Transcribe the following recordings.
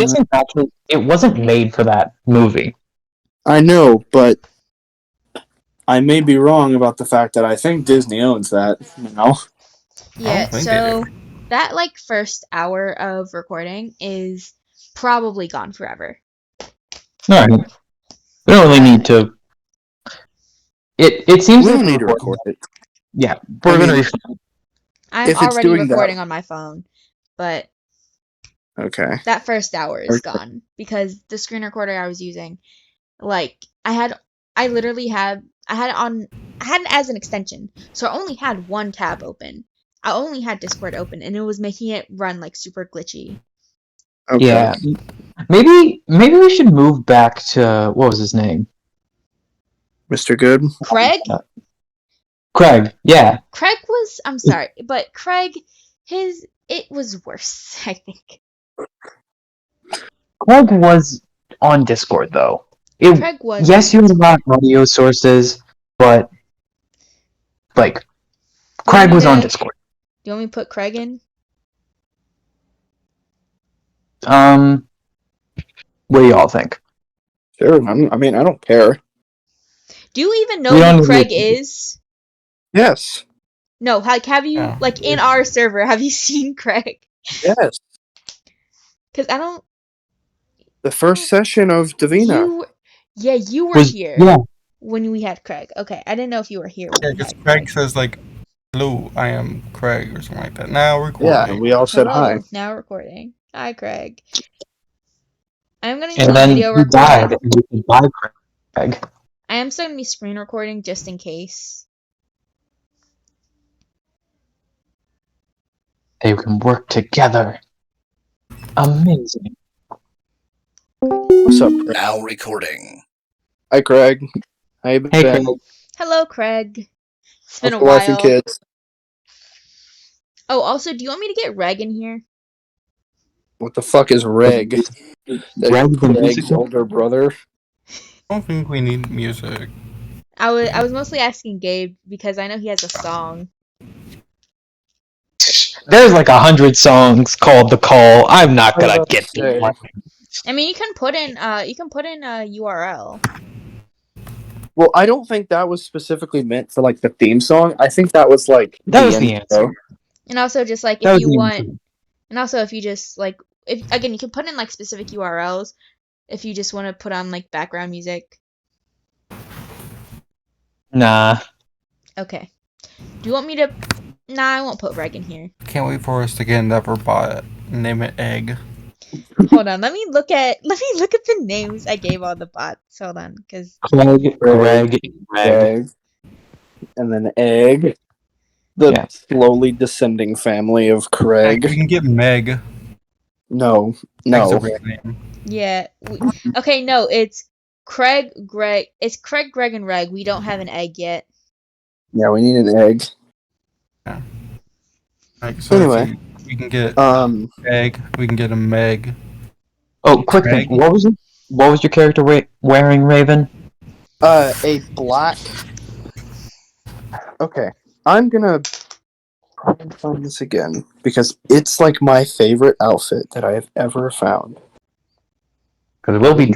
It wasn't made for that movie. I know, but I may be wrong about the fact that I think Disney owns that now. Yeah, think so they that like first hour of recording is probably gone forever. All right. We don't really need to. It seems We like don't the need to recording- record it. Yeah, we're I gonna mean- be. I'm If it's already doing that- recording on my phone, but Okay. that first hour is Okay. gone because the screen recorder I was using, like I had it as an extension, so I only had one tab open. I only had Discord open, and it was making it run like super glitchy. Okay. Yeah, maybe we should move back to what was his name? Mr. Good. Craig? Craig. Yeah. Craig was, I'm sorry, but Craig, it was worse, I think. Craig was on Discord though. Craig was. Yes, you had a lot of audio sources, but like Craig was on Discord. Do you want me to put Craig in? What do y'all think? Sure. I mean, I don't care. Do you even know We don't who Craig really- is? Yes. No, like have you Yeah. like in our server? Have you seen Craig? Yes. Because I don't. The first session of Davina. You were Was- here yeah. when we had Craig. Okay, I didn't know if you were here. Yeah, When we because had Craig says like, "Hello, I am Craig" or something like that. Now recording. Yeah, we all said Hello, hi. now recording. Hi, Craig. I'm gonna use And the then video he died, recording. and we could buy Craig. I am still gonna be screen recording just in case. They can work together. Amazing. What's up, Craig? Now recording. Hi, Craig. How you been? Hey, Craig. Hello, Craig. It's been How's a the wife and while. kids? Oh, also, do you want me to get Reg in here? What the fuck is Reg? Reg, That's the Craig's musical? older brother. I don't think we need music. I was mostly asking Gabe because I know he has a song. There's like 100 songs called "The Call." I'm not I was gonna about to get say. the one. I mean, you can put in a URL. Well, I don't think that was specifically meant for like the theme song. I think that was like That was the intro. answer. And also just like That if was you the want, answer. and also if you just like, if again you can put in like specific URLs if you just want to put on like background music. Nah. Okay. Do you want me to? Nah, I won't put Reg in here. Can't wait for us to get another bot. Name it Egg. Hold on, let me look at the names I gave all the bots. Hold on, because Craig, Greg. Egg. And then Egg. The Yeah. slowly descending family of We Craig. can get Meg. No. Meg's a No. real name. yeah. Okay, no, it's Craig, Greg. It's Craig, Greg, and Reg. We don't have an egg yet. Yeah, we need an egg. Like, so Anyway. we can get Egg. We can get a Meg. Oh, quick thing. Craig? What was your character wearing, Raven? A black. Okay, I'm gonna try and find this again because it's like my favorite outfit that I have ever found. Because it will be.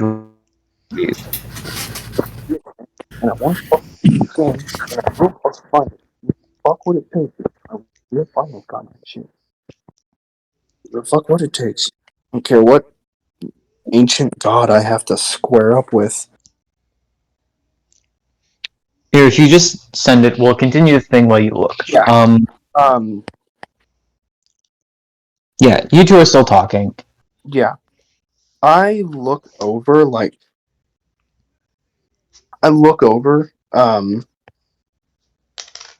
And I want to find it. Fuck what it takes. We'll find this goddamn shit. Fuck what it takes. I don't care what ancient god I have to square up with. Here, if you just send it, we'll continue the thing while you look. Yeah. Yeah, you two are still talking. Yeah. I look over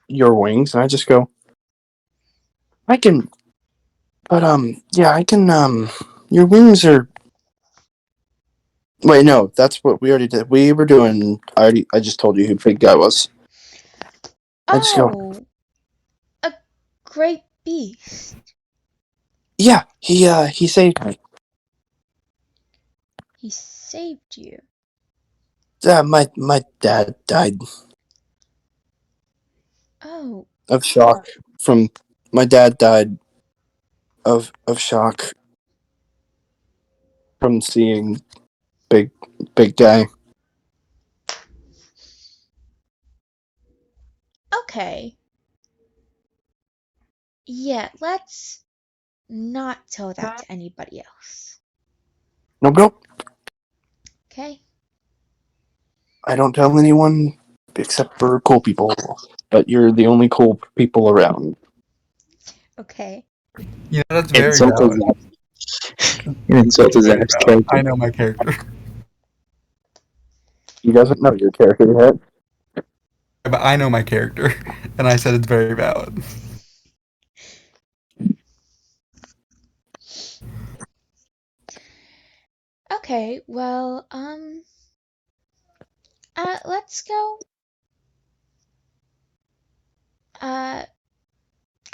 your wings and I just go, I can your wings are wait, no, that's what we already did. We were doing I just told you who Big Guy was. I just go, Oh, a great beast. yeah, he saved me. He saved you. My dad died Oh, of shock from my dad died of shock from seeing big guy. Okay. Yeah, let's not tell that to anybody else. Nope. Okay? I don't tell anyone except for cool people. But you're the only cool people around. Okay. You know, that's very Insult to valid. Zach. Insult to Very Zach's valid. I character. know my character. He doesn't know your character yet. But I know my character. And I said it's very valid. Okay, well, let's go. I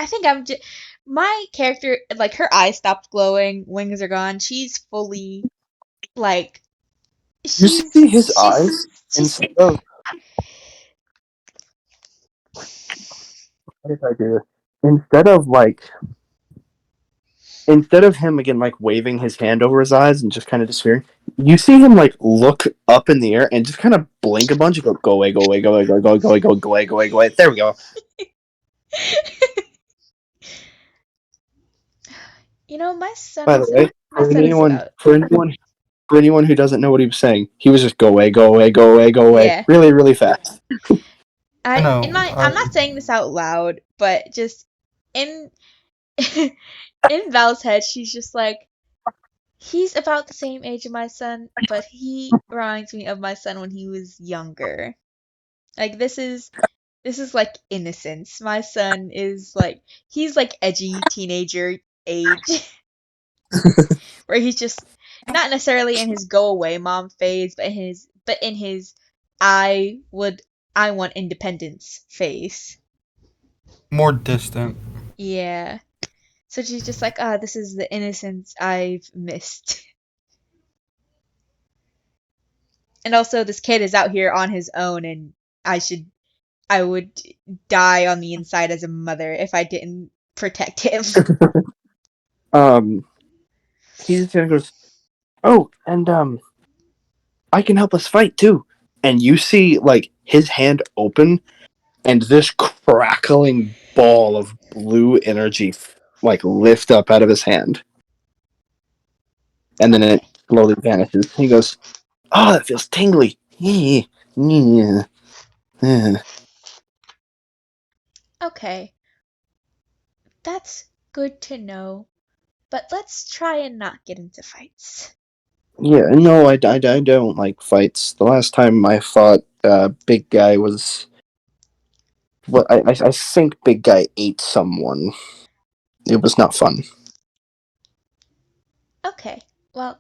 think my character, like, her eyes stopped glowing, wings are gone. She's fully, like, You see his she's, eyes instead of what did I do? Instead of like instead of him again like waving his hand over his eyes and just kind of disappearing, you see him like look up in the air and just kind of blink a bunch and go away, go away, go away, go away, go away, go away, go away, go away. There we go. you know, my son By the is, way, my son is about, for anyone who doesn't know what he was saying, he was just go away, go away, go away, go away, yeah. really, really fast. I know. I'm not saying this out loud, but just in, in Val's head, she's just like, he's about the same age of my son, but he reminds me of my son when he was younger. Like, this is like innocence. My son is like, he's like edgy teenager age, where he's just not necessarily in his go away mom phase, but in his I want independence phase. More distant. Yeah. So she's just like, ah, this is the innocence I've missed. And also, this kid is out here on his own, and I would die on the inside as a mother if I didn't protect him. Um, he just kind of goes, oh, and I can help us fight too. And you see like his hand open and this crackling ball of blue energy like lift up out of his hand. And then it Okay. slowly vanishes. He goes, oh, that feels tingly. Yeah. Okay. That's good to know. But let's try and not get into fights. Yeah, no, I don't like fights. The last time I fought Big Guy was what I think Big Guy ate someone. It was not fun. Okay. Well,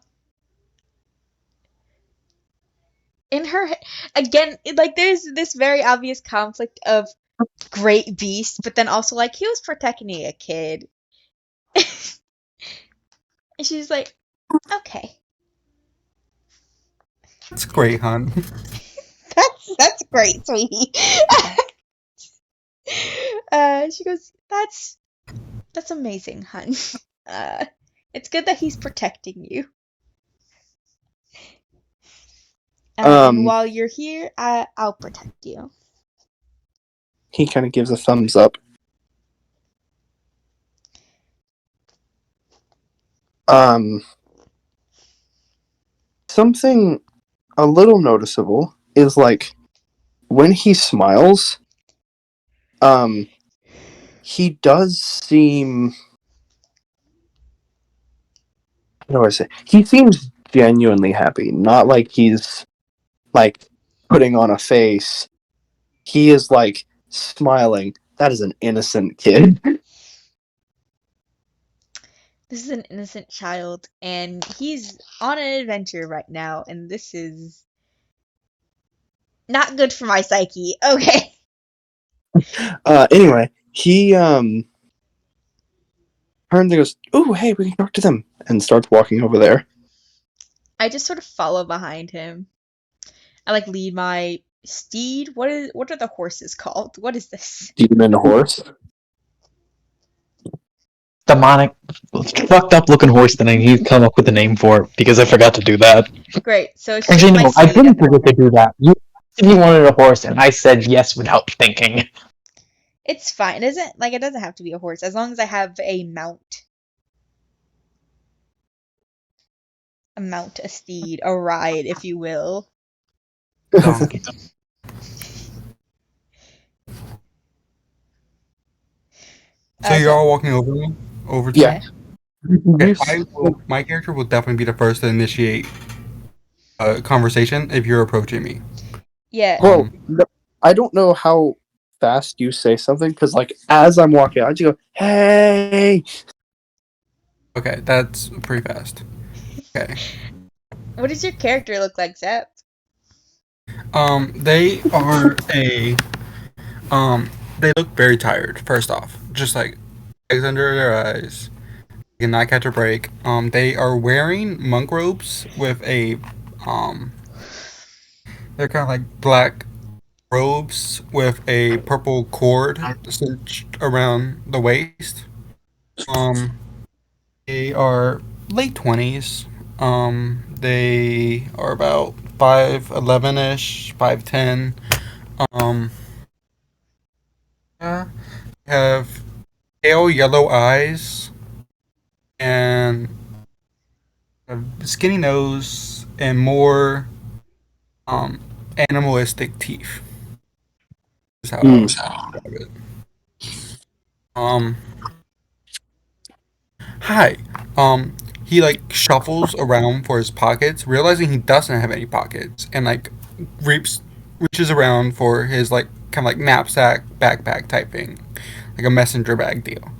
in her again, like there's this very obvious conflict of great beast, but then also like he was protecting a kid. And she's like, okay. It's great, hon. That's great, sweetie. She goes, that's amazing, hun. Uh, it's good that he's protecting you. And while you're here, I'll protect you. He kind of gives a thumbs up. Something a little noticeable is like when he smiles, he does seem. How do I say? He seems genuinely happy, not like he's like putting on a face. He is like smiling. That is an innocent kid. This is an innocent child, and he's on an adventure right now, and this is not good for my psyche. Okay. Anyway, he turns and goes, "Ooh, hey, we can talk to them," and starts walking over there. I just sort of follow behind him. I like lead my steed. What are the horses called? What is this? Demon horse. demonic, fucked up looking horse, then I need to come up with a name for it because I forgot to do that. Great. So it's just Actually, my no, I sweet. didn't forget to do that. You said you wanted a horse, and I said yes without thinking. It's fine. It doesn't have to be a horse as long as I have a mount. A steed, a ride, if you will. Donkey. So you're all walking over to Yeah. me? Okay, You- my character will definitely be the first to initiate a conversation if you're approaching me. Yeah. Well, I don't know how fast you say something because, like, as I'm walking, I just go, "Hey!" Okay, that's pretty fast. Okay. What does your character look like, Zep? They are they look very tired, first off. Just like eggs under their eyes. They cannot catch a break. They are wearing monk robes with they're kind of like black robes with a purple cord cinched around the waist. Um, they are late 20s. They are about 5'11 ish, 5'10. Um, yeah, have pale yellow eyes and a skinny nose and more animalistic teeth. Is how I would describe it. Um, Hi. He like shuffles around for his pockets, realizing he doesn't have any pockets, and like reaches around for his like kind of like knapsack backpack type thing, like a messenger bag deal,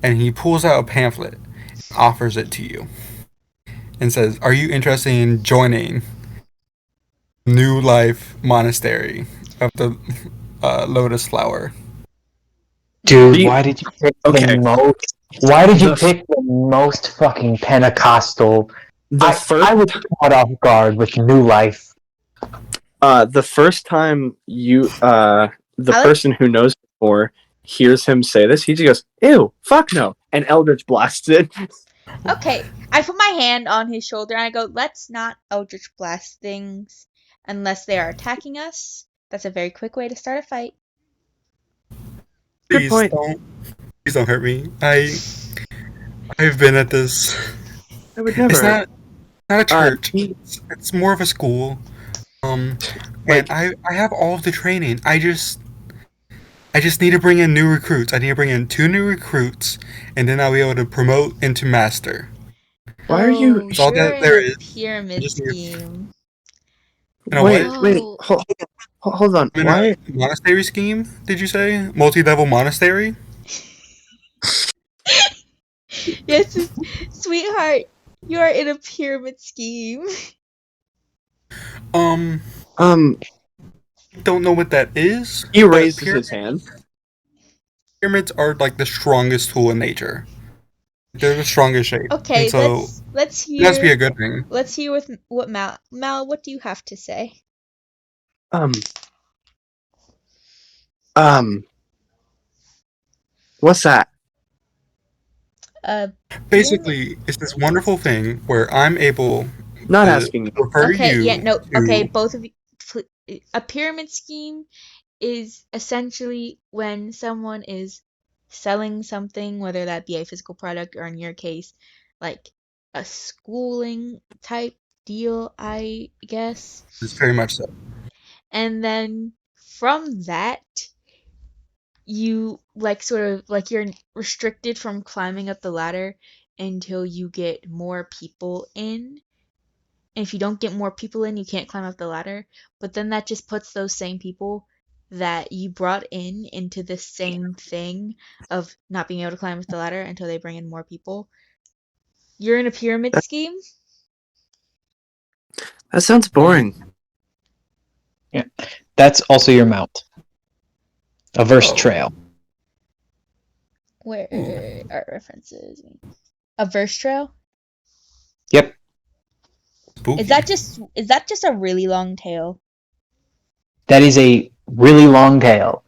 and he pulls out a pamphlet, offers it to you, and says, "Are you interested in joining New Life Monastery of the Lotus Flower?" Dude, The- why did you pick Okay. the most? Why did you The- pick the most fucking Pentecostal? The I was caught off guard with New Life. the first time the Alex? person who knows more hears him say this, he just goes, "Ew, fuck no," and Eldritch blasts it. Okay. I put my hand on his shoulder and I go, let's not Eldritch Blast things unless they are attacking us. That's a very quick way to start a fight. Good point. Please don't hurt me. I've been at this. I would never. It's not a church. he- It's more of a school. Like- And I have all of the training. I just need to bring in new recruits. I need to bring in 2 new recruits, and then I'll be able to promote into master. Why are you? Oh, That's all you're that there in a is. pyramid Just need- scheme. You know wait, what? wait, Oh. hold on. I'm in Why? a monastery scheme? Did you say multi-level monastery? Yes, sweetheart, you are in a pyramid scheme. Um, Don't know what that is. he but raises his hand. Pyramids are like the strongest tool in nature. They're the strongest shape. Okay, and so let's it must be a hear good thing. let's hear with what Mal, what do you have to say? What's that? Basically, it's this wonderful thing where I'm able Not to asking you. refer Okay, you yeah, no, to okay, both of you. A pyramid scheme is essentially when someone is selling something, whether that be a physical product or in your case, like a schooling type deal, I guess. It's very much so. And then from that, you like sort of like you're restricted from climbing up the ladder until you get more people in. And if you don't get more people in, you can't climb up the ladder. But then that just puts those same people that you brought in into the same thing of not being able to climb up the ladder until they bring in more people. You're in a pyramid scheme? That sounds boring. That's also your mount. A verse Oh. trail. Where are references? A verse trail? Yep. Spooky. Is that just a really long tail? That is a really long tail.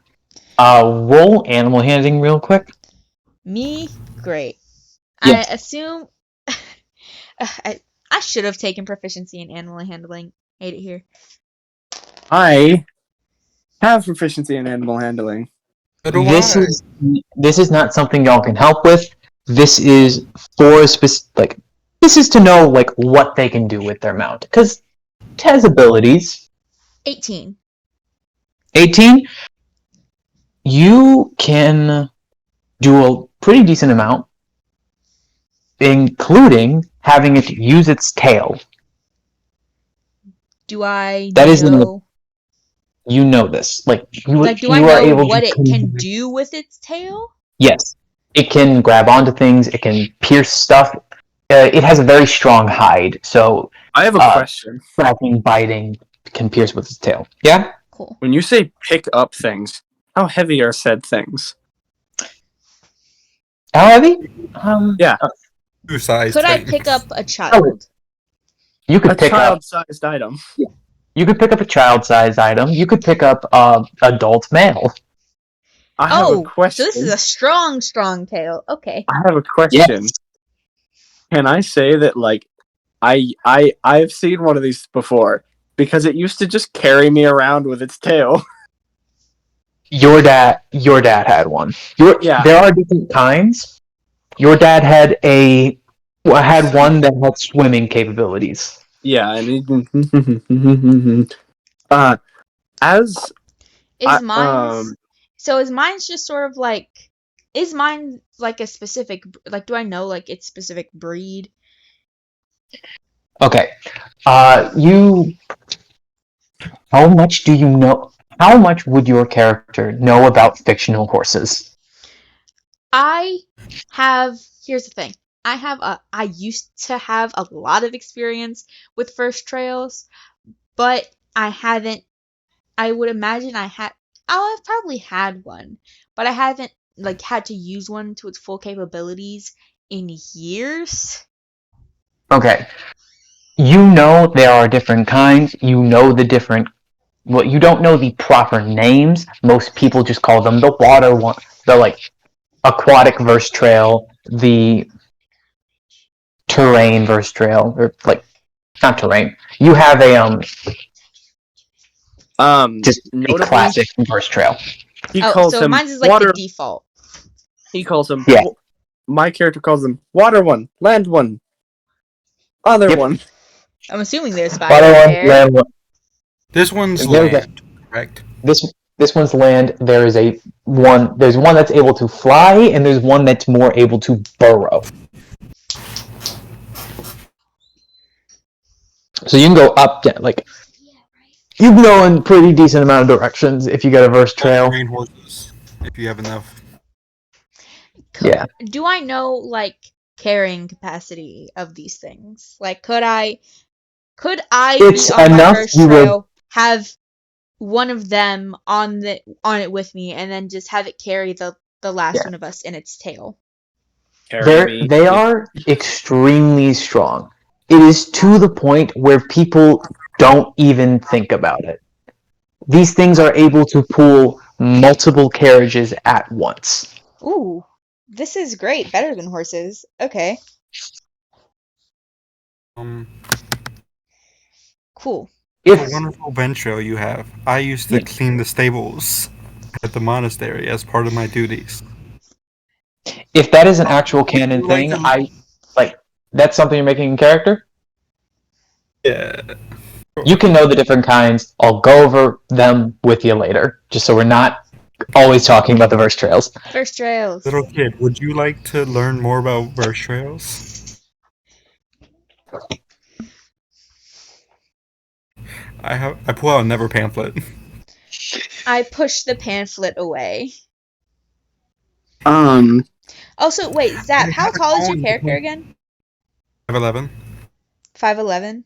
Roll animal handling real quick. Me? Great. Yes. I assume I should have taken proficiency in animal handling. Hate it here. I have proficiency in animal handling. So do This I. is not something y'all can help with. This is for like this is to know like what they can do with their mount because it has abilities. 18. 18. You can do a pretty decent amount, including having it use its tail. Do I That is know? You know this. Like Like, do you I are know able what to it can do with its tail? Yes, it can grab onto things. It can pierce stuff. It has a very strong hide, so I have a question. cracking, biting can pierce with its tail. Yeah. Cool. When you say pick up things, how heavy are said things? How heavy? Yeah. Two size Could I things. pick up a child? You could A pick up. child-sized item. You could pick up a child-sized item. You could pick up adult male. I have a Oh, question. so this is a strong tail. Okay. I have a question. Can I say that like I've seen one of these before because it used to just carry me around with its tail. Your dad had one. Yeah. There are different kinds. Your dad had had one that had swimming capabilities. Yeah, and as Is mine? So is mine's just sort of like? Is mine like a specific? Like, do I know like its specific breed? Okay. You. How much do you know? How much would your character know about fictional horses? I have. Here's the thing. I used to have a lot of experience with first trails, but I haven't. I would imagine I've probably had one, but I haven't like had to use one to its full capabilities in years. Okay. You know there are different kinds. You know the different. Well, you don't know the proper names. Most people just call them the water one, the like aquatic verse trail, the terrain verse trail, or like not terrain. You have a just a notably, classic verse trail. he calls so him mine's is like water. the default. He calls him. Yeah. My character calls them water one, land one, other Yep. one. I'm assuming there's five Water one, there. land one. This one's There's land, correct? This one's land. There's one that's able to fly, and there's one that's more able to burrow. So you can go up, like you can go in pretty decent amount of directions if you get a verse trail. Terrain horses, if you have enough. Yeah. Do I know like carrying capacity of these things? Like, could I It's be on my enough first you would- trail, have one of them on it with me, and then just have it carry the last Yeah. one of us in its tail? They are extremely strong. It is to the point where people don't even think about it. These things are able to pull multiple carriages at once. Ooh, this is great. Better than horses. Okay, cool. What a wonderful bench trail you have. I used to clean the stables at the monastery as part of my duties. If that is an actual canon thing, that's something you're making in character. Yeah. You can know the different kinds. I'll go over them with you later, just so we're not always talking about the verse trails. First trails. Little kid, would you like to learn more about verse trails? I pull out a Never pamphlet. I push the pamphlet away. Also, wait, Zap, how tall is your character again? 5'11", 5'11"?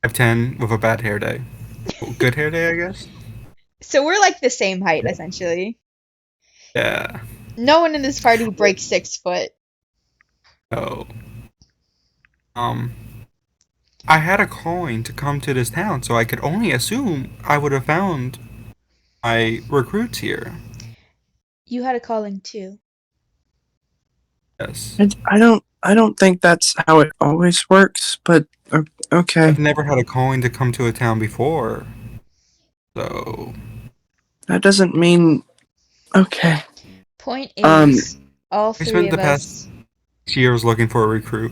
5'10", with a bad hair day. Good hair day, I guess. So we're like the same height, essentially. Yeah. No one in this party breaks 6 foot. Oh. I had a calling to come to this town, so I could only assume I would have found my recruits here. You had a calling too. Yes. I don't think that's how it always works, but okay. I've never had a coin to come to a town before. So That doesn't mean okay. Point Um, is, all I three spent of the us. past years looking for a recruit.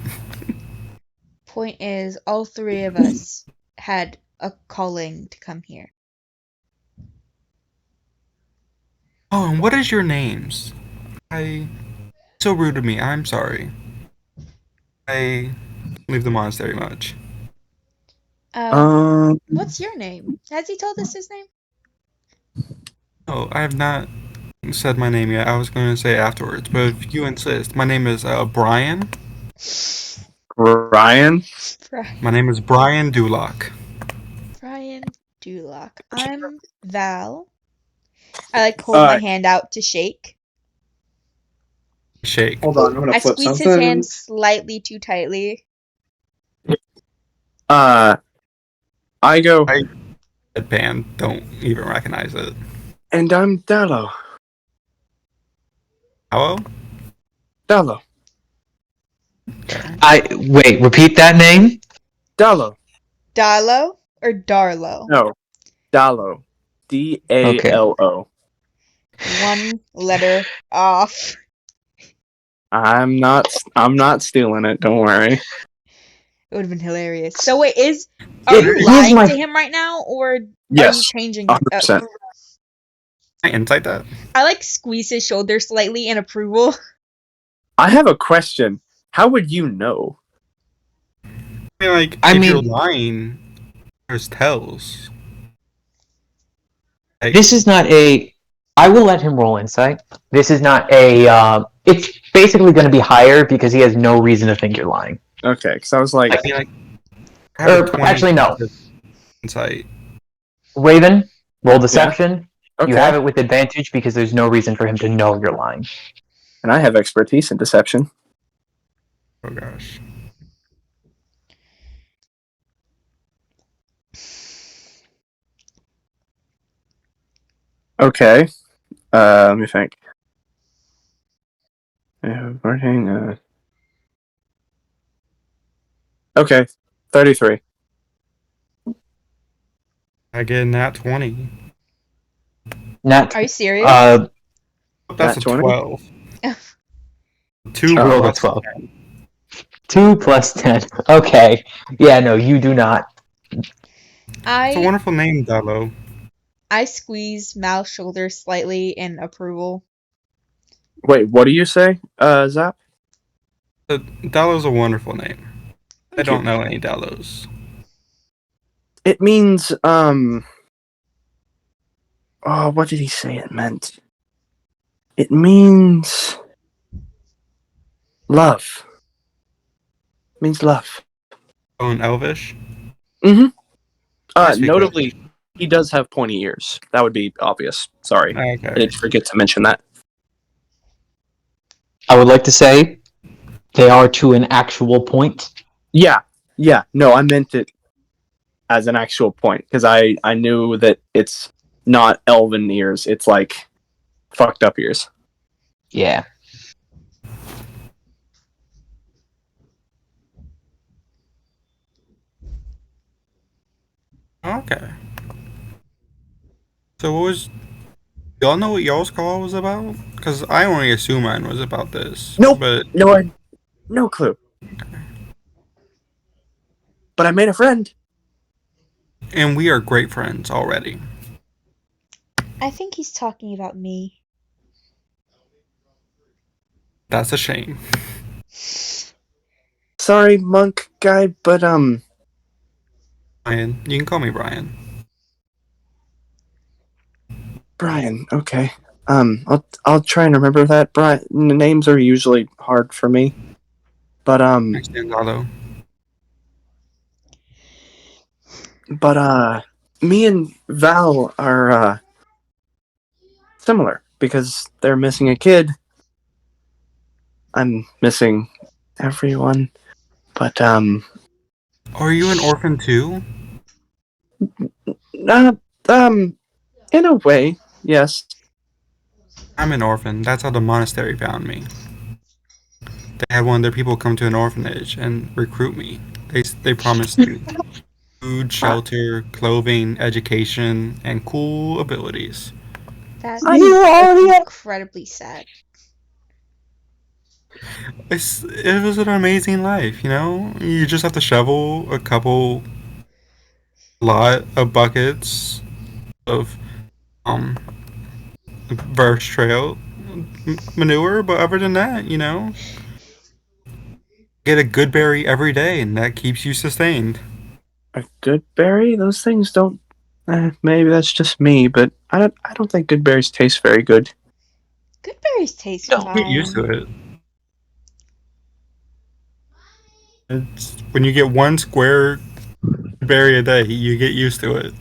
Point is, all three of us had a calling to come here. Oh, and what is your names? So rude of me. I'm sorry. I leave the monastery much. What's your name? Has he told us his name? Oh, I have not said my name yet. I was going to say it afterwards, but if you insist, my name is Brian. Ryan. My name is Brian Dulock. Brian Dulock. I'm Val. I like hold my hand out to shake. Shake. Hold on, I'm gonna I flip squeeze something. his hand slightly too tightly. I go. Deadpan. Don't even recognize it. And I'm Dallo. Hello? Dallo. Wait, repeat that name? Dallo. Darlo or Darlo? No. Dallo. Dallo. One letter off. I'm not stealing it, don't worry. It would have been hilarious. So wait, are you Here's lying my- to him right now, or are you Yes. changing it? 100%. I insight that. I like squeeze his shoulder slightly in approval. I have a question. How would you know? If you're lying, there's tells. This is not a. I will let him roll insight. This is not a. It's basically going to be higher because he has no reason to think you're lying. Okay, because I was like, Actually, no. Insight. Raven, roll deception. okay. You have it with advantage because there's no reason for him to know you're lying. And I have expertise in deception. Oh gosh. Okay. Let me think. Working. Okay, 33. I get nat 20. Nat. Are you serious? That's Nat a 20? 12. 2 I rolled a plus 12. 2 plus 10. Okay. Yeah, no, you do not. It's a wonderful name, Dallo. I squeeze Mal's shoulder slightly in approval. Wait, what do you say, Zap? Dallo's a wonderful name. I Thank don't you. know any Dallos. It means, oh, what did he say it meant? It means love. It means love. Oh, in Elvish? Mm-hmm. I speak Notably, he does have pointy ears. That would be obvious. Sorry. I Okay. did forget to mention that. I would like to say they are to an actual point. Yeah. No, I meant it as an actual point because I knew that it's not elven ears. It's like fucked up ears. Yeah. Okay. So what was... Y'all know what y'all's call was about? Because I only assume mine was about this. Nope. But No clue. But I made a friend. And we are great friends already. I think he's talking about me. That's a shame. Sorry, monk guy, but Brian. You can call me Brian. Brian, okay. I'll try and remember that. Brian, the names are usually hard for me. But Next name's Otto. me and Val are similar because they're missing a kid. I'm missing everyone. But Are you an orphan too? in a way, yes. I'm an orphan. That's how the monastery found me. they had one of their people come to an orphanage and recruit me. They promised me food, shelter, clothing, education, and cool abilities. That's You already incredibly sad. It was an amazing life, you know? You just have to shovel a lot of buckets of um verse trail manure, but other than that, you know, get a good berry every day, and that keeps you sustained. A good berry? Those things don't. Maybe that's just me, but I don't think good berries taste very good. Good berries taste No. fine. Get used to it. It's when you get one square berry a day, you get used to it.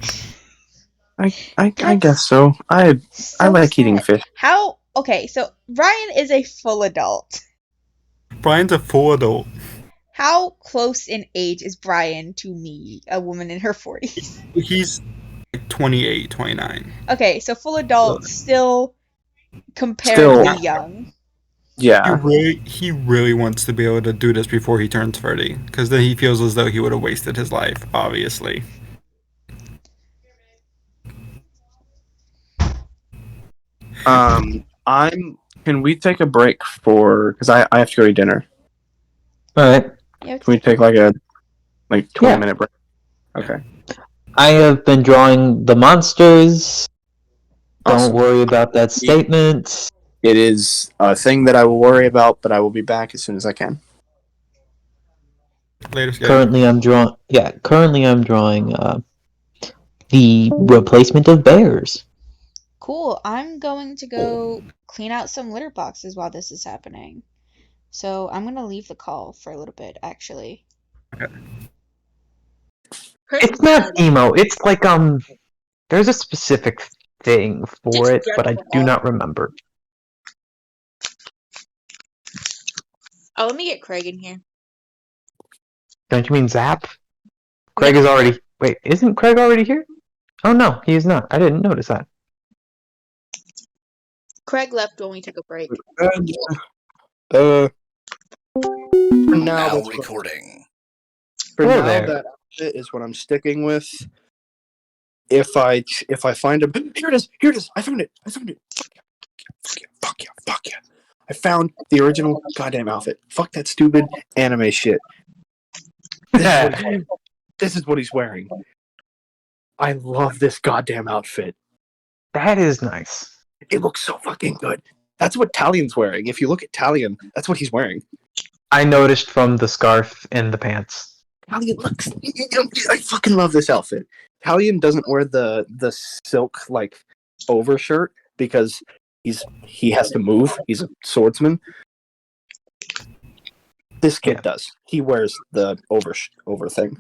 I That's guess so. I so like eating sad. fish. How? Okay, so Ryan is a full adult. Brian's a full adult. How close in age is Brian to me, a woman in her 40s? He's like 28, 29. Okay, so full adult, still comparatively Still, young. yeah. He really wants to be able to do this before he turns 30, because then he feels as though he would have wasted his life, obviously. Can we take a break because I have to go to dinner. All right. Yeah, Can we take like a 20-minute break? Okay. I have been drawing the monsters. Awesome. Don't worry about that statement. It is a thing that I will worry about, but I will be back as soon as I can. Later, Skip. Currently, I'm drawing. Yeah, currently I'm drawing the replacement of bears. Cool. I'm going to go clean out some litter boxes while this is happening. So I'm gonna leave the call for a little bit, actually. Okay. It's not emo. It's like There's a specific thing for it, but I do not remember. Oh, let me get Craig in here. Don't you mean Zap? Craig is already. Wait, isn't Craig already here? Oh no, he is not. I didn't notice that. Craig left when we took a break. For now, Now that's recording. for Hello now there. that outfit is what I'm sticking with. If I find a here it is. I found it. Fuck yeah. I found the original goddamn outfit. Fuck that stupid anime shit. This is what he's wearing. I love this goddamn outfit. That is nice. It looks so fucking good. That's what Talion's wearing. If you look at Talion, that's what he's wearing. I noticed from the scarf and the pants. Talion looks. I fucking love this outfit. Talion doesn't wear the silk overshirt because he has to move. He's a swordsman. This kid does. He wears the over thing.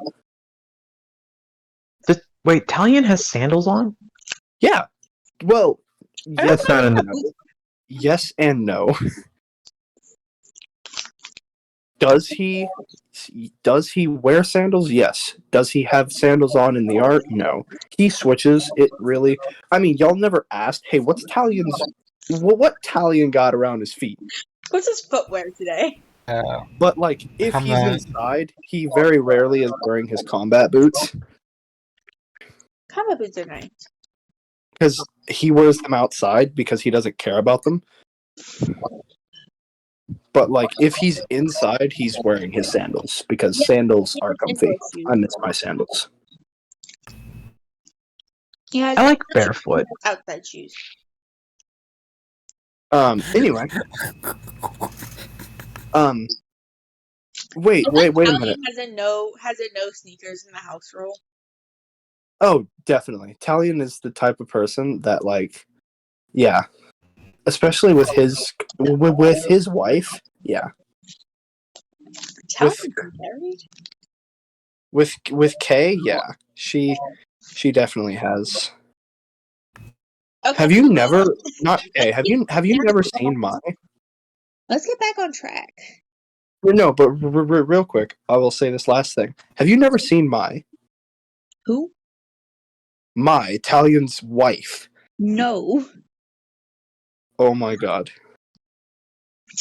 Wait, Talion has sandals on? Yeah. Well, That's not in the. yes and no. Does he wear sandals? Yes. Does he have sandals on in the art? No. He switches it really. I mean, y'all never asked, hey, what Talion got around his feet? What's his footwear today? But if Come he's on. inside, he very rarely is wearing his combat boots Combat boots are nice. because he wears them outside because he doesn't care about them. But if he's inside, he's wearing his sandals because sandals are comfy. I miss my sandals. Yeah, I like barefoot. outside shoes. Anyway. Wait a minute. Has a no sneakers in the house rule. Oh, definitely. Talion is the type of person that yeah. Especially with his wife, yeah. Talion's married? With Kay, yeah. She definitely has. Okay. Have you never have you never seen Mai? Let's get back on track. No, but real quick, I will say this last thing. Have you never seen Mai? Who? Mai, Talion's wife. No. Oh my god.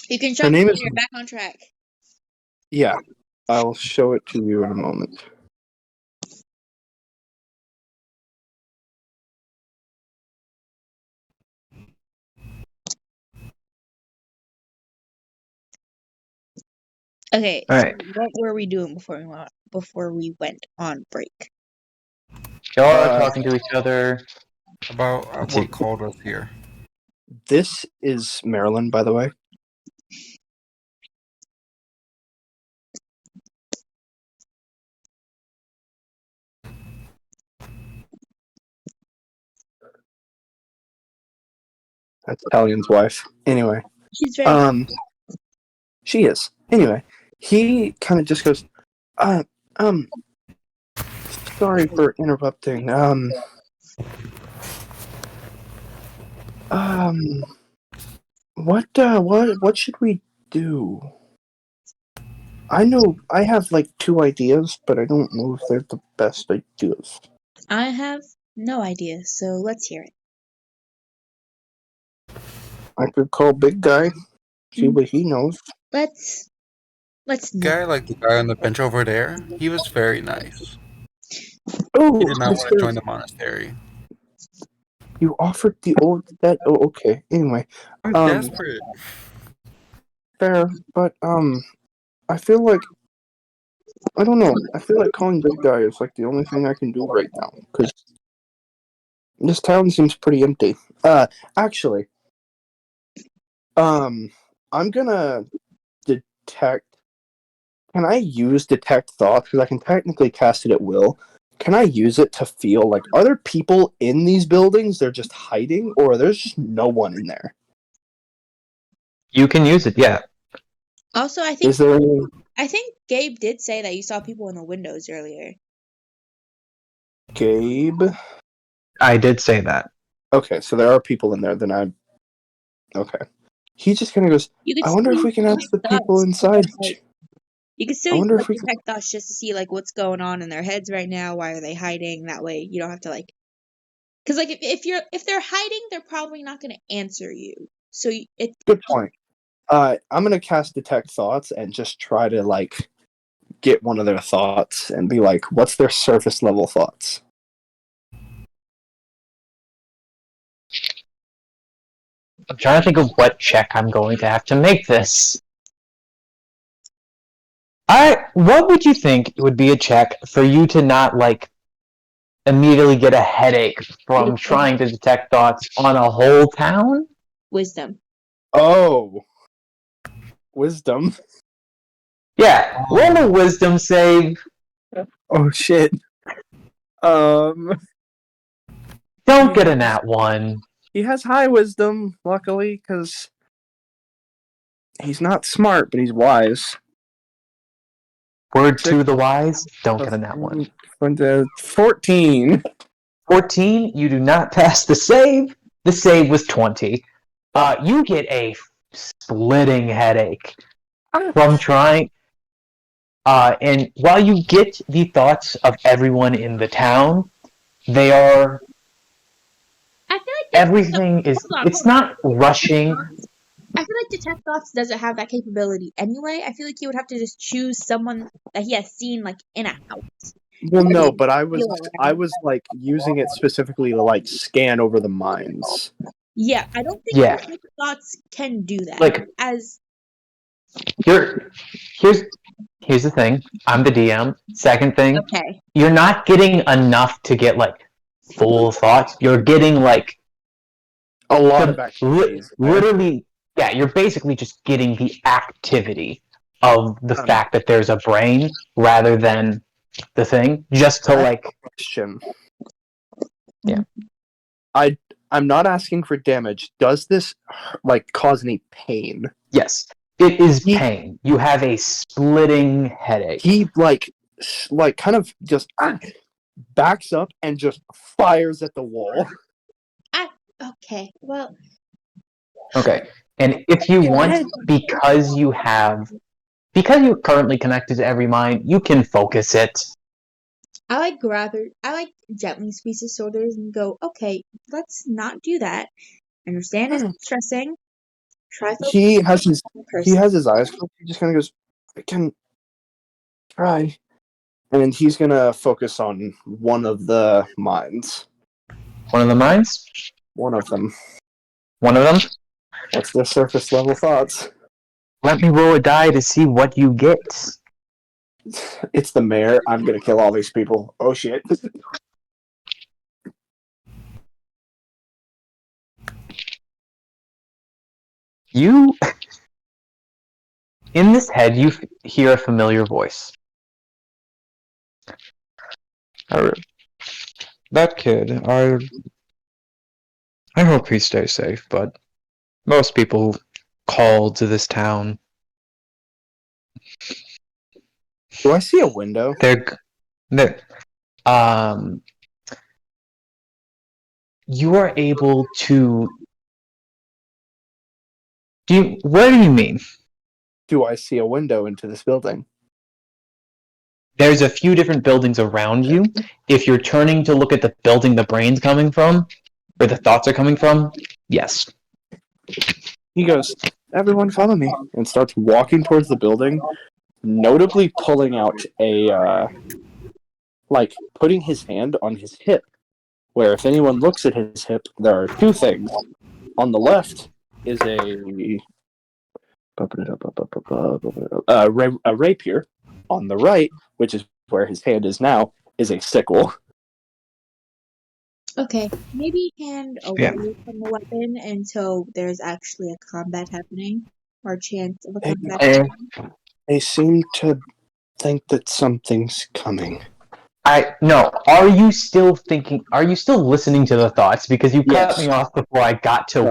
You can Her show me name when is- you're back on track. Yeah, I'll show it to you in a moment. Okay, All so right. what were we doing before we went on break? Y'all are Uh, talking to each other. About Let's see. what called us here. This is Maryland, by the way. That's Italian's wife. Anyway, She's very she is. Anyway, he kind of just goes, uh, um, sorry for interrupting. What should we do? I know I have like 2 ideas, but I don't know if they're the best ideas. I have no idea, so let's hear it. I could call Big Guy, see what he knows. Let's Guy, like the guy on the bench over there, he was very nice. Oh, He did not want to join Mr. the monastery. You offered the old that. Oh, okay. Anyway, I'm Um, desperate. fair, but I feel like I don't know. I feel like calling Big Guy is like the only thing I can do right now because this town seems pretty empty. Actually, I'm gonna detect. Can I use detect thoughts? Because I can technically cast it at will. Can I use it to feel like are there people in these buildings? They're just hiding, or there's just no one in there? You can use it, yeah. Also, Is there any? I think Gabe did say that you saw people in the windows earlier. Gabe? I did say that. Okay, so there are people in there. Then I. Okay. He just kind of goes. You could I wonder if still we can ask the detect people thoughts, inside. like, you could I still wonder if we can. detect thoughts just to see like what's going on in their heads right now. Why are they hiding? That way, you don't have to like, because like if they're hiding, they're probably not going to answer you. So it Good point. I'm gonna cast detect thoughts and just try to like get one of their thoughts and be like, what's their surface level thoughts? I'm trying to think of what check I'm going to have to make this. What would you think would be a check for you to not like immediately get a headache from trying to detect thoughts on a whole town? wisdom. Oh, wisdom. Yeah, roll a wisdom save. Oh shit. Don't get a nat 1. He has high wisdom, luckily, because he's not smart, but he's wise. Word to the wise, don't get a nat 1. 14. 14, you do not pass the save. The save was 20. You get a splitting headache from trying. And while you get the thoughts of everyone in the town, they are. I feel like Everything is. It's not rushing. I feel like detect thoughts doesn't have that capability anyway. I feel like he would have to just choose someone that he has seen like in a house. Well, no, but I was like using it specifically to like scan over the minds. Yeah, I don't think Yeah. detect thoughts can do that. Like, as here's the thing. I'm the DM. Second thing, okay, you're not getting enough to get like full thoughts. You're getting like A lot of activities. literally, yeah. You're basically just getting the activity of the fact that there's a brain rather than the thing. Just to like. Question. Yeah. I'm not asking for damage. Does this like cause any pain? Yes, it is pain. You have a splitting headache. He like kind of just backs up and just fires at the wall. okay, well, Okay, and if you want, because you're currently connected to every mind, you can focus it. I like gently squeeze his shoulders and go, okay, let's not do that. I understand it's stressing. Try He has his eyes closed. He just kind of goes, Try. And he's gonna focus on one of the mines. One of the mines? One of them. One of them? What's their surface level thoughts? Let me roll a die to see what you get. It's the mayor. I'm gonna kill all these people. Oh shit. You... In this head, you hear a familiar voice. That kid, I hope he stays safe, but most people call to this town. Do I see a window? You are able to... Where do you mean? Do I see a window into this building? There's a few different buildings around you. If you're turning to look at the building the brain's coming from, or the thoughts are coming from, yes. He goes, everyone follow me, and starts walking towards the building, notably pulling out a, putting his hand on his hip, where if anyone looks at his hip, there are two things. On the left is a rapier. On the right, which is where his hand is now, is a sickle. Okay, maybe hand away from the weapon until there's actually a combat happening, or chance of a combat happening. They seem to think that something's coming. No. Are you still listening to the thoughts? Because you cut me off before I got to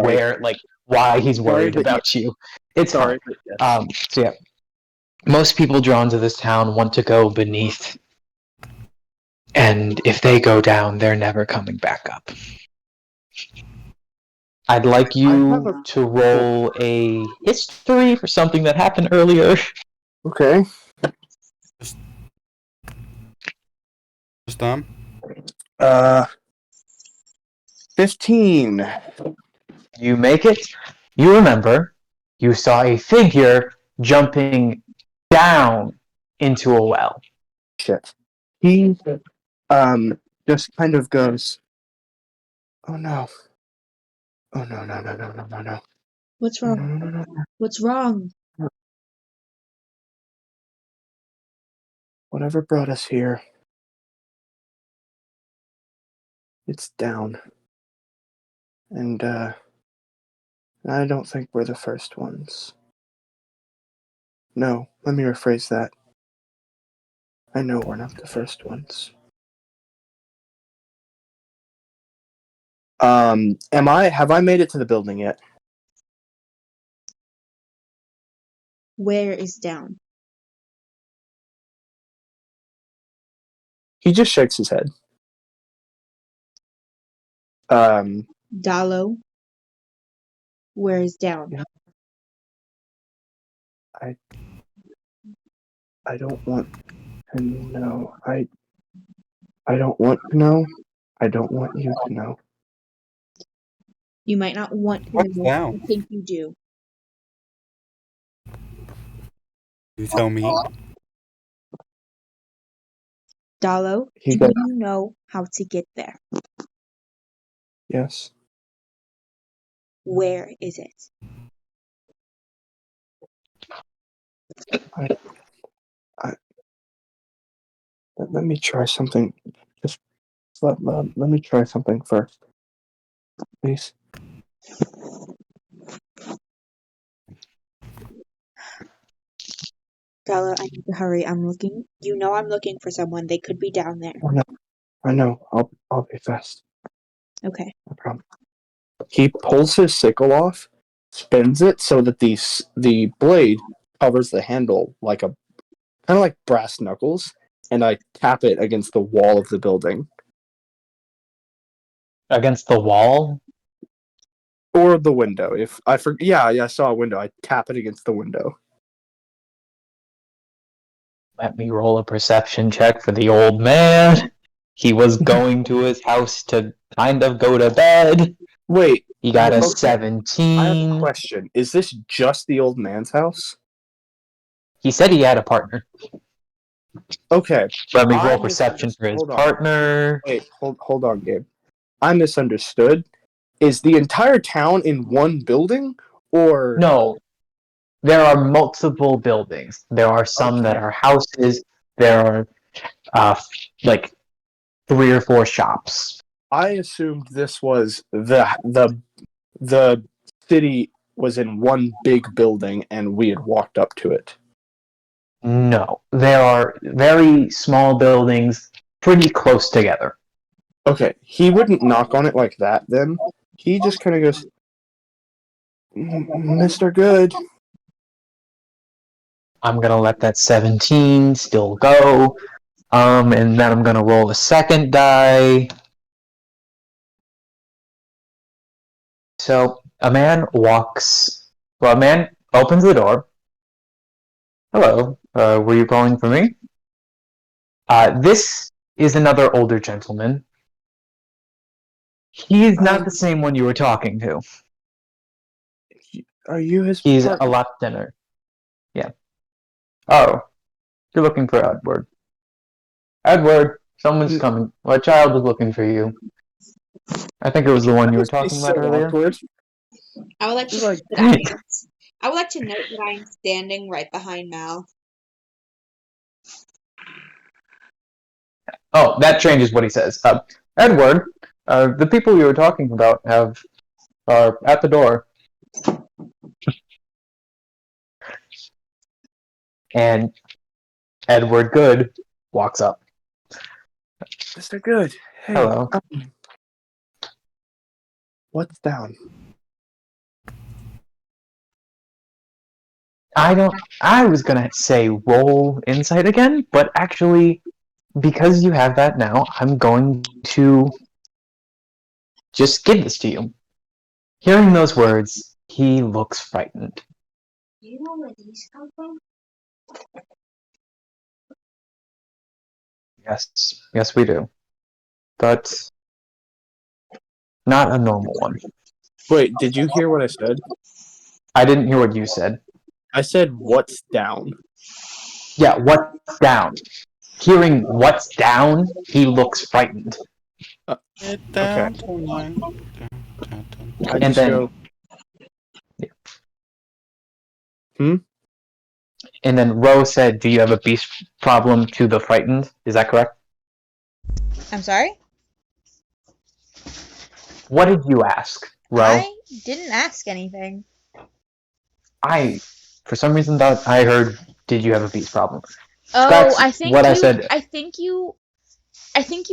why he's worried about you. It's sorry. Fine. So yeah. Most people drawn to this town want to go beneath. And if they go down, they're never coming back up. I'd like you to roll a history for something that happened earlier. Okay. Just done. 15. You make it. You remember. You saw a figure jumping down into a well. Shit. He just kind of goes, oh no. Oh no. What's wrong? No. What's wrong? Whatever brought us here, it's down. And I don't think we're the first ones. No, let me rephrase that. I know we're not the first ones. Have I made it to the building yet? Where is down? He just shakes his head. Dalo, where is down? Yeah. I don't want to know. I don't want to know. I don't want you to know. You might not want to What's know. down? I think you do. You tell me. Dalo, do you know how to get there? Yes. Where is it? Let me try something. Just let me try something first, please. Dalo, I need to hurry. I'm looking. You know I'm looking for someone. They could be down there. I know. I'll be fast. Okay. No problem. He pulls his sickle off, spins it so that the blade covers the handle like kind of like brass knuckles, and I tap it against the wall of the building. Against the wall? Or the window. I saw a window. I tap it against the window. Let me roll a perception check for the old man. He was going to his house to kind of go to bed. Wait. He got a Okay. 17. I have a question. Is this just the old man's house? He said he had a partner. Okay. Let me I roll perception for his hold on. partner. Wait, hold on, Gabe. I misunderstood. Is the entire town in one building, or No, there are multiple buildings. There are some that Okay. are houses. There are like 3 or 4 shops. I assumed this was the city was in one big building and we had walked up to it. No, there are very small buildings pretty close together. Okay, he wouldn't knock on it like that then. He just kind of goes, Mr. Good. I'm gonna let that 17 still go. And then I'm gonna roll a second die. So a man opens the door. Hello, were you calling for me? This is another older gentleman. He is not the same one you were talking to. Are you his He's partner? a lot thinner. Yeah. Oh, you're looking for Edward. Edward, someone's coming. A child is looking for you. I think it was the one you were talking about earlier. Awkward. I would like to He's like, I would like to note that I am standing right behind Mal. Oh, that changes what he says. Edward, the people you were talking about are at the door. And Edward Good walks up. Mr. Good. Hey, Hello. What's down? I was gonna say roll insight again, but actually, because you have that now, I'm going to just give this to you. Hearing those words, he looks frightened. Do you know where these come from? Yes, we do. But not a normal one. Wait, did you hear what I said? I didn't hear what you said. I said, what's down? Yeah, what's down? Hearing what's down, he looks frightened. Get down Okay. tonight. I And just then- go, And then Rose said, "Do you have a beast problem?" to the frightened. Is that correct? I'm sorry? What did you ask, Ro? I didn't ask anything. I, for some reason, thought I heard, "Did you have a beast problem?" Oh, That's I think what you, I said. I think you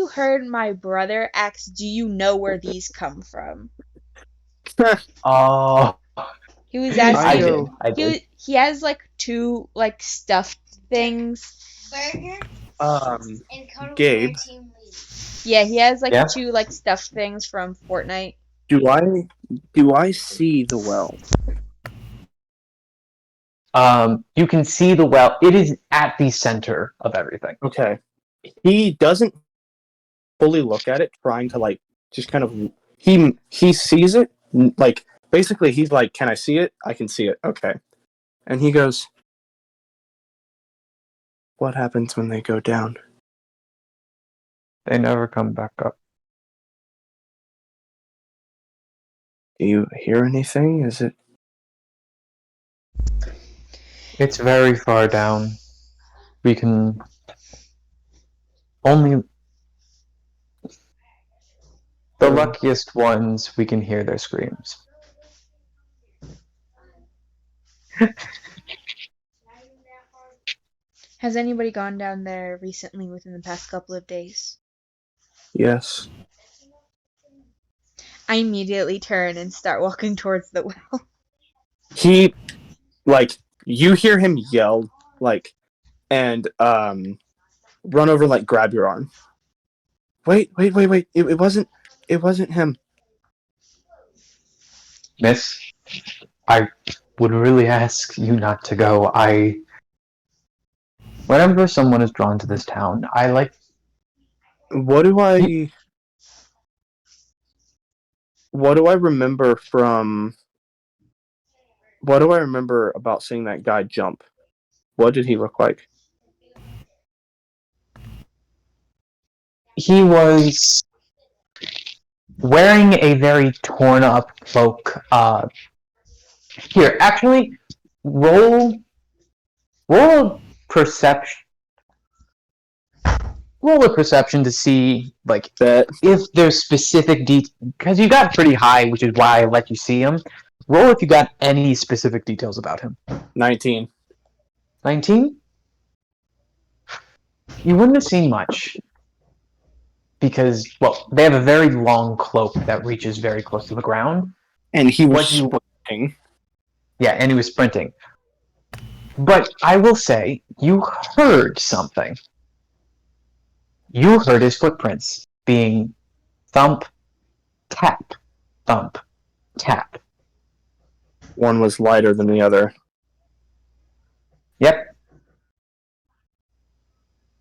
heard my brother ask, "Do you know where these come from?" Oh, He was I asking. know. I did. He has like 2 like stuffed things. Burger um, and cuddle Gabe. bear team lead. Yeah, he has like Yeah? 2 like stuffed things from Fortnite. do I see the well? You can see the well. It is at the center of everything. Okay. He doesn't fully look at it, trying to like just kind of he sees it like basically he's like, can I see it? I can see it. Okay. And he goes, what happens when they go down? They never come back up. Do you hear anything? Is it It's very far down. We can only the luckiest ones. We can hear their screams. Has anybody gone down there recently within the past couple of days? yes? I immediately turn and start walking towards the well. He like you hear him yell like and run over and like grab your arm. Wait. It wasn't him. Miss, I would really ask you not to go. Whenever someone is drawn to this town, I like. What do I remember from what do I remember about seeing that guy jump? What did he look like? he was wearing a very torn up cloak. Here, actually, roll a perception. Roll a perception to see, like, Bet. if there's specific details, because you got pretty high, which is why I let you see him. Roll if you got any specific details about him. 19. 19? You wouldn't have seen much. Because, well, they have a very long cloak that reaches very close to the ground. And he was What you- sprinting. Yeah, and he was sprinting. But I will say, you heard something. You heard his footprints being thump, tap, thump, tap. One was lighter than the other. Yep.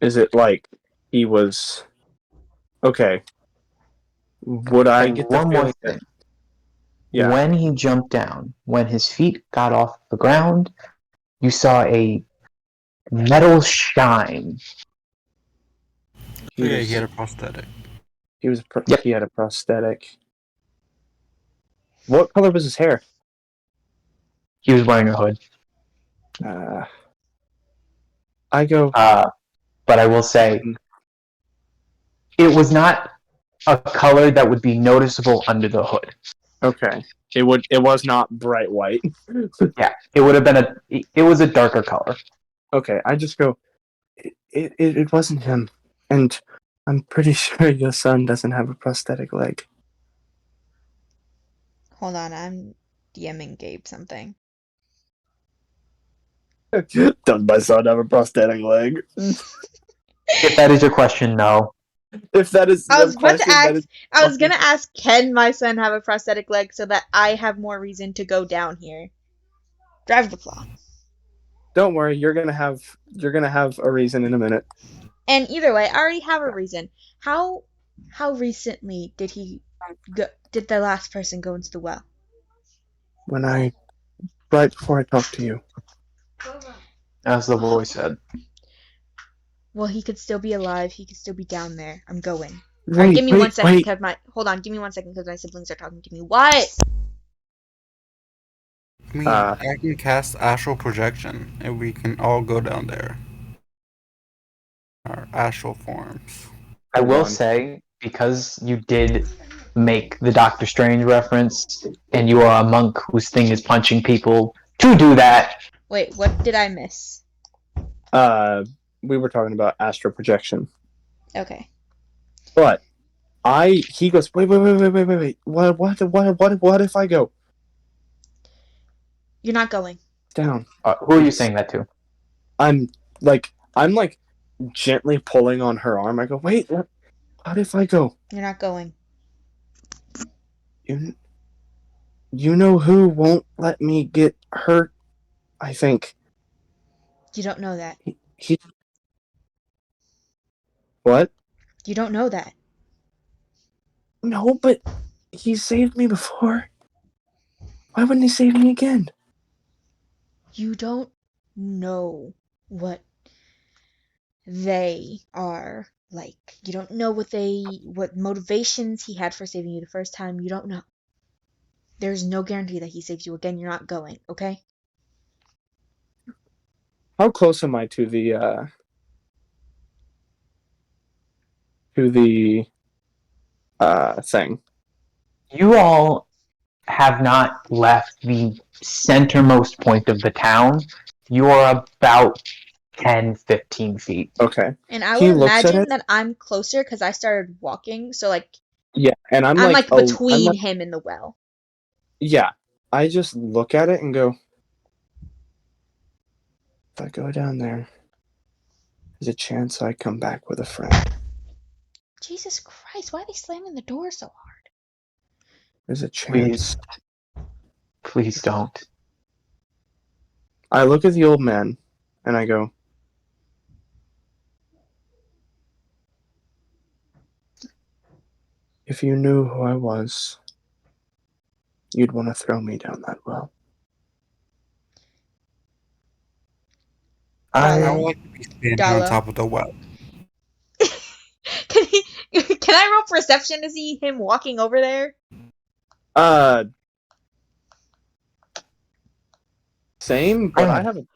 Is it like he was... Okay. Would I And get the one more feeling thing. that... Yeah. When he jumped down, when his feet got off the ground, you saw a metal shine. Yeah, he had a prosthetic. Yep. He had a prosthetic. What color was his hair? He was wearing a hood. I go... But I will say, it was not a color that would be noticeable under the hood. Okay. It was not bright white. Yeah, it would have been it was a darker color. Okay, I just go, it wasn't him. And I'm pretty sure your son doesn't have a prosthetic leg. Hold on, I'm DMing Gabe something. Does my son have a prosthetic leg? If that is your question, no. If that is I was the about to question, that ask. is I was gonna ask, can my son have a prosthetic leg so that I have more reason to go down here? Drive the plot. Don't worry, you're gonna have a reason in a minute. And either way, I already have a reason. How recently did did the last person go into the well? Right before I talked to you. As the voice said. Well, he could still be alive. He could still be down there. I'm going. Wait, Alright, give me 1 second. wait. Hold on. Give me 1 second because my siblings are talking to me. What? I mean, I can cast astral projection, and we can all go down there. Our astral forms. I will on. say, because you did make the Doctor Strange reference, and you are a monk whose thing is punching people, to do that. Wait, what did I miss? We were talking about astral projection. Okay. But he goes, wait. What if I go You're not going. down? Who are you saying that to? I'm like gently pulling on her arm. I go, wait, what if I go? You're not going. You know who won't let me get hurt? I think. You don't know that. He What? You don't know that. No, but he saved me before. Why wouldn't he save me again? You don't know what they are like. You don't know what motivations he had for saving you the first time. You don't know. There's no guarantee that he saves you again. You're not going, okay? How close am I to the thing? You all have not left the centermost point of the town. You are about 10, 15 feet. Okay. And I He would looks at imagine it. that I'm closer because I started walking. So, like, Yeah, and I'm I'm like like between him and the well. Yeah, I just look at it and go, if I go down there, there's a chance I come back with a friend. Jesus Christ, why are they slamming the door so hard? There's a chance. Please don't. I look at the old man and I go, if you knew who I was, you'd want to throw me down that well. I would like to be standing on Dala. top of the well. Can Can I roll perception to see him walking over there? Same, but I have a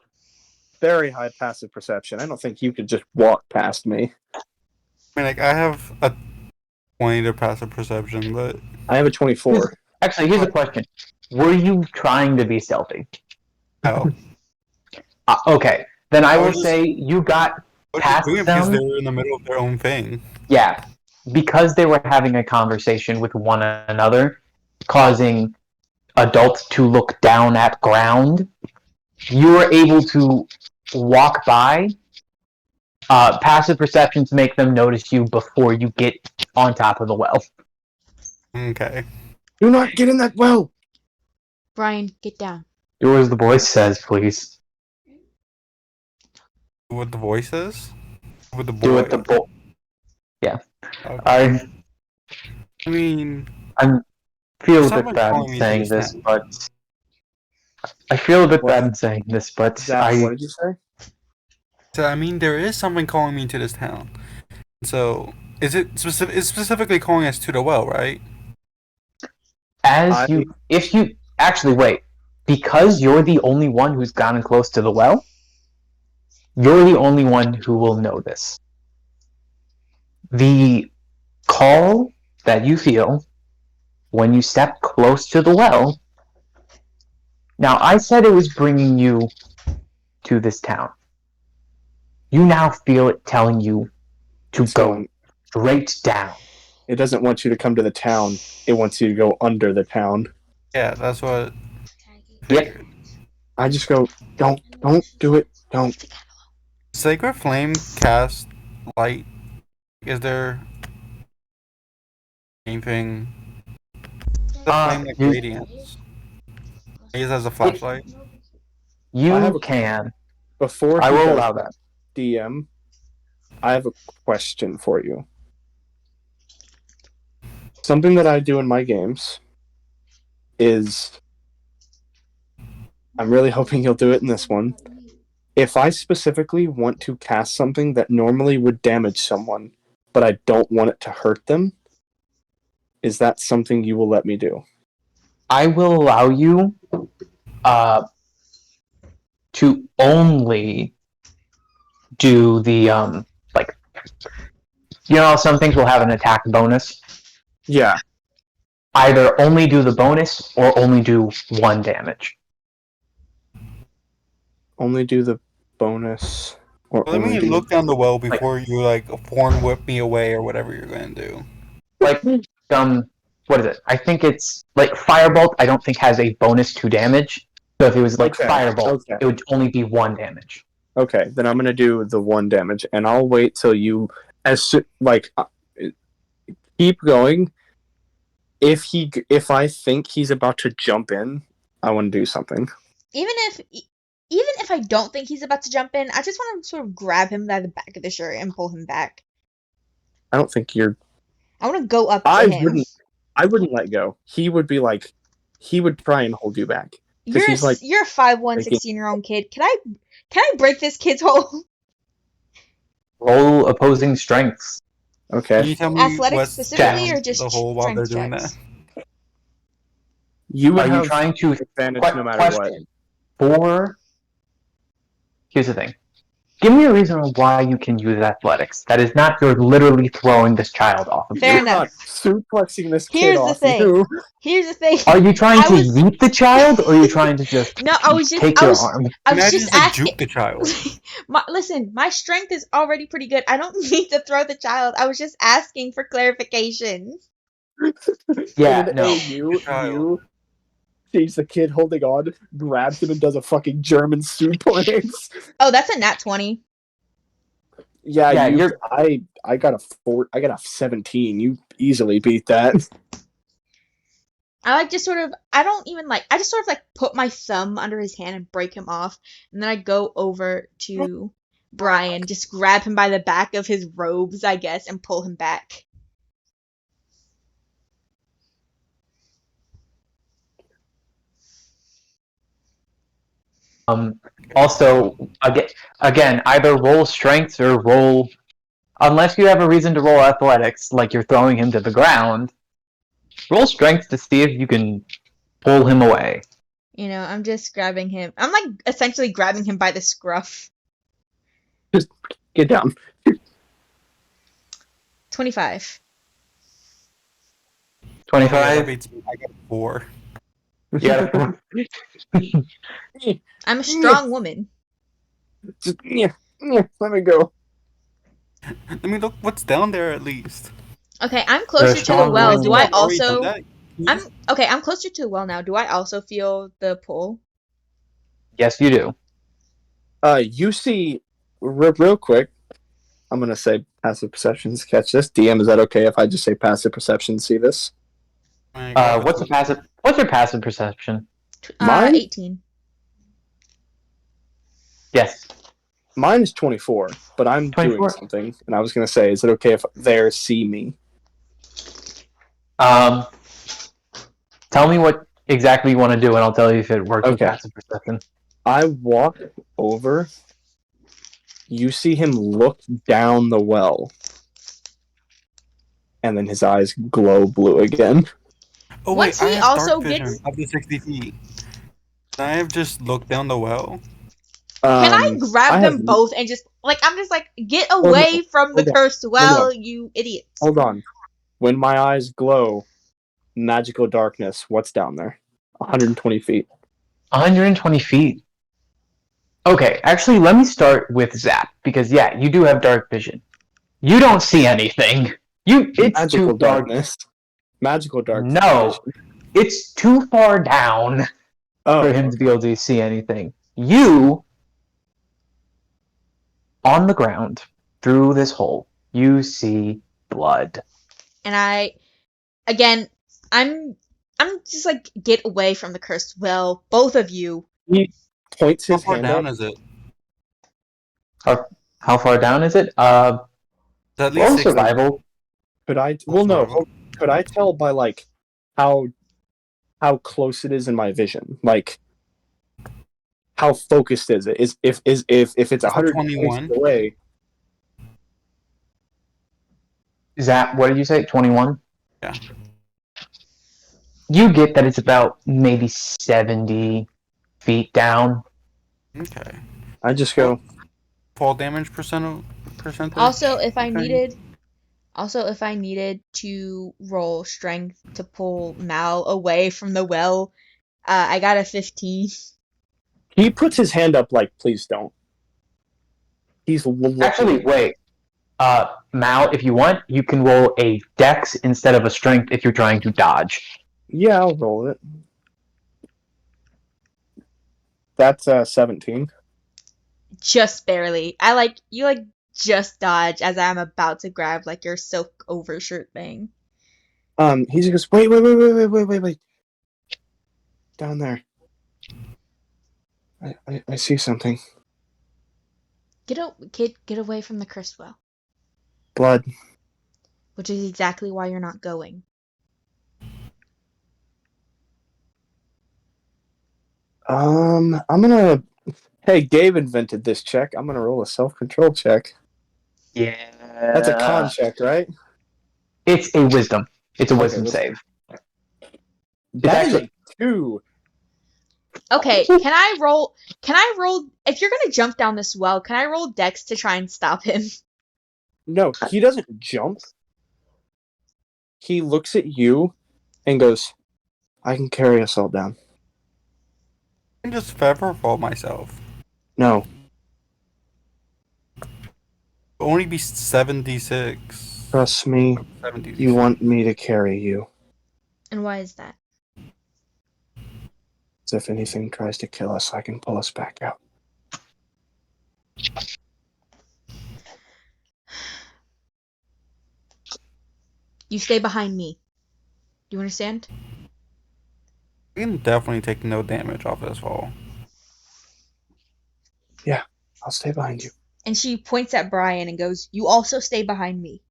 very high passive perception. I don't think you could just walk past me. I mean, like, I have a 20 to passive perception, but I have a 24. Actually, here's a question: were you trying to be stealthy? no. Okay, then I I will was just- say you got What past doing it because them. they're in the middle of their own thing. Yeah, because they were having a conversation with one another, causing adults to look down at ground. You were able to walk by. Passive perceptions make them notice you before you get on top of the well. Okay. Do not get in that well! Brian, get down. Do as the voice says, please. What the voice is? With the boy. Do it the boy. Yeah. Okay. I mean, Feel a Someone bit bad calling in me saying to this, stand. but I feel a bit What? bad in saying this, but Zach, what did you say? so I mean, there is someone calling me to this town. So, is it specific? It's specifically calling us to the well, right? if you actually wait, because you're the only one who's gotten close to the well, you're the only one who will know this. The call that you feel when you step close to the well. Now, I said it was bringing you to this town. You now feel it telling you to go straight down. It doesn't want you to come to the town. It wants you to go under the town. Yeah, that's what. Yep. I just go, don't do it, don't. Sacred Flame cast light. Is there anything? The flame like you- radiance. I use as a flashlight. You I have a- can. Before I he will does allow that, that. DM, I have a question for you. Something that I do in my games is, I'm really hoping you'll do it in this one. If I specifically want to cast something that normally would damage someone, but I don't want it to hurt them, is that something you will let me do? I will allow you to only do the like, you know, some things will have an attack bonus. Yeah. Either only do the bonus or only do 1 damage. Only do the bonus. Or Let me only do... look down the well before you like horn whip me away or whatever you're gonna do. Like what is it? I think it's like Firebolt. I don't think has a bonus to damage. So if it was like Okay, Firebolt, okay. it would only be 1 damage. Okay, then I'm gonna do the 1 damage, and I'll wait till you keep going. If I think he's about to jump in, I want to do something. Even if I don't think he's about to jump in, I just want to sort of grab him by the back of the shirt and pull him back. I don't think you're. I want to go up to him. I wouldn't let go. He would be like, he would try and hold you back. You're he's like you're a 5'1", 16-year-old kid. Can I break this kid's hold? Roll opposing strengths. Can Okay. you tell me Athletics what's specifically, down or just the hole while they're doing strength that? You would Are you have trying to advantage no matter question? Here's the thing. Give me a reason why you can use athletics. That is not you're literally throwing this child off of Fair you. You're not enough. suplexing this kid Here's the off thing. you. Here's the thing. Are you trying I to was- yeet the child, or are you trying to just No, I was just take I your was arm? I was Imagine just just like asking. juke the child. Listen, my strength is already pretty good. I don't need to throw the child. I was just asking for clarification. Yeah, And no. you Child. sees the kid holding on, grabs him, and does a fucking German suplex. Oh, that's a nat 20. Yeah, you're- I got a 17. You easily beat that. I just sort of put my thumb under his hand and break him off, and then I go over to Brian, just grab him by the back of his robes, I guess, and pull him back. Also, again, either roll strength or roll unless you have a reason to roll athletics, like you're throwing him to the ground, roll strength to see if you can pull him away. You know, I'm just grabbing him. I'm like essentially grabbing him by the scruff. Get down. 25. 25. I got 4. You got a I'm a strong woman. Just, let me go. Let me look what's down there at least. Okay, I'm closer to the strong well. woman. Do I I've already done also? that. I'm closer to the well now. Do I also feel the pull? Yes, you do. You see, real quick, I'm gonna say passive perceptions. Catch this. DM, is that okay if I just say passive perception? See this? My God, What's your passive perception? Mine? 18. Yes. Mine is 24, but I'm 24. doing something, and I was gonna say, is it okay if they see me? Tell me what exactly you want to do, and I'll tell you if it works with Okay. passive perception. I walk over. You see him look down the well, and then his eyes glow blue again. Oh Once wait, I he have also dark vision gets- up to 60 feet. Can I have just looked down the well? Can I grab I them have- both and just I'm just like, get on, away from the hold on, cursed well, on. you idiots. Hold on. When my eyes glow, magical darkness. What's down there? 120 feet. 120 feet. Okay, actually, let me start with Zap, because yeah, you do have dark vision. You don't see anything. It's Magical too dark. darkness. Magical darkness. No, it's too far down Oh, for him to be able to see anything. You, on the ground, through this hole, you see blood. And I'm just like, get away from the cursed well, both of you. he points How his far hand down up. is it? How far down is it? It's at Roll least 60. survival. Could I? Well, no. Could I tell by like how close it is in my vision? Like how focused is it? If it's 121 feet away? Zap, what did you say? 21? Yeah. You get that it's about maybe 70 feet down. Okay. I just go. Fall damage percentage. Also, if I Okay. needed to roll strength to pull Mal away from the well, I got a 15. He puts his hand up like, please don't. He's looking. Actually, wait. Mal, if you want, you can roll a dex instead of a strength if you're trying to dodge. Yeah, I'll roll it. That's 17. Just barely. You just dodge as I'm about to grab like your silk overshirt thing. He just goes, wait. Down there. I see something. Get away from the cursed well, Blood. which is exactly why you're not going. I'm gonna. Hey, Gabe invented this check. I'm gonna roll a self-control check. Yeah. That's a con check, right? It's a wisdom. It's a Okay, wisdom wisdom. save. That is actually- a 2. Okay, can I roll? If you're gonna jump down this well, can I roll Dex to try and stop him? No, he doesn't jump. He looks at you and goes, I can carry us all down. I can just feather fall myself. No. Only be 76. Trust me, 70. you want me to carry you. And why is that? So if anything tries to kill us, I can pull us back out. You stay behind me. Do you understand? We can definitely take no damage off this fall. I'll stay behind you. And she points at Brian and goes, "You also stay behind me."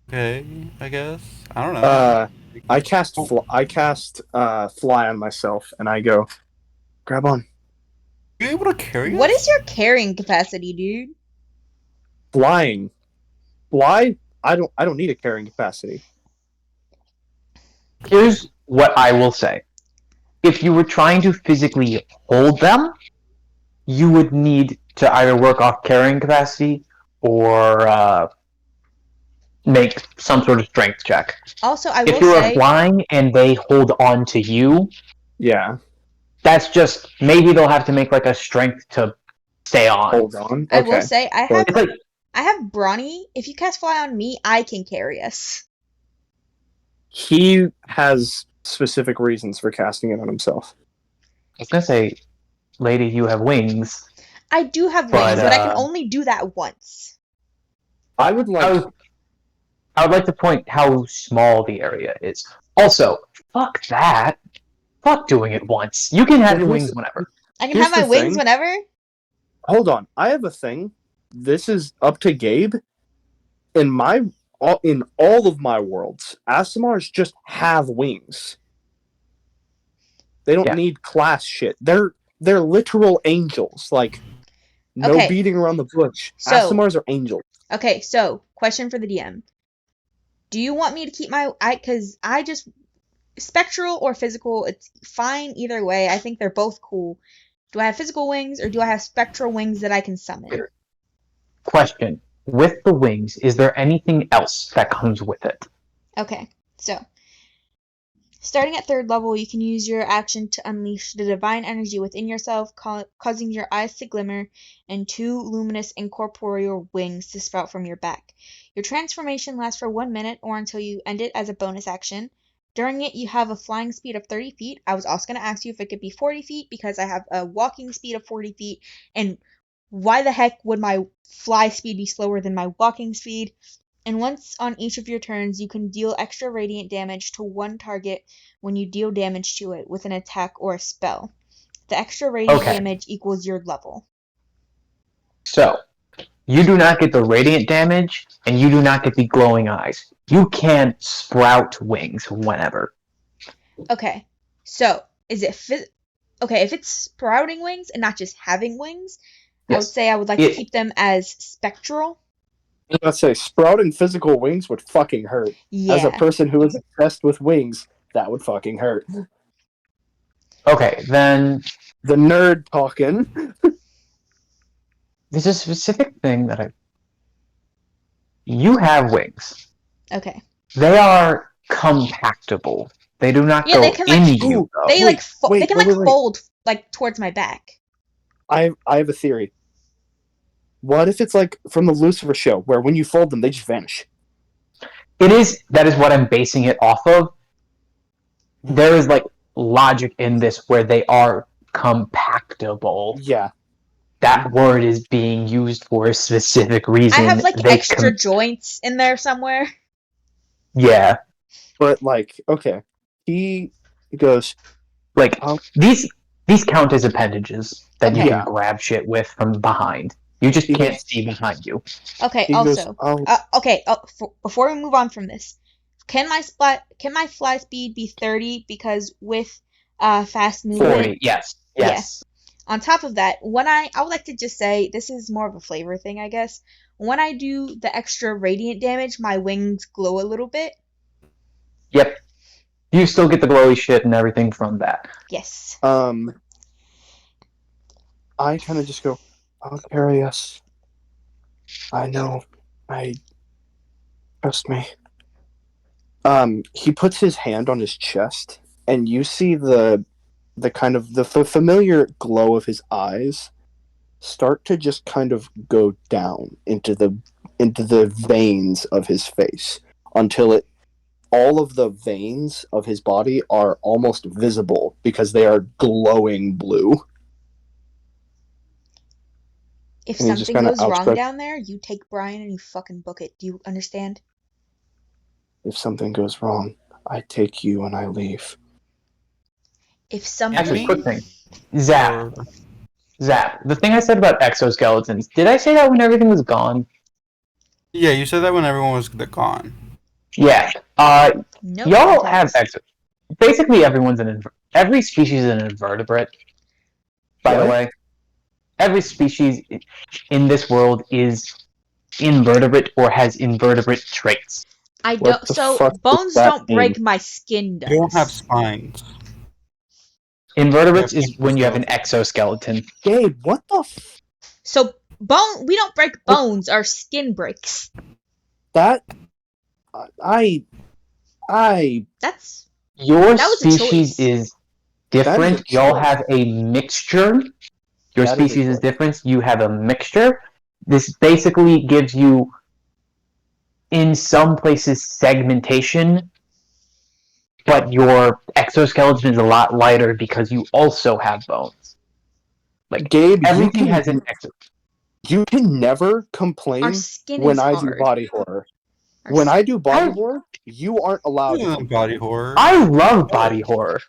Okay, I guess. I don't know. I cast fly on myself, and I go, grab on. you able to carry What us? is your carrying capacity, dude? Flying. Fly? I don't need a carrying capacity. Here's what I will say. If you were trying to physically hold them, you would need to either work off carrying capacity or make some sort of strength check. Also, I If will you are say, flying and they hold on to you, Yeah. that's just maybe they'll have to make like a strength to stay on. Hold on. I will Okay. say, It's like I have Brawny. If you cast Fly on me, I can carry us. He has specific reasons for casting it on himself. I was gonna say, lady, you have wings. I do have But, wings, but I can only do that once. I would like. I would like to point how small the area is. Also, fuck that. Fuck doing it once. You can have your wings whenever. I can Here's have my the wings thing. whenever. Hold on. I have a thing. This is up to Gabe. In all of my worlds, Aasimars just have wings. They don't need class shit. They're literal angels. Like, no Okay. beating around the bush. So- Aasimars are angels. Okay, so question for the DM: do you want me to keep because I just spectral or physical? It's fine either way. I think they're both cool. Do I have physical wings or do I have spectral wings that I can summon? Question. With the wings, is there anything else that comes with it? Okay, so starting at 3rd level, you can use your action to unleash the divine energy within yourself, causing your eyes to glimmer and 2 luminous incorporeal wings to sprout from your back. Your transformation lasts for 1 minute or until you end it as a bonus action. During it, you have a flying speed of 30 feet. I was also going to ask you if it could be 40 feet because I have a walking speed of 40 feet. And why the heck would my fly speed be slower than my walking speed? And once on each of your turns, you can deal extra radiant damage to one target when you deal damage to it with an attack or a spell. The extra radiant damage equals your level. So, you do not get the radiant damage, and you do not get the glowing eyes. You can sprout wings whenever. Okay, so is it okay? If it's sprouting wings and not just having wings, I would say I would like to keep them as spectral. Let's say sprouting physical wings would fucking hurt. Yeah. As a person who is obsessed with wings, that would fucking hurt. Okay, then The nerd talking. there's a specific thing that You have wings. Okay. They are compactable. They do not go they can in you. They they can fold like towards my back. I have a theory. What if it's like from the Lucifer show, where when you fold them, they just vanish? That is what I'm basing it off of. There is like logic in this where they are compactable. Yeah. That word is being used for a specific reason. I have like extra joints in there somewhere. Yeah. But like, okay. He goes like these count as appendages that you can grab shit with from behind. You just can't see behind you. Okay. Also, before we move on from this, can my fly speed be 30? Because with fast movement, 40. Yes. Yeah. On top of that, when I would like to just say this is more of a flavor thing, I guess. When I do the extra radiant damage, my wings glow a little bit. Yep. You still get the glowy shit and everything from that. Yes. I kind of just go, I'll carry us. I know. Trust me. He puts his hand on his chest, and you see the kind of the familiar glow of his eyes start to just kind of go down into the veins of his face until all of the veins of his body are almost visible because they are glowing blue. If something goes wrong down there, you take Brian and you fucking book it. Do you understand? If something goes wrong, I take you and I leave. If something... Actually, quick thing. Zap. The thing I said about exoskeletons, did I say that when everything was gone? Yeah, you said that when everyone was gone. Yeah. No y'all have exos. Basically, every species is an invertebrate. By the way, every species in this world is invertebrate or has invertebrate traits. I What don't. the So fuck does bones that don't mean? break. My skin does. They don't have spines. Invertebrates Yeah, is when you have an exoskeleton. Gabe, what the So we don't break bones. Our skin breaks. that? I That's Your That was a species choice. is That is different. a Y'all choice. have a mixture. Your That is a species is choice. different. You have a mixture. This basically gives you, in some places, segmentation, but your exoskeleton is a lot lighter because you also have bones. Like, Gabe, everything has an exoskeleton. you can never our complain skin when is I hard. do body horror. Our When s- I do body I- horror, you aren't allowed to This isn't complain. body horror. I love body horror.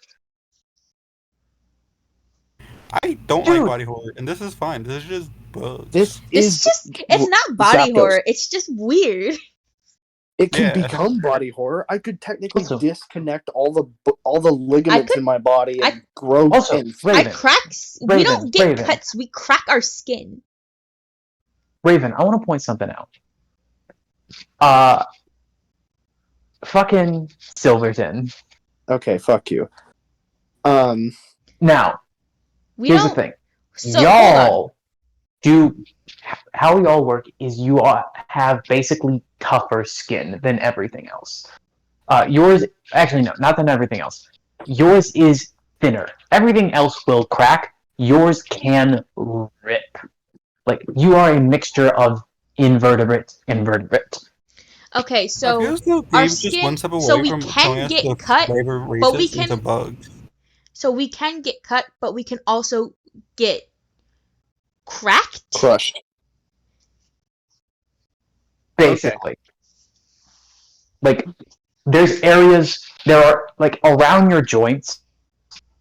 I don't Dude. like body horror, and this is fine. This is just bugs. This It's is just it's not body Zapdos. horror. It's just weird. It can Yeah. become body horror. I could technically Also- disconnect all the ligaments could- in my body and I- grow Also, skin. Raven, I cracks. We Raven, don't get Raven. cuts. We crack our skin. Raven, I want to point something out. Fucking Silverton. Okay, fuck you. Now, We here's the don't. thing. So Y'all do, how y'all work is you all have basically tougher skin than everything else. Yours, actually no, not than everything else. Yours is thinner. Everything else will crack. Yours can rip. Like, you are a mixture of invertebrate. Okay, I so feel as though our Gabe's just skin- one step away so we from can telling us get to cut, flavor but we racist into can- bugs. we can get cut, but we can also get cracked. crushed. Basically. Like, there's areas, there are, like, around your joints,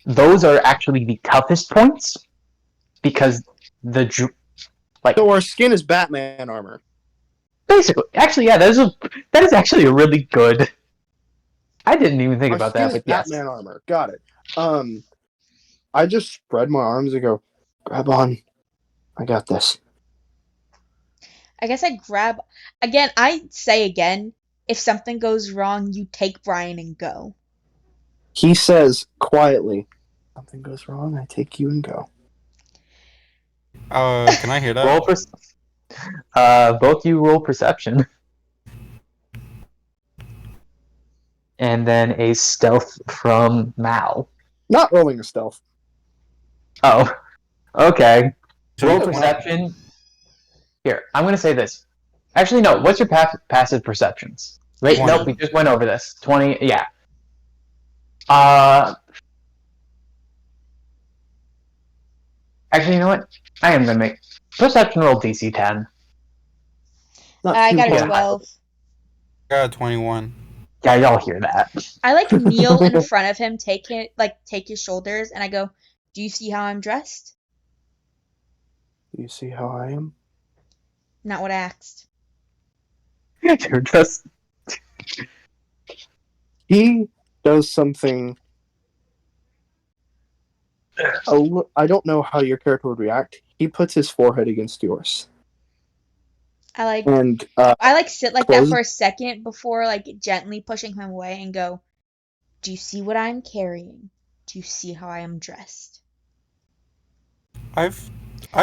those are actually the toughest points, because So our skin is Batman armor. basically, actually, yeah, that is actually a really good. I didn't even think Our about skin that, is but yes. Batman armor. Got it. I just spread my arms and go, grab on. I got this. I guess I grab again. I say again, if something goes wrong, you take Brian and go. He says quietly, something goes wrong, I take you and go. Can I hear that? Both you roll perception. And then a stealth from Mal. Not rolling a stealth. Oh, okay. So Roll you- perception. Here, I'm gonna say this. Actually, no. What's your passive perceptions? Wait, 20. nope. We just went over this. 20. Yeah. Actually, you know what? I am gonna make perception roll DC 10. Not I too got a hard. 12. I got a 21. Yeah, y'all hear that? I like kneel in front of him, take his shoulders, and I go, "Do you see how I'm dressed?" Do you see how I am? Not what I asked. You're just. He does something. I don't know how your character would react. He puts his forehead against yours. I like And sit like close- that for a second before like gently pushing him away and go, "Do you see what I'm carrying? Do you see how I am dressed?" I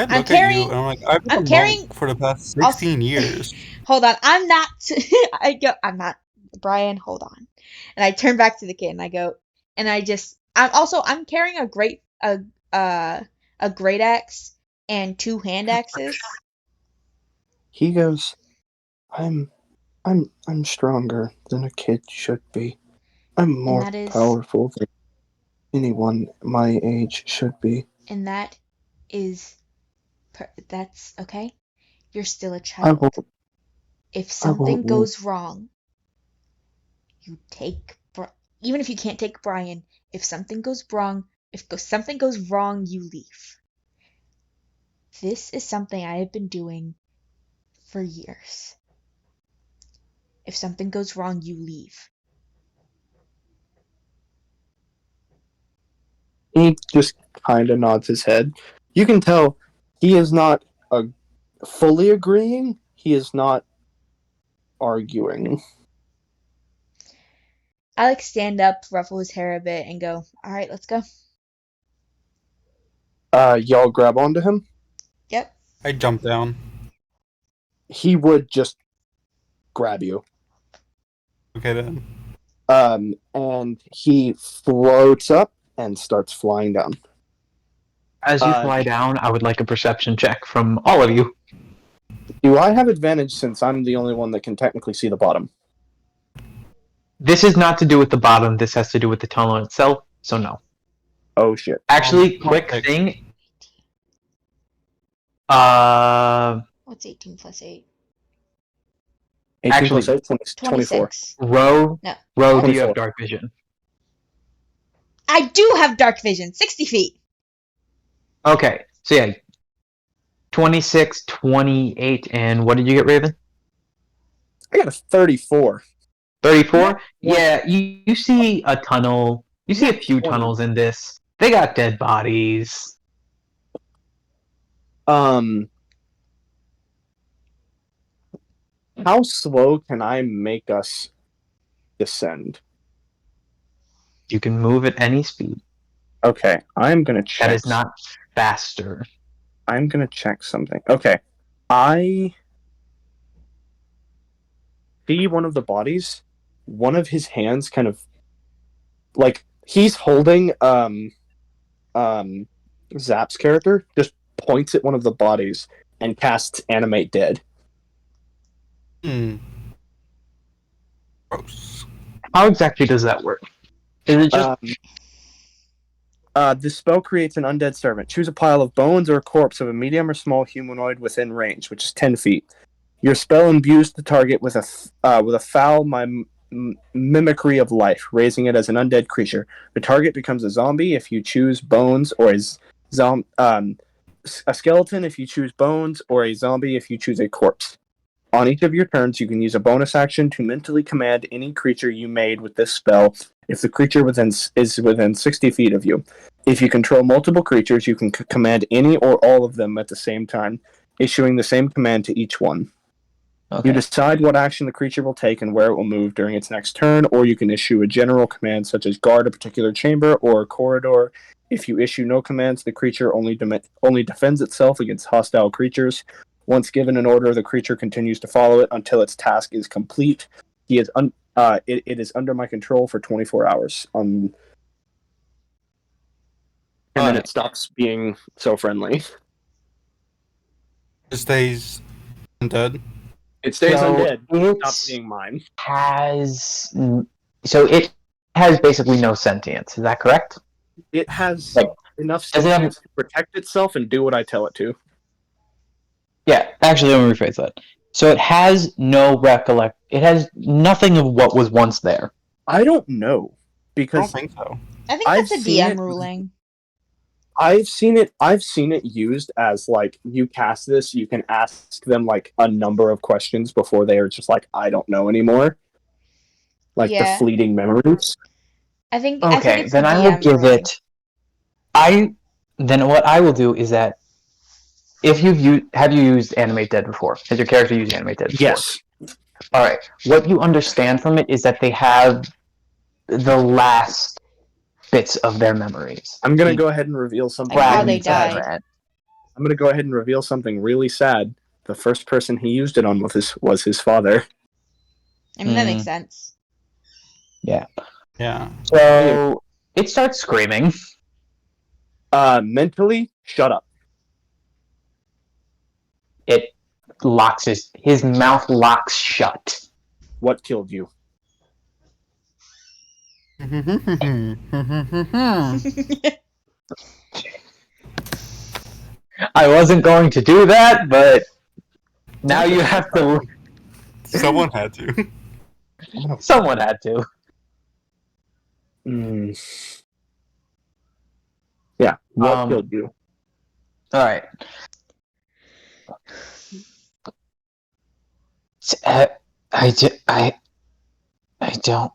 look at carrying- you and I'm like, I've been I'm a carrying- monk for the past 16 years. Hold on, I'm not. I'm not. Brian, hold on. And I turn back to the kid and I go, and I'm carrying a great axe and 2 hand axes. he goes, I'm stronger than a kid should be. I'm more that is- powerful than anyone my age should be. And that is, that's okay. You're still a I child. won't. If something won't. goes wrong, you take even if you can't take Brian. If something goes wrong, you leave. This is something I have been doing for years. If something goes wrong, you leave. He just kind of nods his head. You can tell he is not fully agreeing. He is not arguing. I like stand up, ruffle his hair a bit, and go, all right, let's go. Y'all grab onto him. Yep. I jump down. He would just grab you. Okay then. And he floats up and starts flying down. As you fly down, I would like a perception check from all of you. Do I have advantage since I'm the only one that can technically see the bottom? This is not to do with the bottom. This has to do with the tunnel itself. So no. Oh shit! Actually, quick thing. What's 18 plus 8? 18 Actually, plus 8, 24. 26. Ro, No. Ro, do you 24. have dark vision? I do have dark vision. 60 feet. Okay, so yeah, 26, 28, and what did you get, Raven? I got a 34. 34? Yeah, you see a tunnel. You see a few 20. tunnels in this. They got dead bodies. How slow can I make us descend? You can move at any speed. Okay, I'm gonna check. That is not faster. I'm gonna check something. Okay, I see one of the bodies. One of his hands kind of like he's holding Zap's character, just points at one of the bodies and casts Animate Dead. Gross. How exactly does that work? Is it just This spell creates an undead servant. Choose a pile of bones or a corpse of a medium or small humanoid within range, which is 10 feet. Your spell imbues the target with a foul mimicry of life, raising it as an undead creature. The target becomes a zombie if you choose bones, or a skeleton if you choose bones, or a zombie if you choose a corpse. On each of your turns, you can use a bonus action to mentally command any creature you made with this spell if the creature is within 60 feet of you. If you control multiple creatures, you can command any or all of them at the same time, issuing the same command to each one. okay. You decide what action the creature will take and where it will move during its next turn, or you can issue a general command such as guard a particular chamber or a corridor. If you issue no commands, the creature only defends itself against hostile creatures. Once given an order, the creature continues to follow it until its task is complete. It is under my control for 24 hours. And then it stops being so friendly. It stays undead. It stays So undead. It it's- stops being mine. So it has basically no sentience. Is that correct? It has Like, enough does it have- sentience to protect itself and do what I tell it to. Yeah, actually, let me rephrase that. So it has no recollect. It has nothing of what was once there. I don't know I don't because think so. I think I've that's a seen DM it- ruling. I've seen it used as like you cast this, you can ask them like a number of questions before they are just like I don't know anymore. Like Yeah. the fleeting memories. I think Okay, it's then a I will DM give ruling. it. Then what I will do is that if have you used Animate Dead before? Has your character used Animate Dead before? Yes. All right. What you understand from it is that they have the last bits of their memories. I'm gonna go ahead and reveal something. Like how really they sad. died. I'm gonna go ahead and reveal something really sad. The first person he used it on was his father. I mean, that Mm. makes sense. Yeah. So it starts screaming. Mentally, shut up. It locks his mouth locks shut. What killed you? I wasn't going to do that, but now you have to. Someone had to. Someone had to. Yeah. What Um, killed you? All right. I don't.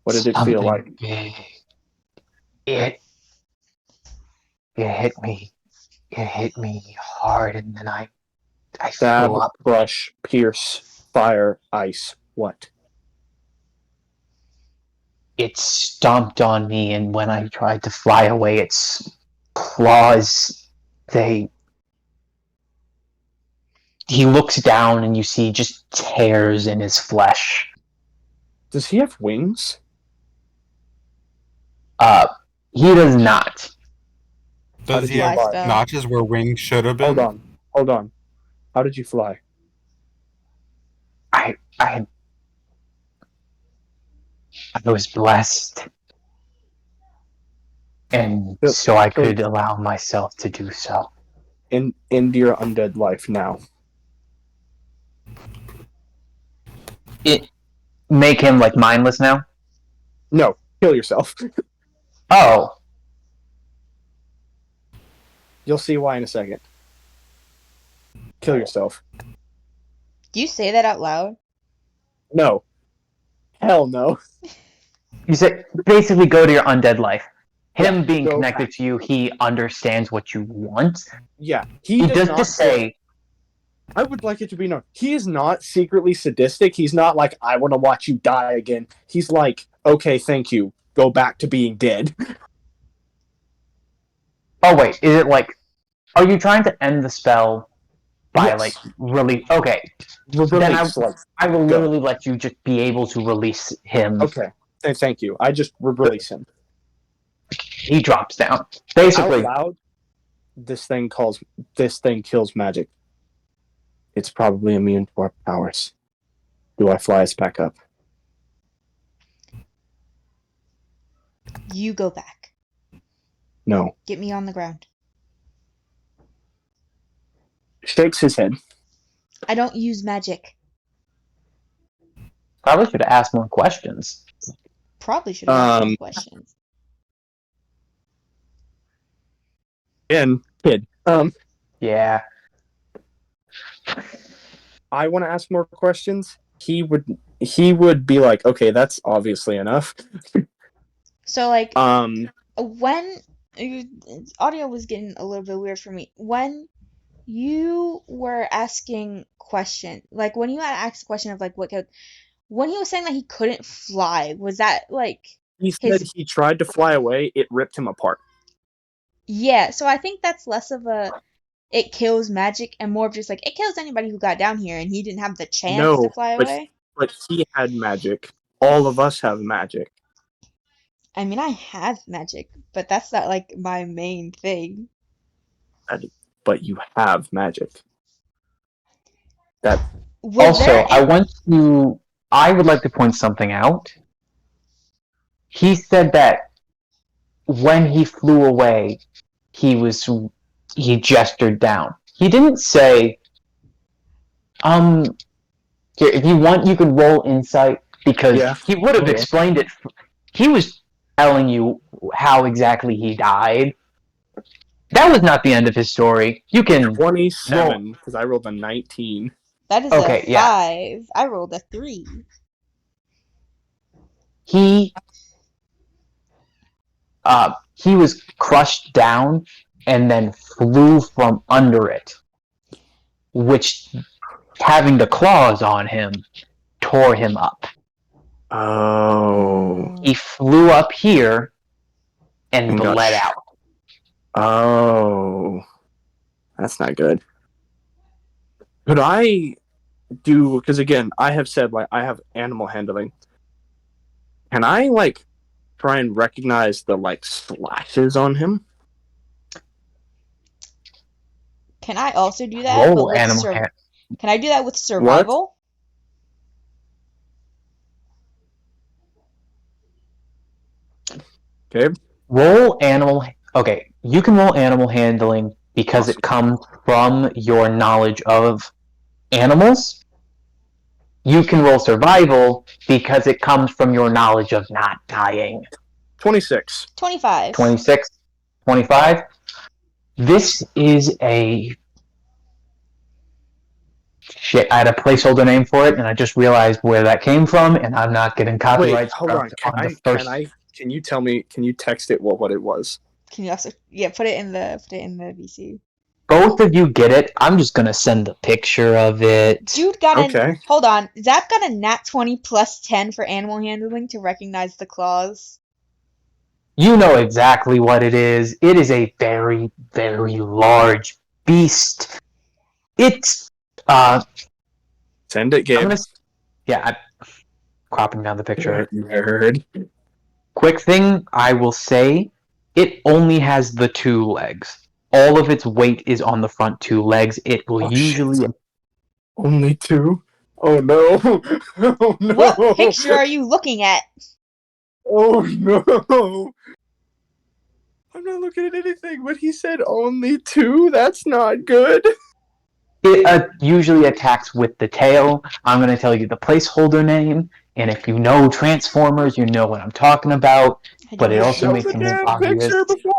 What did it feel something like? Big. It hit me. It hit me hard, and then I I Stab, flew up. crush, pierce, fire, ice. What? It stomped on me, and when I tried to fly away, its claws, they... He looks down, and you see just tears in his flesh. Does he have wings? He does not. How Does did he you have fly spell? notches where wings should have been? Hold on. How did you fly? I was blessed. And so I could allow myself to do so. Into your undead life now. It make him like mindless now? No, kill yourself. Oh. You'll see why in a second. Kill yourself. Do you say that out loud? No. Hell no. You say basically go to your undead life. Him Yeah, being go connected back. to you, he understands what you want. Yeah, He does not just say, I would like it to be known. He is not secretly sadistic. He's not like, I want to watch you die again. He's like, okay, thank you. Go back to being dead. oh wait, is it like, are you trying to end the spell by Yes. like really? Okay, then I will go. literally let you just be able to release him. Okay, thank you. I just release him. He drops down. Basically, Out loud, this thing kills magic. It's probably immune to our powers. Do I fly us back up? You go back. No. Get me on the ground. Shakes his head. I don't use magic. probably should have asked more questions. Probably should have asked some questions. And kid. Yeah. I want to ask more questions. He would be like, okay, that's obviously enough. So like when audio was getting a little bit weird for me. When you were asking question, like when you had asked a question of like when he was saying that he couldn't fly, was that like he said he tried to fly away, it ripped him apart. Yeah, so I think that's less of a it kills magic and more of just like it kills anybody who got down here and he didn't have the chance to fly away. But he had magic. All of us have magic. I mean, I have magic, but that's not like my main thing. But you have magic. That Also, I would like to point something out. He said that when he flew away, he gestured down. He didn't say, here, if you want, you can roll insight, because he would have explained it. He was telling you how exactly he died. That was not the end of his story. You can 27, because I rolled a 19. That is a 5. Yeah. I rolled a 3. He was crushed down and then flew from under it, which, having the claws on him, tore him up. Oh. He flew up here and bled out. Oh. That's not good. Could I do, because again, I have said, like, I have animal handling. Can I, like, try and recognize the, like, slashes on him? Can I also do that? Roll Can I do that with survival? Okay. Roll animal. Okay, you can roll animal handling because it comes from your knowledge of animals. You can roll survival because it comes from your knowledge of not dying. 26. 25. 26. 25. This is a... Shit, I had a placeholder name for it, and I just realized where that came from, and I'm not getting copyright. Wait, hold on. Can you text it what it was? Can you also put it in the VC? both of you get it, I'm just gonna send a picture of it. Dude got Okay. Hold on. Zap got a nat 20 plus 10 for animal handling to recognize the claws. You know exactly what it is. It is a very, very large beast. It's Send it, I'm Gabe. gonna I'm cropping down the picture. Nerd. Quick thing I will say, it only has the 2 legs. All of its weight is on the front 2 legs. It will Oh, usually shit. Only 2? Oh no! Oh no! What picture are you looking at? Oh no! I'm not looking at anything, but he said only 2? That's not good. It usually attacks with the tail. I'm going to tell you the placeholder name, and if you know Transformers, you know what I'm talking about. I But do it not also Show makes the it more damn obvious. picture before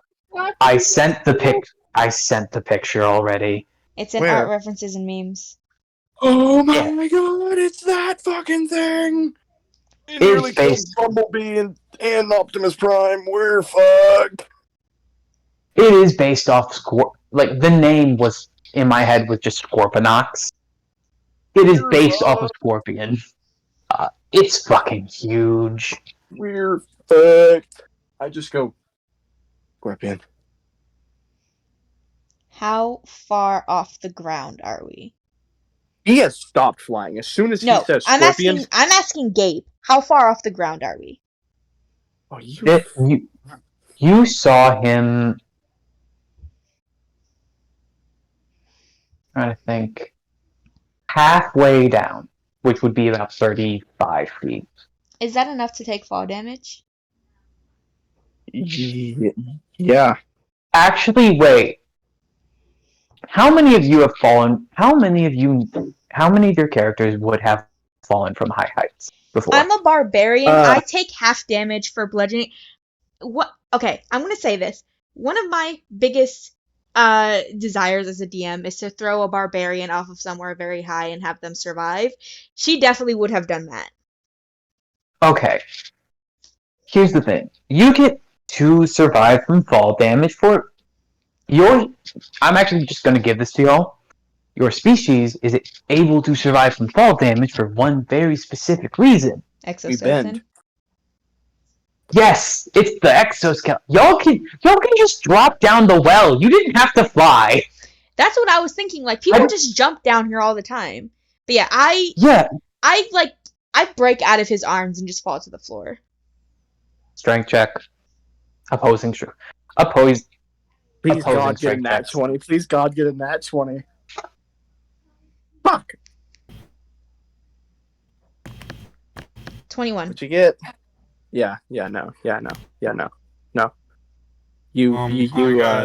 I sent the picture already. It's in Where? art references and memes. Oh my Yeah. god, it's that fucking thing! It It's nearly killed based- Bumblebee and Optimus Prime. We're fucked. It is based off like the name was in my head was just Scorponox. It is based off of Scorpion. It's fucking huge. We're fucked. I just go Scorpion. How far off the ground are we? He has stopped flying as soon as No, he says I'm Scorpion. asking Gabe. How far off the ground are we? Oh, You saw him. I think halfway down, which would be about 35 feet. Is that enough to take fall damage? Yeah. Actually, wait. How many of you have fallen? How many of your characters would have fallen from high heights before? I'm a barbarian. I take half damage for bludgeoning. What? Okay, I'm gonna say this. One of my biggest desires as a DM is to throw a barbarian off of somewhere very high and have them survive. She definitely would have done that. Okay. Here's the thing. You get to survive from fall damage for I'm actually just going to give this to y'all. Your species is able to survive from fall damage for one very specific reason. Exoskeleton. Yes, it's the exoskeleton. Y'all can just drop down the well. You didn't have to fly. That's what I was thinking. Like, people just jump down here all the time. But yeah, I break out of his arms and just fall to the floor. Strength check. Opposing. Please God get a nat 20. Please God get a nat 20. Fuck. 21. What'd you get? No. You're gone.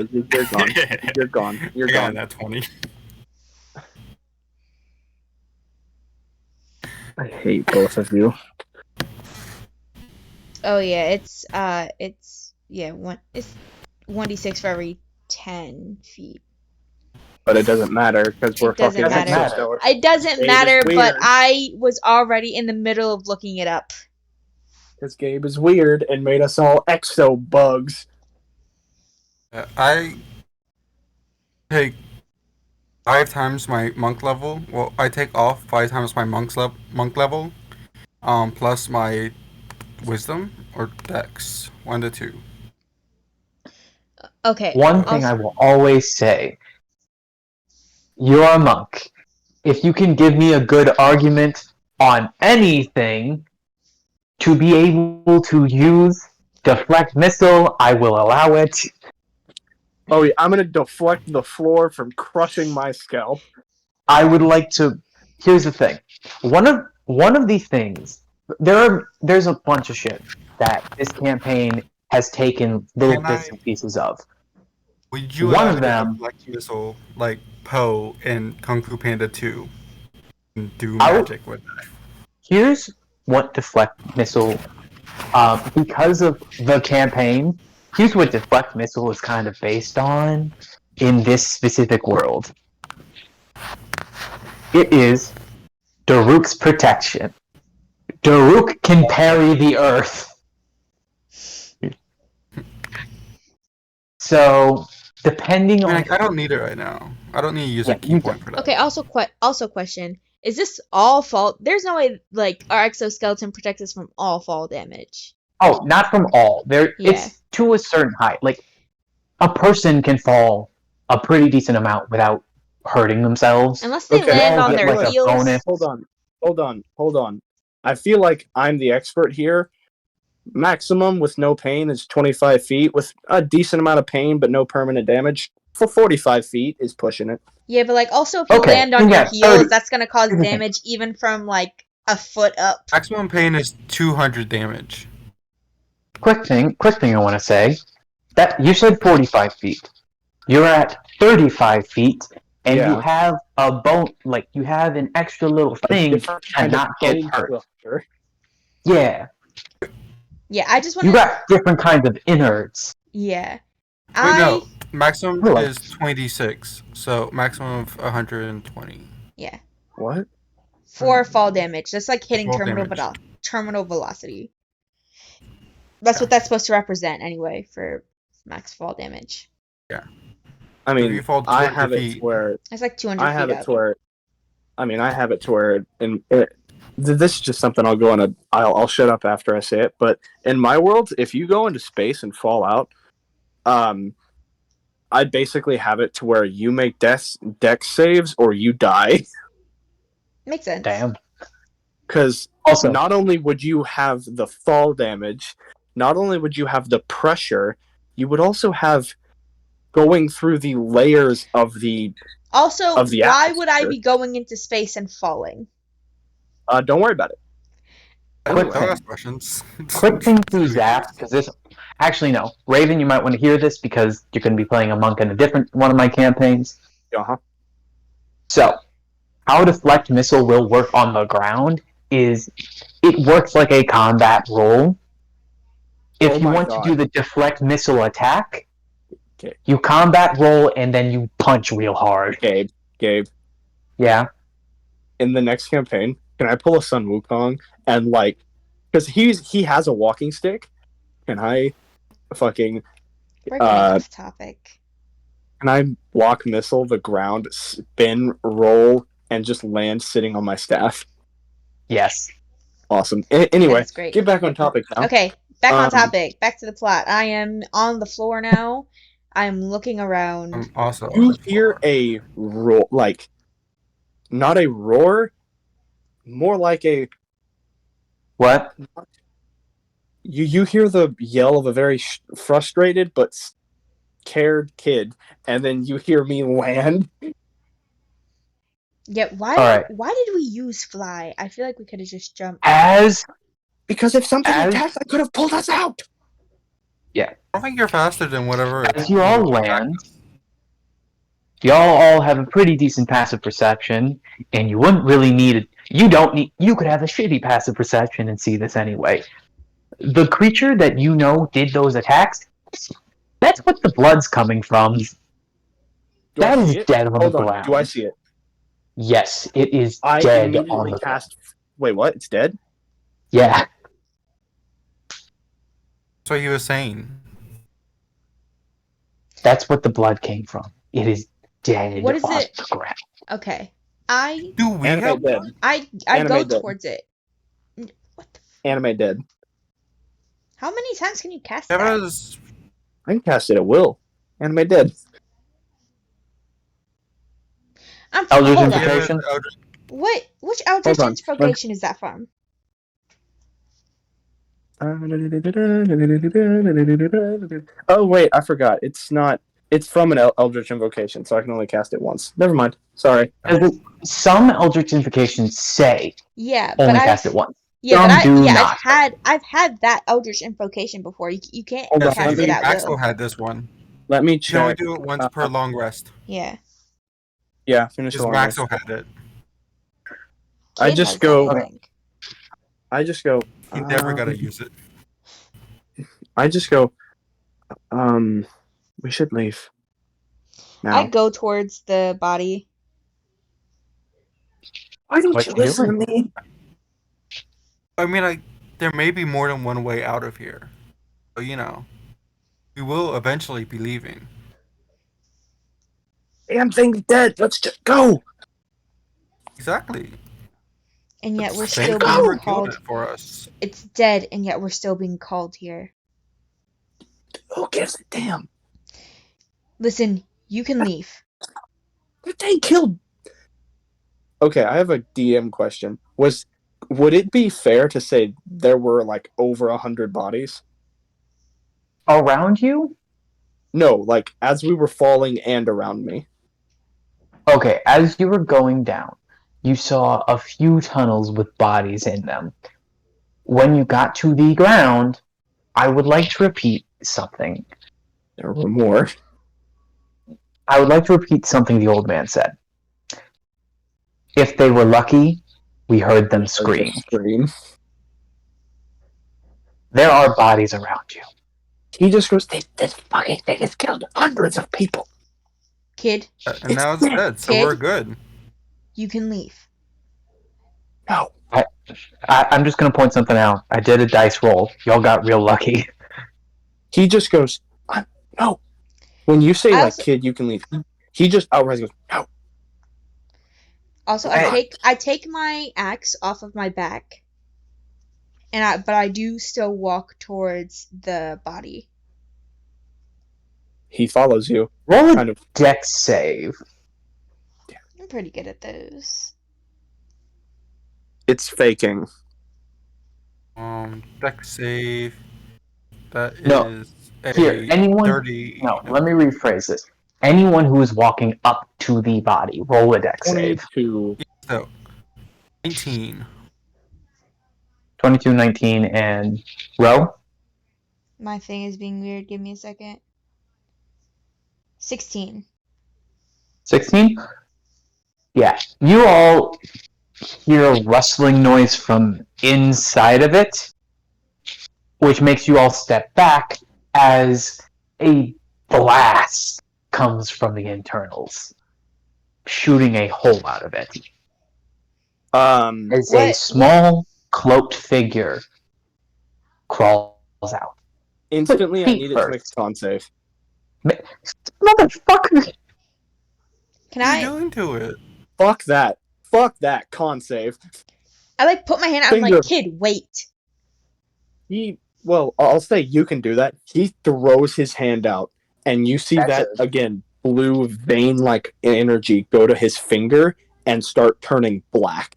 You're gone. You're gone. That 20. I hate both of you. Oh yeah, it's 1d6 for every 10 feet. But it doesn't matter because we're fucking matter. Exostellar. It doesn't Gabe matter, is but weird. I was already in the middle of looking it up. Because Gabe is weird and made us all exo bugs. I take 5 times my monk level. Well, I take off 5 times my monk level, plus my wisdom or dex, 1 to 2. Okay. One thing I will always say. You're a monk. If you can give me a good argument on anything to be able to use deflect missile, I will allow it. Oh yeah, I'm gonna deflect the floor from crushing my scalp. I would like to. Here's the thing. One of these things. There's a bunch of shit that this campaign has taken little bits and pieces of. Would you One allow of me to them- deflect missile like Poe in Kung Fu Panda 2 and do I would- magic with that? Here's what deflect missile. Because of the campaign, here's what deflect missile is kind of based on in this specific world. It is Daruk's protection. Daruk can parry the earth. So, depending I mean, on like, I don't need it right now. I don't need to use Yeah, a key you point for that. Okay, also question. Is this all fall? There's no way like our exoskeleton protects us from all fall damage. oh, not from all. There, Yeah. it's to a certain height. Like a person can fall a pretty decent amount without hurting themselves. Unless they Okay, land all on get, their like, a heels. bonus. Hold on. I feel like I'm the expert here. Maximum with no pain is 25 feet, with a decent amount of pain but no permanent damage. For 45 feet is pushing it. Yeah, but like also if you Okay, land on yeah, your heels, 30. that's gonna cause Here's the thing. damage even from like a foot up. Maximum pain is 200 damage. Quick thing I want to say. That you said 45 feet. You're at 35 feet, and Yeah. you have a bone, like you have an extra little thing Different to kind of not get bone hurt. structure. Yeah, Yeah, I just you want to. got different kinds of innards. Yeah, Wait, no. Maximum Really? is 26, so maximum of 120. Yeah, What? for fall damage. That's like hitting Fall terminal damage. terminal velocity. That's what that's supposed to represent anyway for max fall damage. I So if mean, you fall I 200 have it feet, to where That's like 200 I have feet it up. to where. I mean, I have it to where this is just something I'll go on a. I'll shut up after I say it. But in my world, if you go into space and fall out, I'd basically have it to where you make dex saves or you die. Makes sense. Damn. Because Also, not only would you have the fall damage, not only would you have the pressure, you would also have going through the layers of the. Also, Of the why would I atmosphere. be going into space and falling? Don't worry about it. Quick I'll thing. ask questions. quick thing to Zap, because this. Actually, no. Raven, you might want to hear this because you're going to be playing a monk in a different one of my campaigns. Uh-huh. So, how a deflect missile will work on the ground is it works like a combat roll. If Oh you my want God. to do the deflect missile attack, Okay. you combat roll and then you punch real hard. Gabe, Yeah. in the next campaign, can I pull a Sun Wukong and like, because he has a walking stick, can I fucking We're getting off topic. can I block missile the ground, spin, roll, and just land sitting on my staff? Yes. Awesome. Anyway, That's great. get back on topic now. Okay, back on Um, topic. Back to the plot. I am on the floor now. I'm looking around. Also, You hear a roar, like not a roar, more like a What? you hear the yell of a very frustrated but scared kid, and then you hear me land. Yeah, why Alright. why did we use fly? I feel like we could have just jumped. As Because if something As- attacked, I could have pulled us out. I don't think you're faster than whatever. As you all land, y'all all have a pretty decent passive perception, and you wouldn't really need it. You could have a shitty passive perception and see this anyway. The creature that you know did those attacks, that's what the blood's coming from. Do That I is see it? dead on the Hold on. ground. Do I see it? Yes, it is I dead on immediately the cast. Wait, what? It's dead? Yeah. That's what he was saying. That's what the blood came from. It is dead What is on it? the ground. Okay. I Do we Anime have dead. one? I Anime go dead. towards it. What the Anime dead. How many times can you cast That that? was I can cast it at will. Anime dead. Eldritch Hold on. Invocation? Which Eldritch on. Invocation is that from? Oh wait, I forgot. It's not. It's from an Eldritch Invocation, so I can only cast it once. Never mind. Sorry. Some Eldritch Invocations say Yeah, only but cast it once. Yeah, Some but do yeah, not. I've had that Eldritch Invocation before. You can't Hold on, cast let it me- at Axel will. had this one. Let me You can only check. do it once per long rest. Yeah. Yeah, finish Because the Maxwell had it. I Kid just has that, go- I think. I just go. He never got to use it. I just go. We should leave. Now. I go towards the body. Why don't What you you listen to doing? me? I mean, like, there may be more than one way out of here. So, we will eventually be leaving. damn thing's dead. Let's just go. Exactly. And yet we're Thank still you being for killing called. it for us. It's dead, and yet we're still being called here. Who gives a damn? Listen, you can leave. That thing killed. Okay, I have a DM question. Would it be fair to say there were like over 100 bodies? Around you? No, like as we were falling and around me. Okay, as you were going down, you saw a few tunnels with bodies in them. When you got to the ground, I would like to repeat something. There were more. I would like to repeat something the old man said. If they were lucky, we heard them scream. There are bodies around you. He just goes, this fucking thing has killed hundreds of people. Kid, And now it's dead, so Kid? we're good. you can leave. No. I'm just going to point something out. I did a dice roll. Y'all got real lucky. He just goes, no. When you say, I like, also- kid, you can leave, he just outright goes, no. Also, I take my axe off of my back, but I do still walk towards the body. He follows you. Roll a Kind of. dex save. I'm pretty good at those. It's faking. Deck save. That is No. a Here, anyone... 30. No, let me rephrase this. Anyone who is walking up to the body, roll a dex save. 22. So, 19. 22, 19, and Ro? My thing is being weird. Give me a second. 16. 16? Yeah. You all hear a rustling noise from inside of it, which makes you all step back as a blast comes from the internals, shooting a hole out of it. As a What? small, cloaked figure crawls out. Instantly, I Feet need it to make first. a con save. Motherfucker! Can What are I? you doing to it? Fuck that. Fuck that. Con save. I like put my hand out. I'm Finger. like, kid, wait. I'll say you can do that. He throws his hand out, and you see That's that, it. again, blue vein-like energy go to his finger and start turning black.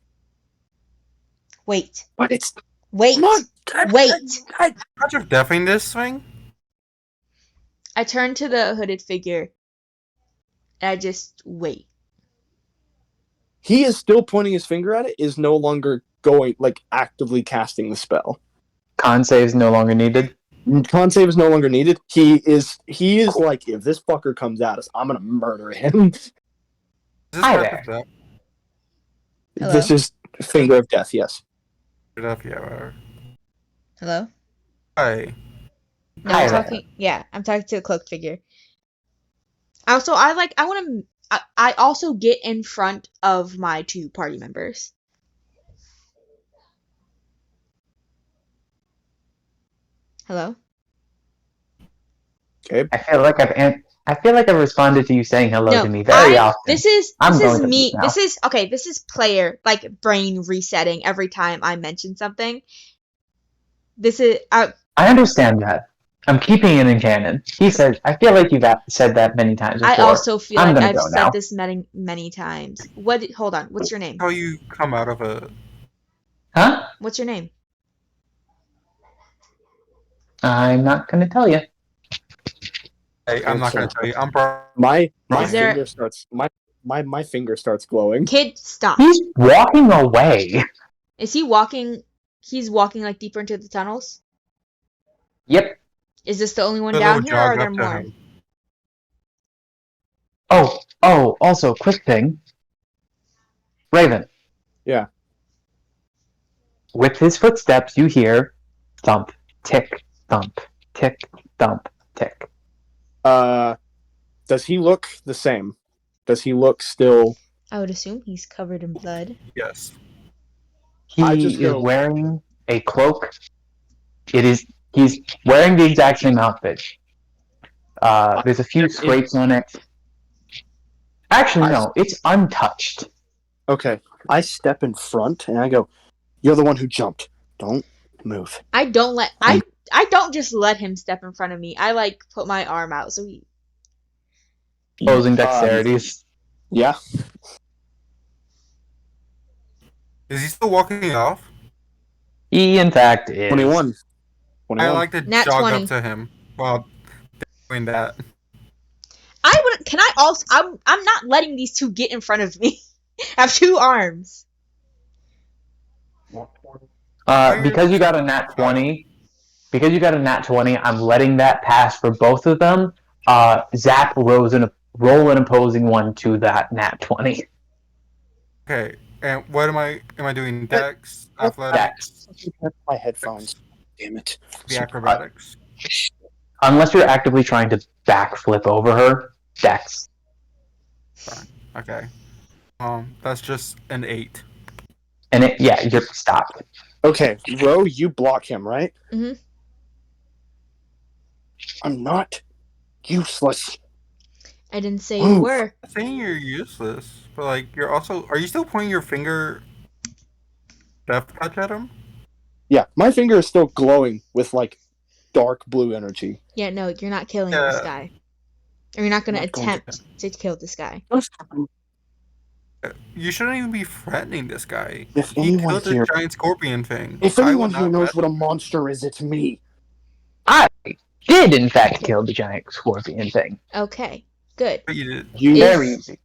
Wait. But it's... Wait. Come on! Wait. How'd you deafening this thing? I turn to the hooded figure. And I just wait. He is still pointing his finger at it, is no longer going, like, actively casting the spell. Con save's no longer needed. Con save is no longer needed. He is like, if this fucker comes at us, I'm gonna murder him. Is this Hi part there. of that? Hello? This is Finger of Death, yes. Yeah, whatever. Hello? Hi. No, Hi I'm there. talking. Yeah, I'm talking to a cloaked figure. Also, I want to. I also get in front of my two party members. Hello? Okay. I feel like I've responded to you saying hello to me very often. This is I'm going to me. leave now. This is player like brain resetting every time I mention something. This is I understand that. I'm keeping it in canon. He said, I feel like you've said that many times before. I also feel I'm like gonna I've go said now. this many times. Hold on. What's your name? How you come out of a... Huh? What's your name? I'm not going to tell you. Hey, I'm not gonna tell you. I'm My Is there- finger starts my finger starts glowing. Kid, stop. He's walking away. Is he walking? He's walking like deeper into the tunnels? Yep. Is this the only one a down little here, or are jog there up to more? him. Also, quick thing. Raven. Yeah. With his footsteps, you hear thump, tick, thump, tick, thump, tick. Does he look the same? Does he look still? I would assume he's covered in blood. Yes. He I just is go- wearing a cloak. He's wearing the exact same outfit. There's a few scrapes on it. Actually, no. It's untouched. Okay. I step in front and I go, "You're the one who jumped. Don't move." I don't just let him step in front of me. I like put my arm out so he. Opposing dexterities. Yeah. Is he still walking off? He, in fact, is. 21. I like to Nat jog 20. up to him while doing that. I would. Can I also? I'm not letting these two get in front of me. I have 2 arms. Because you got a nat 20, I'm letting that pass for both of them. Zach roll an opposing one to that nat 20. Okay, and what am I doing? Dex, athletics, My headphones. Damn it. the acrobatics. Unless you're actively trying to backflip over her, Dex. Okay. That's just an 8. And you're stopped. Okay, Ro, you block him, right? Mhm. I'm not useless. I didn't say Ooh. you were. I'm saying you're useless, but like you're also. Are you still pointing your finger, death touch at him? Yeah, my finger is still glowing with like dark blue energy. Yeah, no, you're not killing this Yeah. guy. Or you're not going to Not going to. attempt to kill this guy. You shouldn't even be threatening this guy. If He anyone killed here, a giant scorpion thing. if I would anyone not here knows let- what a monster is, it's me. I did, in fact, kill the giant scorpion thing. Okay, good. But you did. You Very easy.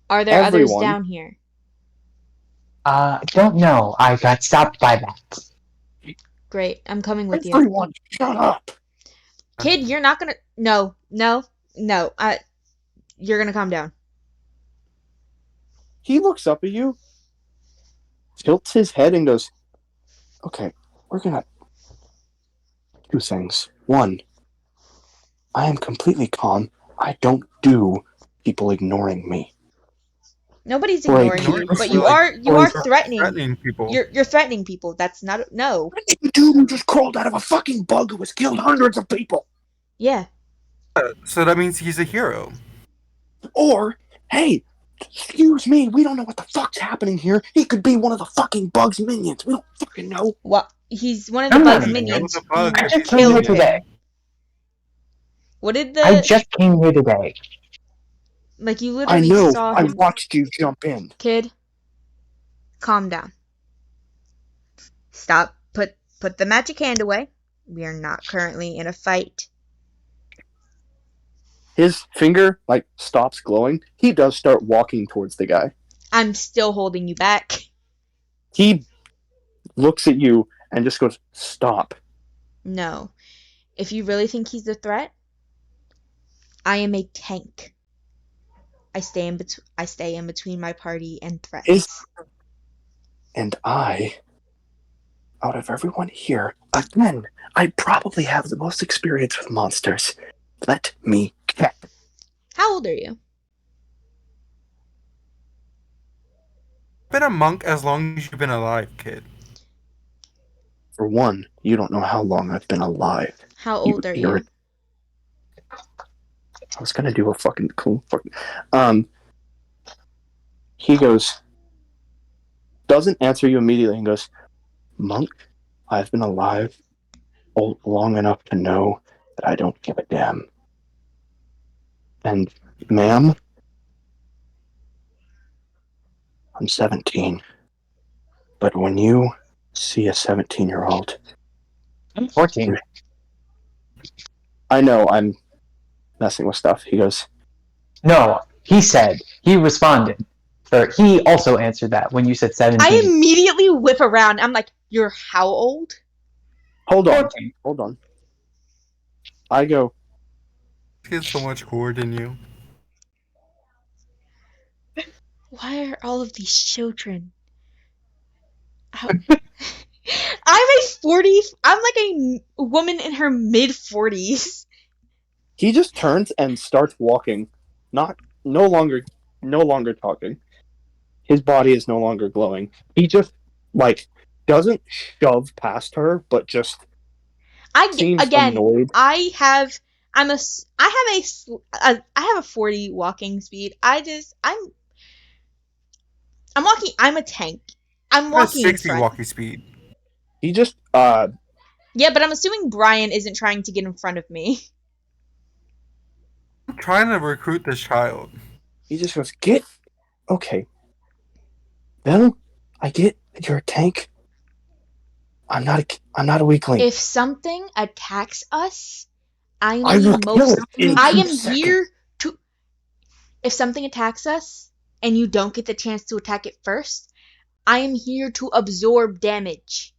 Are there others Everyone. down here? Don't know. I got stopped by that. Great, I'm coming with you. Everyone, shut up. Kid, you're not gonna. No. You're gonna calm down. He looks up at you, tilts his head, and goes, "Okay, we're gonna do 2 things. 1, I am completely calm. I don't do people ignoring me. Nobody's Right. ignoring you, but you Like, are threatening. Threatening people. You're threatening people. That's not no. The dude who just crawled out of a fucking bug who has killed hundreds of people. Yeah. So that means he's a hero. Or, hey, excuse me, we don't know what the fuck's happening here. He could be one of the fucking bug's minions. We don't fucking know." Well, he's one of the I'm not bug's even minions. the bug. I You just came killed here him. today. What did I the just came here today. like? You I literally know, saw I him. watched you jump in. Kid, calm down. Stop. Put the magic hand away. We are not currently in a fight. His finger, like, stops glowing. He does start walking towards the guy. I'm still holding you back. He looks at you and just goes, "Stop." No. If you really think he's a threat, I am a tank. I stay in between my party and threats. And I, out of everyone here, again, I probably have the most experience with monsters. Let me check. How old are you? Been a monk as long as you've been alive, kid. For one, you don't know how long I've been alive. How old are you? I was gonna do a fucking cool fucking. He goes, doesn't answer you immediately, and goes, "Monk, I've been alive long enough to know that I don't give a damn. And, ma'am, I'm 17. But when you see a 17-year-old, I'm 14. I know I'm messing with stuff." He goes, No, he responded. Or he also answered that when you said 17. I immediately whip around. I'm like, you're how old? hold on, 14. hold on. I go, This kid's so much cooler than you. Why are all of these children? I'm a 40. I'm like a woman in her mid 40s. he just turns and starts walking, no longer talking. His body is no longer glowing. He just, like, doesn't shove past her, but just seems Again, annoyed. I have I have a 40 walking speed. I'm walking. I'm a tank. I'm That's walking in 60 front. walking speed. He just Yeah, but I'm assuming Brian isn't trying to get in front of me. I'm trying to recruit this child. he just goes, "Get okay, Bill. I get that you're a tank. I'm not a weakling. If something attacks us, I I will need kill most. it in I 2 am seconds. here to. If something attacks us and you don't get the chance to attack it first, I am here to absorb damage.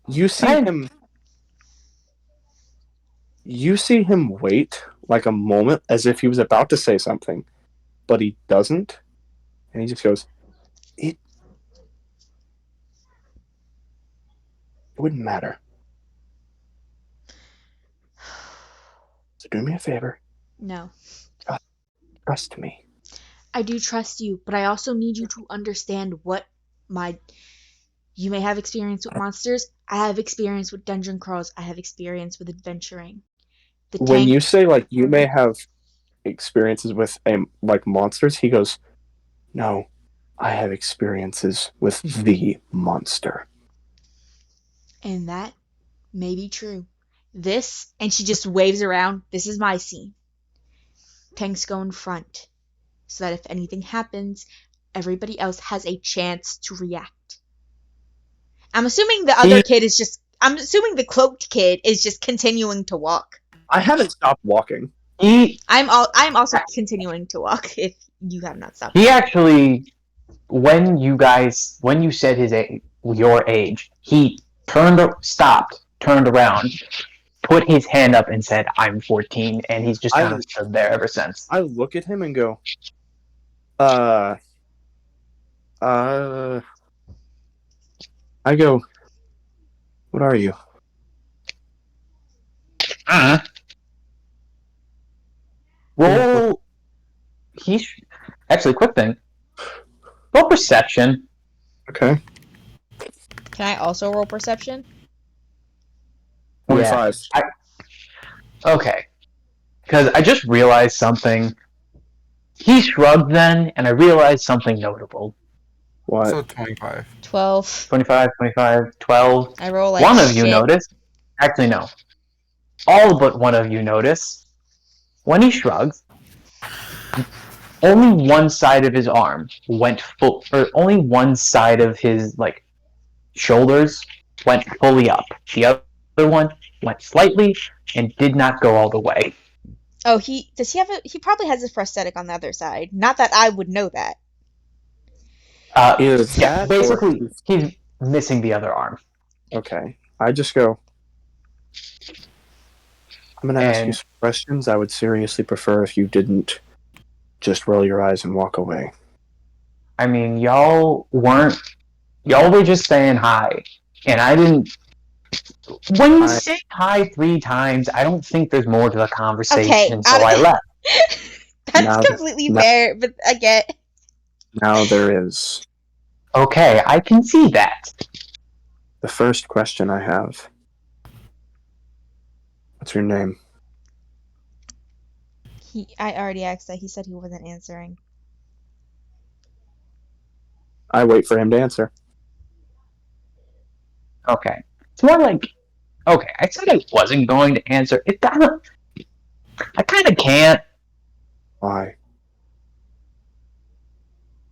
You see him. You see him wait like a moment as if he was about to say something, but he doesn't, and he just goes, "It wouldn't matter. So do me a favor. No. Trust me." I do trust you, but I also need you to understand what you may have experience with monsters. I have experience with dungeon crawls. I have experience with adventuring. When you say like you may have experiences with like monsters, he goes, "No, I have experiences with the monster." And that may be true. This, and she just waves around, this is my scene. Tanks go in front, so that if anything happens, everybody else has a chance to react. I'm assuming the cloaked kid is just continuing to walk. I haven't stopped walking. I'm also continuing to walk if you have not stopped. He actually, when you said your age, he stopped, turned around, put his hand up and said, "I'm 14," and he's just kind of stood there ever since. I look at him and go, I go, "What are you?" Roll. Actually, quick thing. Roll perception. Okay. Can I also roll perception? 25. Okay. Because I just realized something. He shrugged then, and I realized something notable. What? So 25. 12. 25, 12. I roll like one of you shit. noticed. Actually, no. All but one of you notice. When he shrugs, only one side of his arm went full, or only one side of his shoulders went fully up. The other one went slightly and did not go all the way. Oh, he probably has a prosthetic on the other side. Not that I would know that. Basically, he's missing the other arm. Okay. I just go, "I'm going to ask you some questions. I would seriously prefer if you didn't just roll your eyes and walk away." I mean, y'all were just saying hi, and I didn't. When you say hi 3 times, I don't think there's more to the conversation, so I left. That's completely fair, but I get. Now there is. Okay, I can see that. The first question I have. What's your name? I already asked that. He said he wasn't answering. I wait for him to answer. Okay. It's more like, okay, I said I wasn't going to answer. I kind of can't. Why?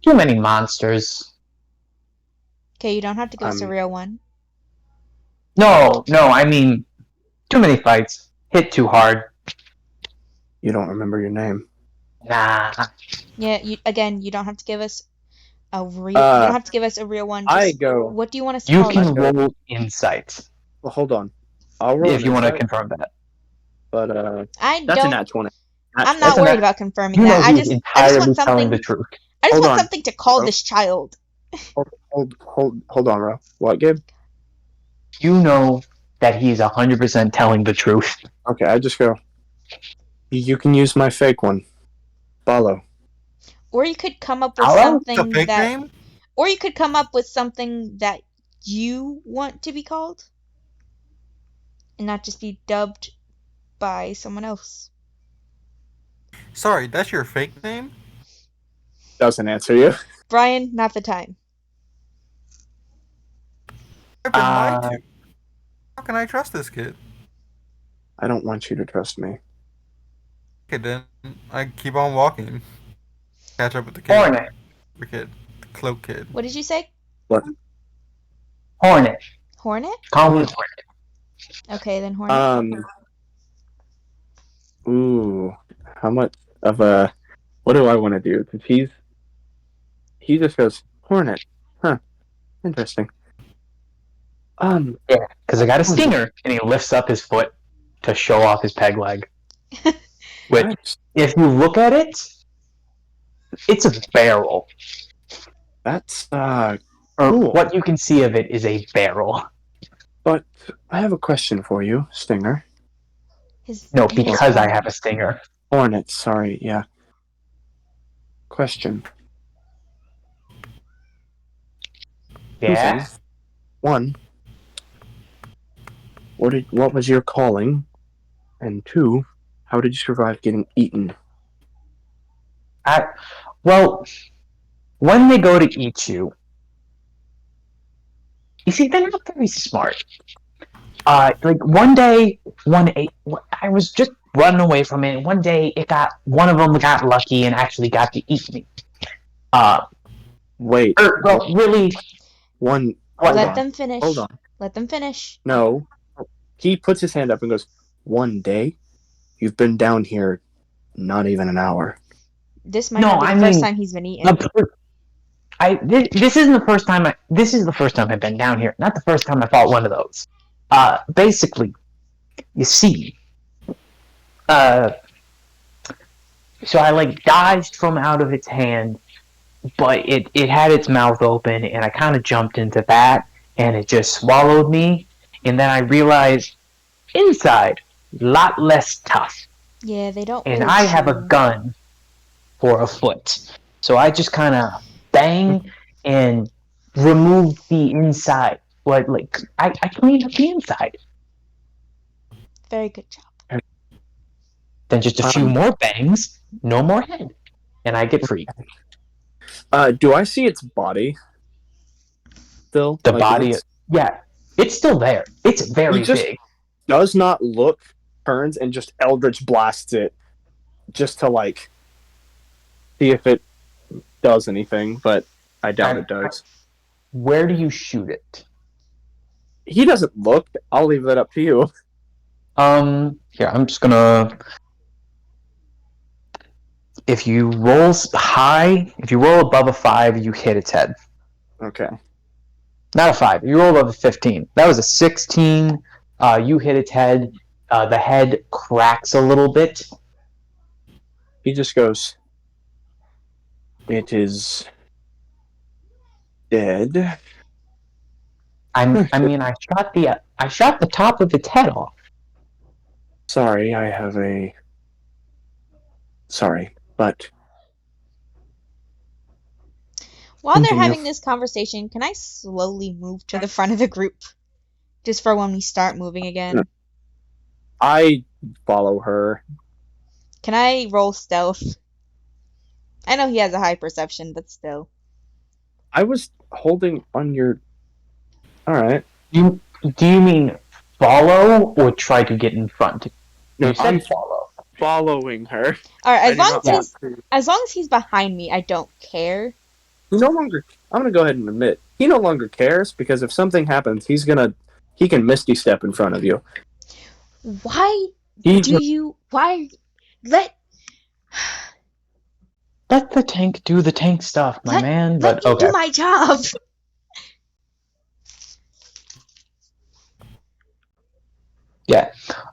Too many monsters. Okay, you don't have to give us a real one. No, I mean, too many fights. Hit too hard. You don't remember your name? Nah. Yeah, you don't have to give us a real. you don't have to give us a real one. Just, what do you want us to call You it? can roll insight. Well, hold on. I'll roll if you want to confirm that. But that's a nat 20. I'm not worried about confirming that. I just want something. Telling the truth. I just want something to call this child. Hold on, Ro. What, Gabe? You know that he's 100% telling the truth. Okay, I just go. You can use my fake one, Balo. Or you could come up with something the fake name? Or you could come up with something that you want to be called. and not just be dubbed by someone else. Sorry, that's your fake name? Doesn't answer you. Brian, not the time. I've been lied to. How can I trust this kid? I don't want you to trust me. Okay, then I keep on walking. Catch up with the kid. Hornet. The kid. The cloak kid. What did you say? What? Hornet? Call him Hornet. Okay, then Hornet. Ooh. How much of a... What do I want to do? Because he just goes, Hornet. Huh. Interesting. Yeah, because I got a stinger, and he lifts up his foot to show off his peg leg. Which, Nice. if you look at it, it's a barrel. That's, Or cool. what you can see of it is a barrel. But I have a question for you, Stinger. No, because I have a stinger. Hornet, sorry, yeah. Question. Two Yeah. things. One, what was your calling? And two, how did you survive getting eaten? Well, when they go to eat you, see, they're not very smart. Like one day, I was just running away from it. One day, one of them got lucky and actually got to eat me. Wait. Well, really, One. Let them finish. Hold on. Let them finish. No. He puts his hand up and goes, one day? You've been down here not even an hour. This might not be the first time he's been eaten. This isn't the first time. This is the first time I've been down here. Not the first time I fought one of those. Basically, you see, so I dodged from out of its hand, but it had its mouth open, and I kind of jumped into that, and it just swallowed me, and then I realized inside, a lot less tough. Yeah, they don't. And I have a gun for a foot, so I just kind of bang and remove the inside. I cleaned up the inside. Very good job. Then just a few more bangs, no more head, and I get free. Do I see its body? Still? The body, yeah, it's still there. It's very big. Does not look, turns, and just Eldritch blasts it, just to see if it does anything. But I doubt it does. Where do you shoot it? He doesn't look. I'll leave that up to you. Here, I'm just gonna... If you roll high, if you roll above a 5, you hit its head. Okay. Not a 5. You roll above a 15. That was a 16. You hit its head. The head cracks a little bit. He just goes, it is dead. I shot the top of its head off. Sorry, but while they're having this conversation, can I slowly move to the front of the group? Just for when we start moving again. I follow her. Can I roll stealth? I know he has a high perception, but still. I was holding on your... Alright. Do you mean follow or try to get in front? No, You said I'm follow. following her. Alright, as long as he's behind me, I don't care. He no longer... I'm gonna go ahead and admit, he no longer cares, because if something happens, he can Misty Step in front of you. Why Let the tank do the tank stuff, my man. Let me do my job. Yeah.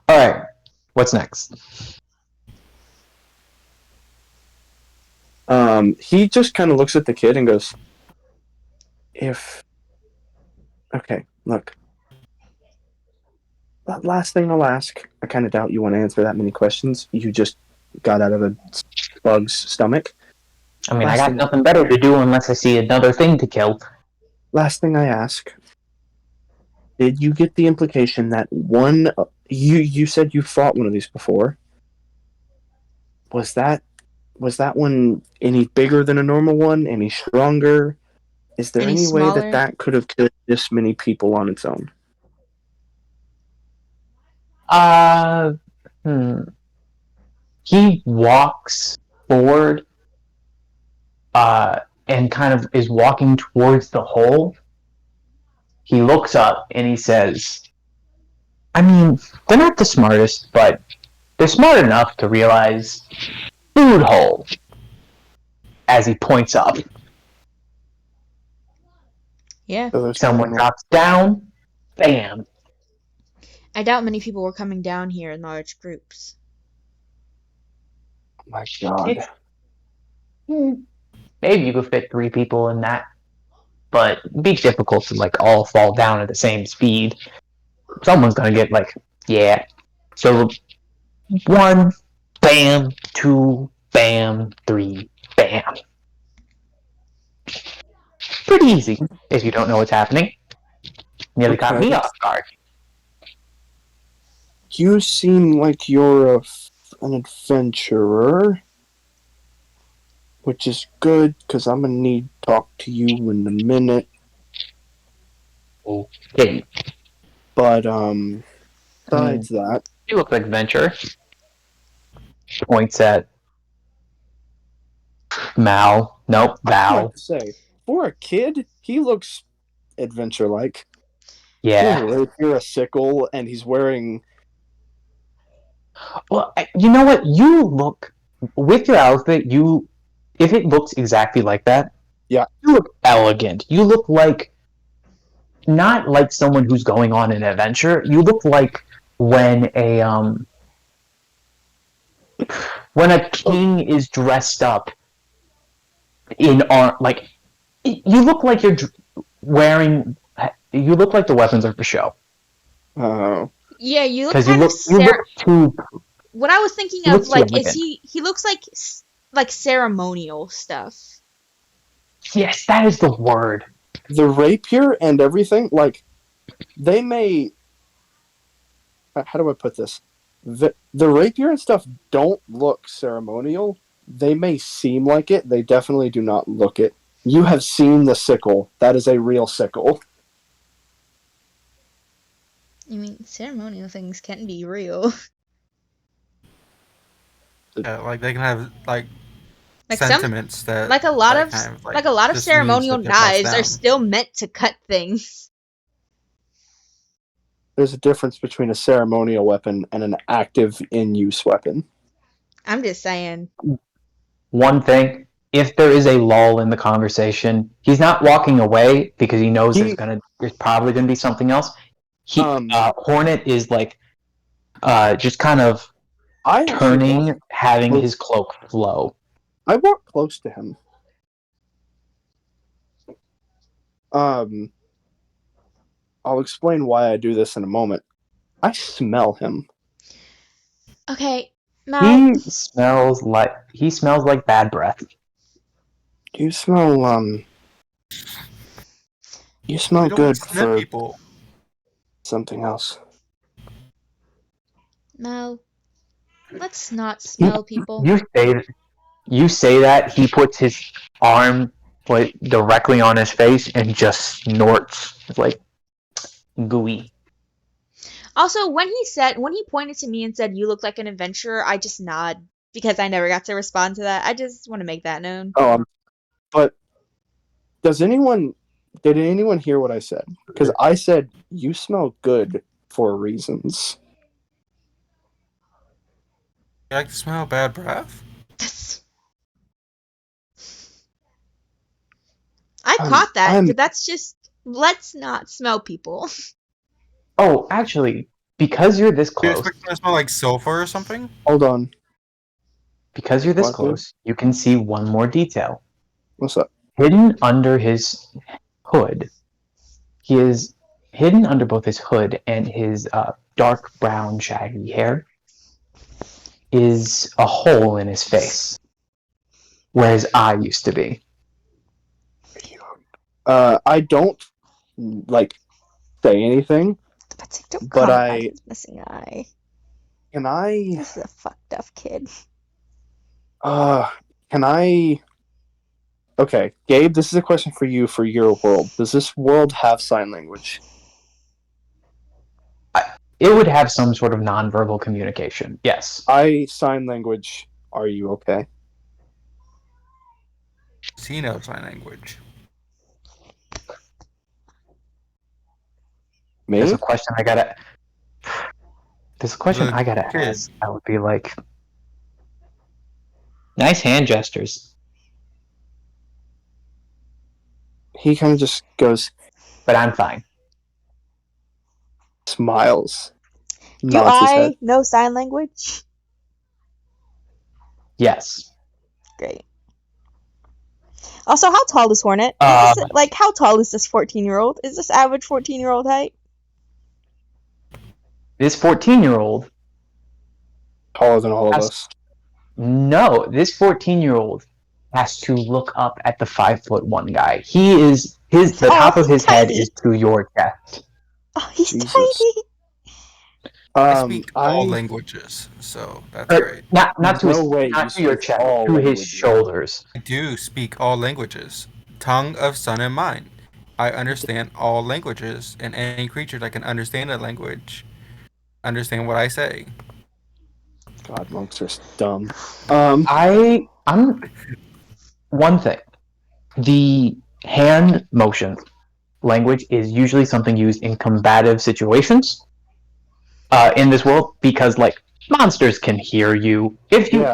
Alright. What's next? He just kind of looks at the kid and goes, okay, look. That last thing I'll ask, I kind of doubt you want to answer that many questions. You just got out of a bug's stomach. I mean, I got nothing better to do unless I see another thing to kill. Last thing I ask, did you get the implication that one You said you fought one of these before. Was that one any bigger than a normal one? Any stronger? Is there Any any way smaller? that could have killed this many people on its own? Uh, hmm. He walks forward, and kind of is walking towards the hole. He looks up and he says, I mean, they're not the smartest, but they're smart enough to realize food hole. As he points up, Yeah. So there's someone someone- drops down, bam. I doubt many people were coming down here in large groups. Oh my god. Maybe you could fit 3 people in that, but it'd be difficult to like all fall down at the same speed. Someone's gonna get like, yeah. So 1, bam, 2, bam, 3, bam. Pretty easy if you don't know what's happening. Nearly caught Okay. me off guard. You seem like you're an adventurer, which is good because I'm gonna need to talk to you in a minute. Okay, But besides that, you look like Venture. Points at Mal. Nope, I Val. have to say, for a kid, he looks adventure-like. Yeah. You're a sickle, and he's wearing. Well, you know what? You look with your outfit. If it looks exactly like that, Yeah. you look elegant. You look like not like someone who's going on an adventure. You look like when a king is dressed up in art. Like you look like you're wearing. You look like the weapons are for show. Yeah, you look Because kind of you look too. What I was thinking he of, looks like, elegant. is he looks like ceremonial stuff. Yes, that is the word. The rapier and everything, like, they may. How do I put this? The rapier and stuff don't look ceremonial. They may seem like it. They definitely do not look it. You have seen the sickle. That is a real sickle. I mean, ceremonial things can be real. Yeah, like they can have like Like some, sentiments that like a lot that of, kind of, like a lot of just means ceremonial that they're passed knives are down. still meant to cut things. There's a difference between a ceremonial weapon and an active in-use weapon. I'm just saying. One thing, if there is a lull in the conversation, he's not walking away because he knows there's probably gonna be something else. Hornet is like just kind of turning, having his cloak flow. I walk close to him. I'll explain why I do this in a moment. I smell him. Okay, Mal. He smells like bad breath. You smell You smell We don't good sniff for people. something else. Mal. Let's not smell people. You say that, he puts his arm directly on his face and just snorts. It's like gooey. Also, when he pointed to me and said, "You look like an adventurer," I just nod because I never got to respond to that. I just want to make that known. But did anyone hear what I said? Because I said you smell good for reasons. You like to smell bad breath? I caught that, I'm- but that's just let's not smell people. Oh, actually, because you're this Do you close, expect them to smell like sulfur or something? Hold on. because you're this What, dude? close, you can see one more detail. What's up? Hidden under his hood, he is hidden under both his hood and his dark brown shaggy hair, is a hole in his face where his eye used to be. I don't like say anything, But don't But compromise his missing eye. Can I? This is a fucked up kid. Can I? Okay, Gabe, this is a question for you for your world. Does this world have sign language? It would have some sort of nonverbal communication. Yes. Sign language. Are you okay? See no sign language. Me? There's a question I gotta. There's a question The I gotta kid. ask. I would be like, nice hand gestures, He kind of just goes, but I'm fine. smiles, Do nods his head. I know sign language? Yes. Great. Also, how tall is Hornet? How tall is this 14-year-old? Is this average 14-year-old height? This 14-year-old. Taller than all of us. No, this 14-year-old has to look up at the 5'1" guy. He is the top of he's his head tiny. is to your chest. Oh, he's Jesus. tiny. I speak all languages, so that's great. Not to No his, way, not you to your speak chest, all to his languages. shoulders. I do speak all languages. Tongue of sun and mind. I understand all languages, and any creature that can understand a language, understand what I say. God, monks are dumb. I'm one thing. The hand motion language is usually something used in combative situations. In this world, because like monsters can hear you. If you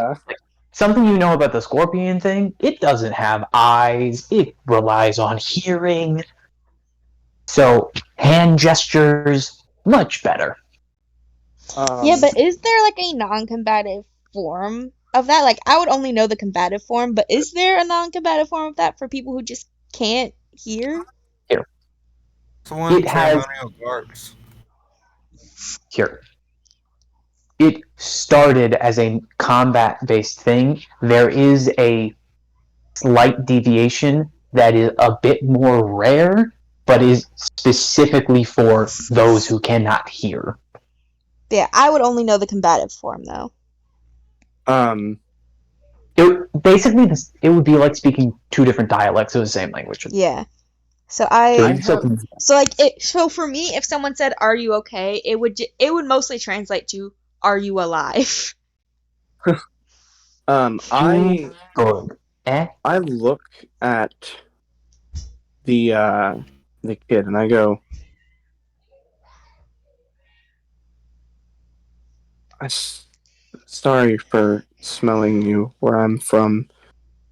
something you know about the scorpion thing, it doesn't have eyes. It relies on hearing. So hand gestures, much better. Yeah, but is there like a non-combative form of that? Like, I would only know the combative form, but is there a non-combative form of that for people who just can't hear? So one ceremonial guards. Here. It started as a combat-based thing. There is a slight deviation that is a bit more rare, but is specifically for those who cannot hear. Yeah, I would only know the combative form, though. It would be like speaking two different dialects of the same language. Yeah. So so for me, if someone said, "Are you okay?" it would mostly translate to, "Are you alive?" I look at the kid and I go, sorry for smelling you. Where I'm from,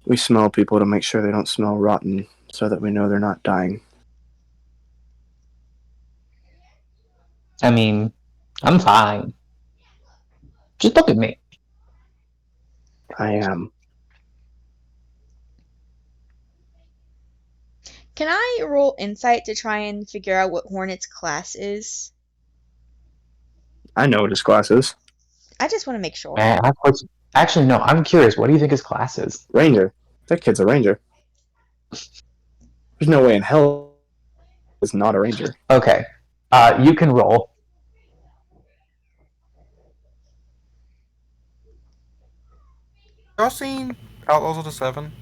we smell people to make sure they don't smell rotten, so that we know they're not dying. I mean, I'm fine. Just look at me. I am. Can I roll insight to try and figure out what Hornet's class is? I know what his class is. I just want to make sure. Actually, no, I'm curious. What do you think his class is? Ranger. That kid's a ranger. There's no way in hell is not a ranger. Okay. You can roll. Y'all seen Outlaws of the Seven?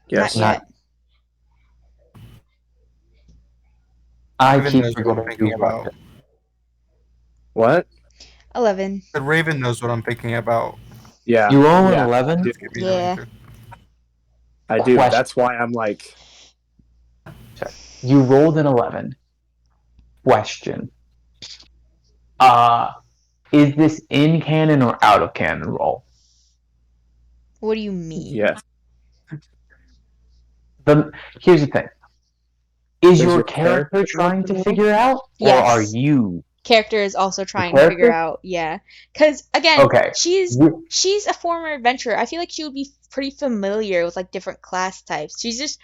Yes. Not yet. I Raven keep knows what I'm forgetting thinking about. What? 11. The Raven knows what I'm thinking about. Yeah. You roll an 11? Just give me the Yeah. answer. I do. Question. That's why I'm like... You rolled an 11. Question. Is this in canon or out of canon roll? What do you mean? Yes. Here's the thing. Is your your character character trying to roll? figure out? Yes. Or are you? Character is also trying to character? figure out, yeah. Because, again, Okay. she's a former adventurer. I feel like she would be pretty familiar with, like, different class types. She's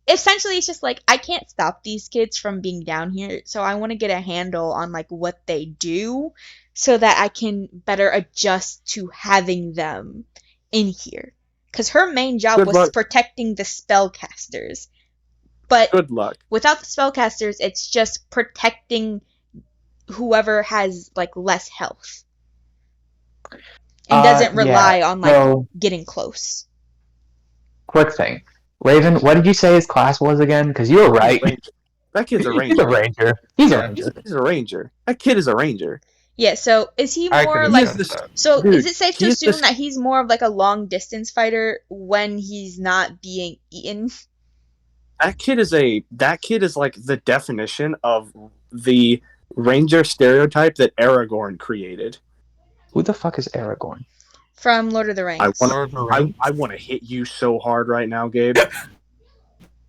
essentially, it's just like, I can't stop these kids from being down here, so I want to get a handle on, like, what they do so that I can better adjust to having them in here. Because her main job Good was luck. protecting the spellcasters. But Good luck. without the spellcasters, it's just protecting whoever has like less health and doesn't rely on like So, getting close. quick thing. Raven, what did you say his class was again? Because you were right. That kid's a He's a ranger. ranger. He's a Yeah. ranger. He's a ranger. That kid is a ranger. Yeah, so is he I more could like have that. so Dude, is it safe to he's assume this- that he's more of like a long distance fighter when he's not being eaten? That kid is like the definition of the ranger stereotype that Aragorn created. Who the fuck is Aragorn? From Lord of the Rings. Lord of the Rings. I want to hit you so hard right now, Gabe.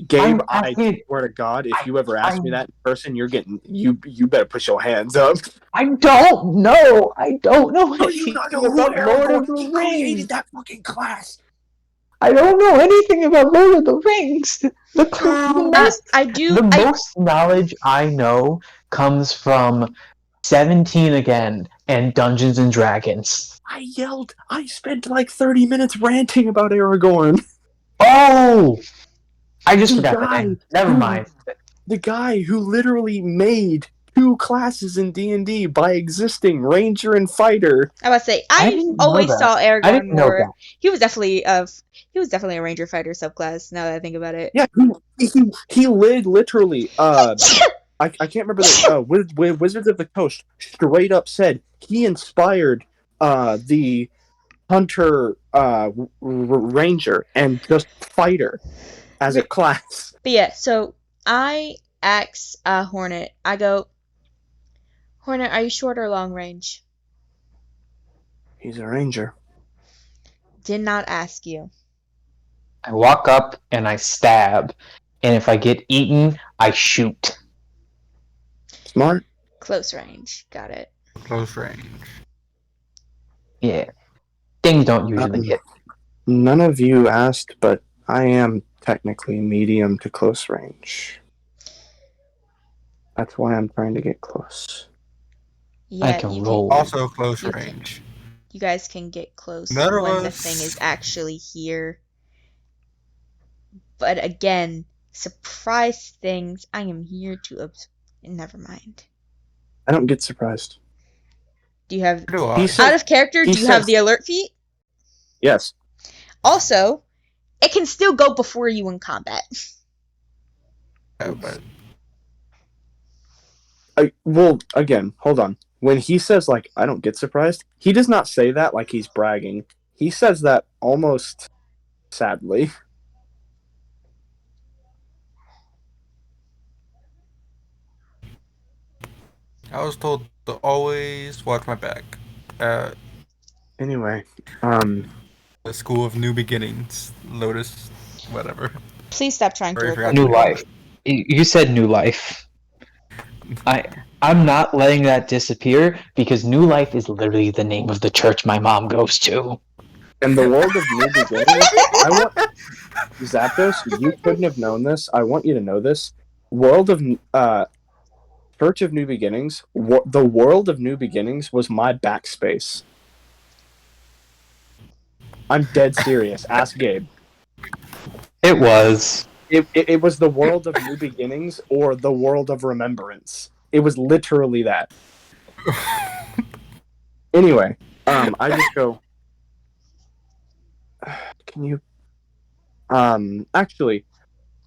Gabe, I dude, swear to God, if you ever ask me that in person, you're getting you better put your hands up. I don't know. I don't know How do you anything not know who about Lord of Aragorn? He the created Rings. that fucking class. I don't know anything about Lord of the Rings. The most knowledge I know comes from 17 again and Dungeons and Dragons. I spent like 30 minutes ranting about Aragorn. Oh! I just The forgot the guy name. Never who- mind. The guy who literally made 2 classes in D&D by existing ranger and fighter. I was say I I didn't know always that. saw I Aragorn didn't know more. that. He was definitely a ranger fighter subclass. Now that I think about it. Yeah, he literally I can't remember the Wizards of the Coast straight up said he inspired the hunter ranger and just fighter as a class. But yeah, so I ask Hornet. I go, Hornet, are you short or long range? He's a ranger. Did not ask you. I walk up and I stab. And if I get eaten, I shoot. Smart. Close range. Got it. Close range. Yeah. Things don't usually hit. None of you asked, but I am technically medium to close range. That's why I'm trying to get close. Yeah, I can roll. Also close You range. You guys can get close None of when the us- thing is actually here. But again, surprise things. I am here to never mind. I don't get surprised. Do you have Where do I? He said- out of character? he Do you have says- the alert feat? Yes. Also, it can still go before you in combat. Yeah, but Well, again, hold on. When he says, like, I don't get surprised, he does not say that like he's bragging. He says that almost sadly. I was told to always watch my back. Anyway, The School of New Beginnings, Lotus, whatever. Please stop trying to Sorry, I look forgot up. New life. You said new life. I'm not letting that disappear because New Life is literally the name of the church my mom goes to. in the world of New Beginnings, I want Zapdos, you couldn't have known this. I want you to know this. World of Church of New Beginnings, the world of New Beginnings was my backspace. I'm dead serious. Ask Gabe. It was. It was the world of New Beginnings or the world of Remembrance. It was literally that. Anyway, I just go. Can you? Actually,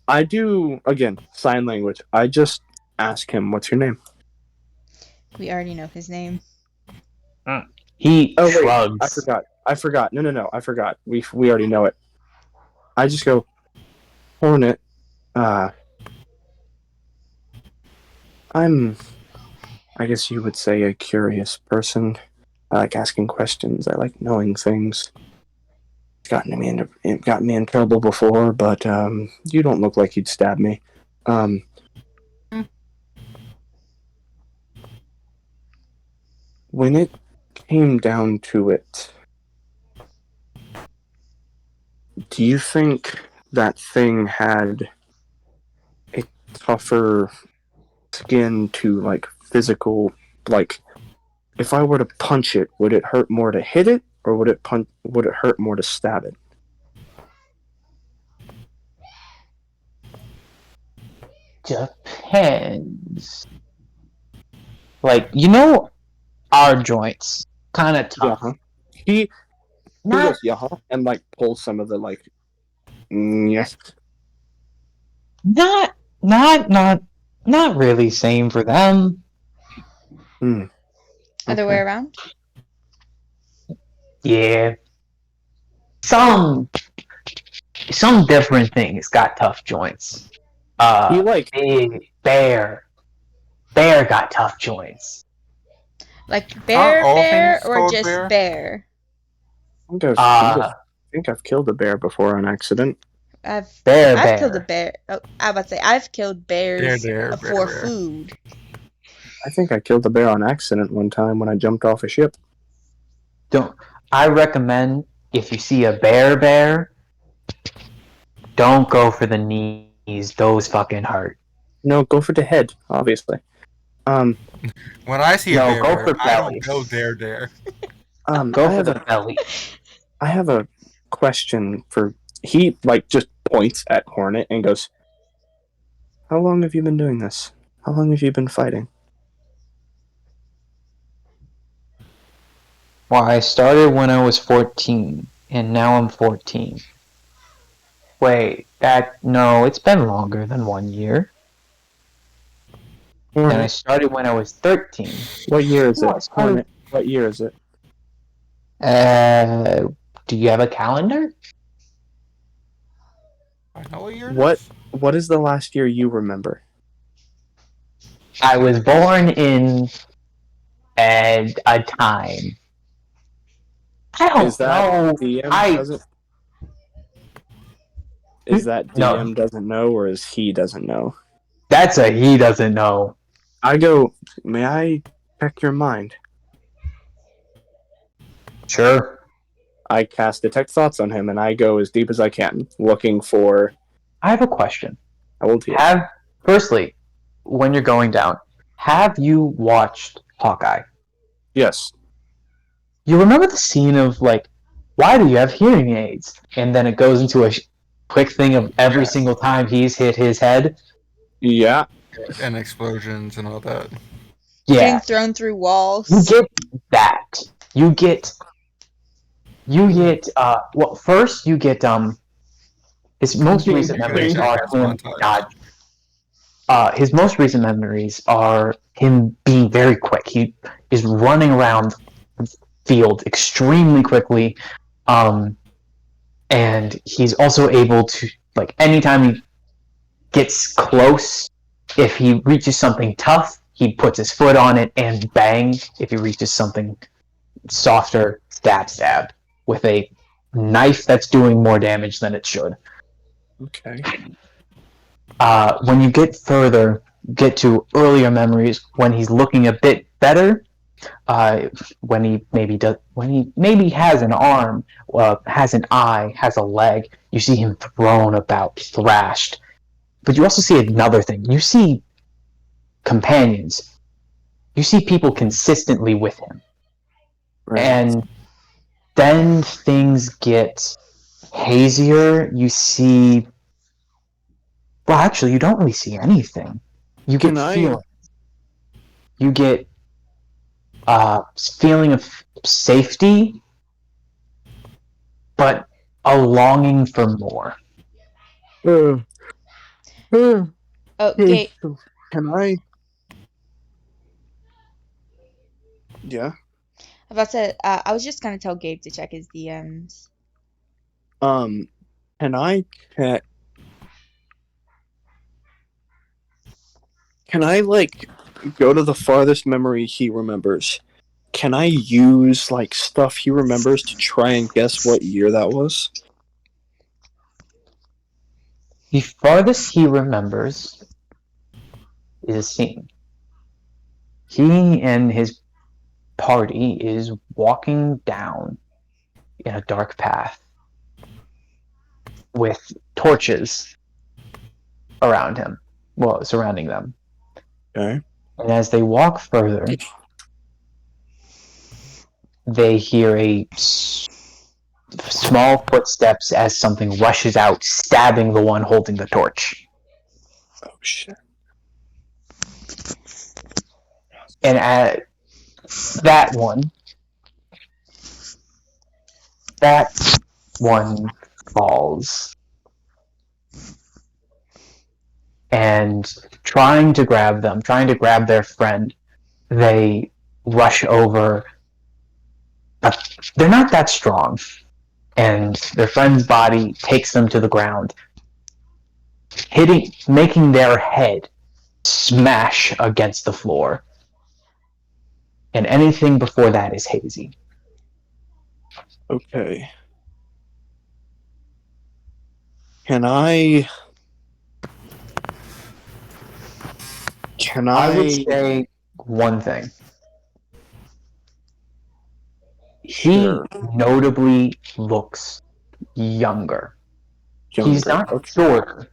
I do again sign language. I just ask him, "What's your name?" We already know his name. He Oh wait, shrugs. I forgot. No, I forgot. We already know it. I just go, Hornet. I guess you would say a curious person. I like asking questions. I like knowing things. It's gotten me in trouble before, but you don't look like you'd stab me. When it came down to it, do you think that thing had a tougher skin to like physical, like if I were to punch it, would it hurt more to hit it or would it hurt more to stab it? Depends. Like, our joints, kind of tough. Uh-huh. He Not goes, yeah, and like pulls some of the like, yes. not not really same for them. Other way around. Yeah. Some different things got tough joints. He like Big Bear got tough joints. Like Aren't bear, all bear, things or called just bear? bear? I think I've killed a bear before on accident. I've Bear. killed a bear. Oh, I was about to say I've killed bears Bear, for bear. food. I think I killed a bear on accident one time when I jumped off a ship. I recommend if you see a bear, don't go for the knees. Those fucking hurt. No, go for the head, obviously. When I see a No, bear, go bear, for I belly. don't go dare. Go for the belly. I have a question for. He like just points at Hornet and goes, "How long have you been doing this? How long have you been fighting?" Well, I started when I was 14, and now I'm 14. Wait, it's been longer than 1 year. And I started when I was 13. What year is Oh, it? Hornet. What year is it? Do you have a calendar? I know what year it What is. What is the last year you remember? I was born in a time. I don't Is that know. DM doesn't? Is that No. DM doesn't know, or is he doesn't know? That's a he doesn't know. I go, may I check your mind? Sure. I cast Detect Thoughts on him, and I go as deep as I can, looking for. I have a question. How old he is. Firstly, when you're going down, have you watched Hawkeye? Yes. You remember the scene of like, why do you have hearing aids? And then it goes into a quick thing of every single time he's hit his head. Yeah. And explosions and all that. Yeah, Getting thrown through walls. you get that. You get. Well, first you get his most recent memories are him. His most recent memories are him being very quick. He is running around the field extremely quickly, and he's also able to, like, anytime he gets close, if he reaches something tough, he puts his foot on it and bang. If he reaches something softer, stab with a knife that's doing more damage than it should. Okay. When you get to earlier memories, when he's looking a bit better, when he maybe has an arm, has an eye, has a leg, you see him thrown about, thrashed. But you also see another thing. You see companions. You see people consistently with him. Right. And then things get hazier. You see... Well, actually, you don't really see anything. You get feelings. You get feeling of safety, but a longing for more. Oh, Gabe. Can I? Yeah. I was just gonna tell Gabe to check his DMs. Can I check? Can I like go to the farthest memory he remembers? Can I use like stuff he remembers to try and guess what year that was? The farthest he remembers is a scene. He and his party is walking down in a dark path with torches around him, well, surrounding them. Okay. And as they walk further, they hear a small footsteps as something rushes out, stabbing the one holding the torch. Oh shit. And at that one falls. And trying to grab their friend, they rush over. But they're not that strong. And their friend's body takes them to the ground, making their head smash against the floor. And anything before that is hazy. Okay. I would say one thing. Sure. He notably looks younger. He's not Okay. shorter.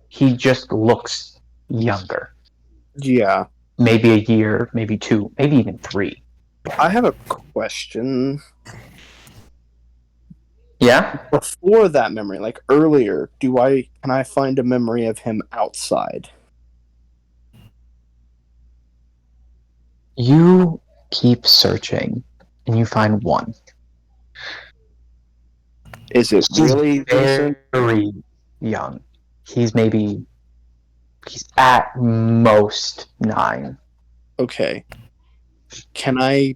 He just looks younger. Yeah. Maybe a year, maybe 2, maybe even 3. I have a question. Yeah? Before that memory, like earlier, can I find a memory of him outside? You keep searching, and you find one. Is it really recent? Very young. He's at most 9. Okay. Can I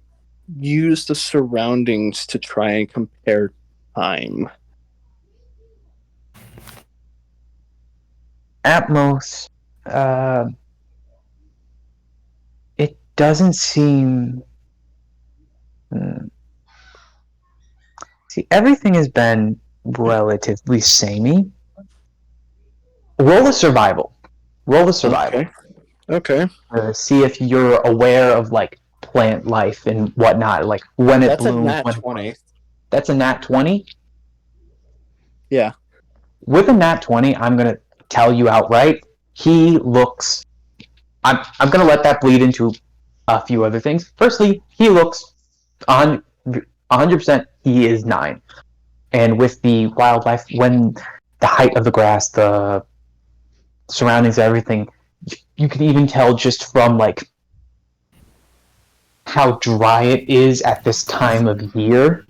use the surroundings to try and compare time? At most, it doesn't seem... See, everything has been relatively samey. Roll a survival. Okay. See if you're aware of, like, plant life and whatnot, like when it That's blooms. a nat 20. That's a nat 20? Yeah. With a nat 20, I'm going to tell you outright, he looks... I'm going to let that bleed into a few other things. Firstly, he looks 100% he is 9. And with the wildlife, when the height of the grass, the surroundings, everything, you can even tell just from, like, how dry it is at this time of year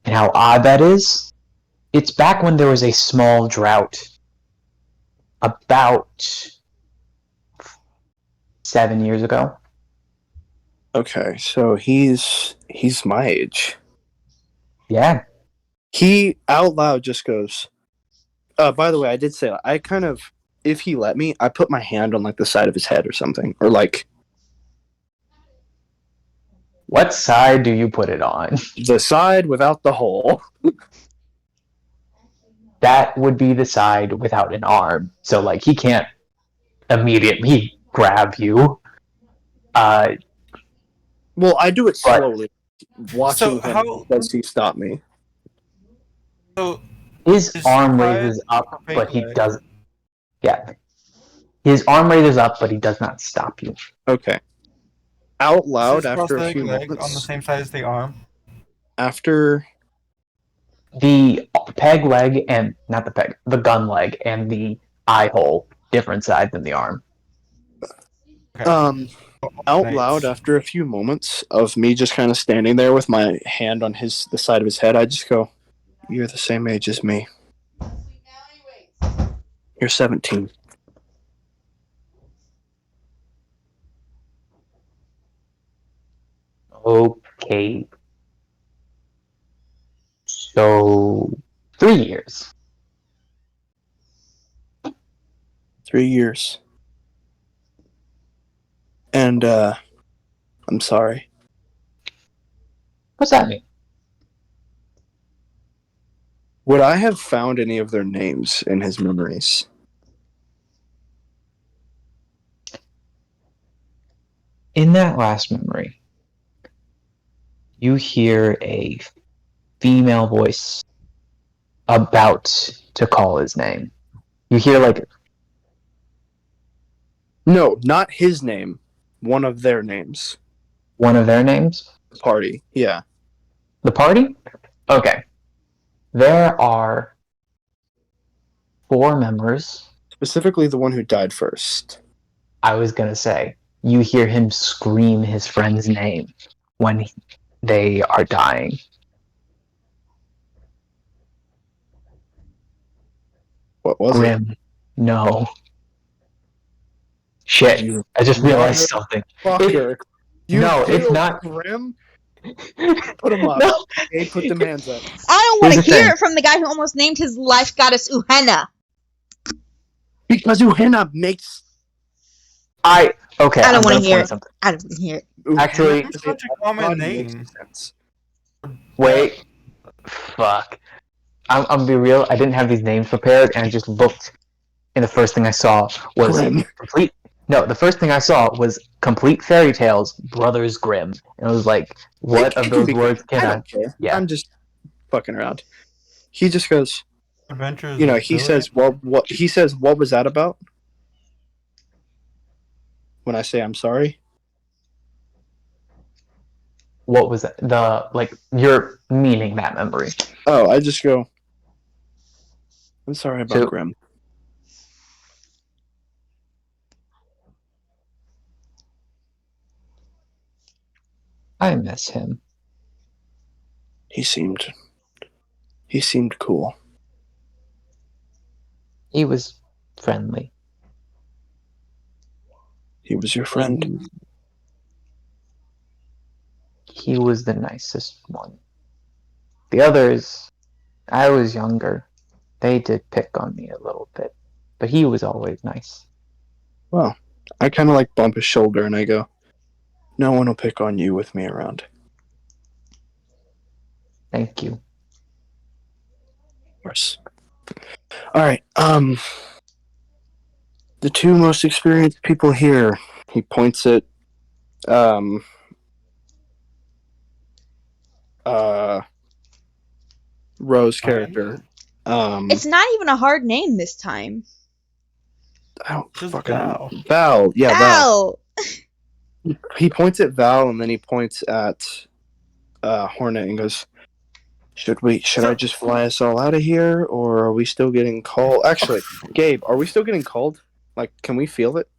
and how odd that is. It's back when there was a small drought about 7 years ago. Okay, so he's my age. Yeah. He out loud just goes, by the way, I did say, I kind of, if he let me, I put my hand on, like, the side of his head or something. Or, like... What side do you put it on? The side without the hole. That would be the side without an arm. So, like, he can't immediately grab you. Well, I do it slowly. Watching So him, does he stop me? So his arm raises up, but he doesn't. Yeah. His arm raises up, but he does not stop you. Okay. Out loud Is his after a prosthetic few leg moments. on the same side as the arm. After The peg leg and not the peg, the gun leg and the eye hole, different side than the arm. Okay. Out loud after a few moments of me just kind of standing there with my hand on the side of his head, I just go, "You're the same age as me. You're 17." Okay. So 3 years. 3 years. And I'm sorry. What's that mean? Would I have found any of their names in his memories? In that last memory, you hear a female voice about to call his name. You hear, like... No, not his name. One of their names. One of their names? The party, yeah. The party? Okay. There are 4 members. Specifically the one who died first. I was gonna say, you hear him scream his friend's name when they are dying. What was it? Grim. No. Shit. You I just realized mother- something. Fucker. No, it's not. Grim? Put him up. No. Hey, put them hands up. I don't want to Here's the hear thing. it from the guy who almost named his life goddess Uhenna. Because Uhenna makes... Okay. I don't I'm wanna gonna hear point it. something. I don't want to hear it. Actually, It's such a common name. Wait. Fuck. I'm gonna be real. I didn't have these names prepared, and I just looked, and the first thing I saw was Grim. complete. No, the first thing I saw was Complete Fairy Tales Brothers Grimm, and it was like, what It of can those be words I can I? don't care. Yeah. I'm just fucking around. He just goes, Adventures. you know, of he Billy. says, what was that about? When I say I'm sorry? What was that? You're meaning that memory. Oh, I just go, I'm sorry about So- Grim. I miss him. He seemed cool. He was friendly. He was your friend. He was the nicest one. The others, I was younger. They did pick on me a little bit, but he was always nice. Well, I kind of like bump his shoulder and I go, no one will pick on you with me around. Thank you. Of course. All right. The two most experienced people here. He points at Rose character. It's not even a hard name this time. I don't Just fucking Val. Val. Yeah, Val. Ow! He points at Val and then he points at Hornet and goes, Should I just fly us all out of here, or are we still getting called? Actually, Gabe, are we still getting called? Like, can we feel it?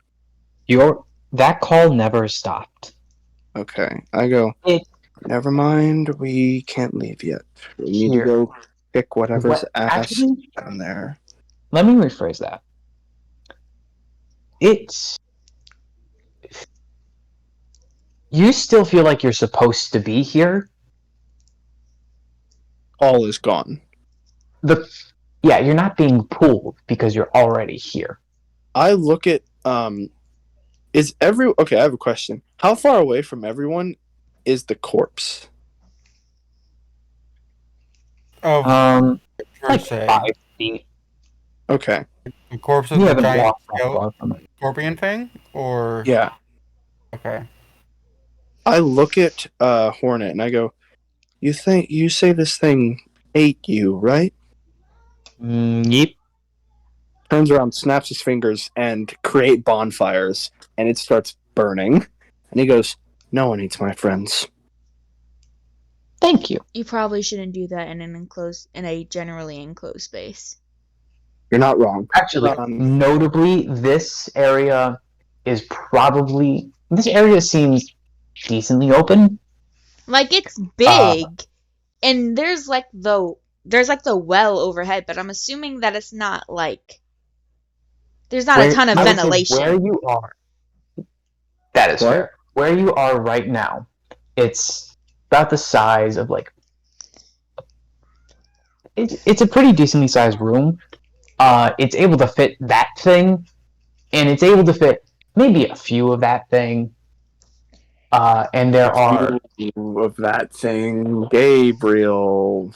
That call never stopped. Okay. I go, never mind, we can't leave yet. We need to Here. go pick whatever's What- ass actually- down there. Let me rephrase that. You still feel like you're supposed to be here. All is gone. You're not being pulled because you're already here. I look at, okay, I have a question. How far away from everyone is the corpse? Oh, per Like se. 5 feet. Okay. The corpse of You the haven't giant walked that far goat from it. scorpion thing? Or. Yeah. Okay. I look at Hornet and I go, you say this thing ate you, right? Yep. Turns around, snaps his fingers, and create bonfires, and it starts burning. And he goes, no one eats my friends. Thank you. You probably shouldn't do that in a generally enclosed space. You're not wrong. Actually, notably, this area seems decently open. Like it's big, and there's like the well overhead, but I'm assuming that it's not like there's not a ton of I would say ventilation. Where you are, that is What? fair. Where you are right now, it's about the size of it's a pretty decently sized room. It's able to fit that thing, and it's able to fit maybe a few of that thing. And there are of that thing, Gabriel.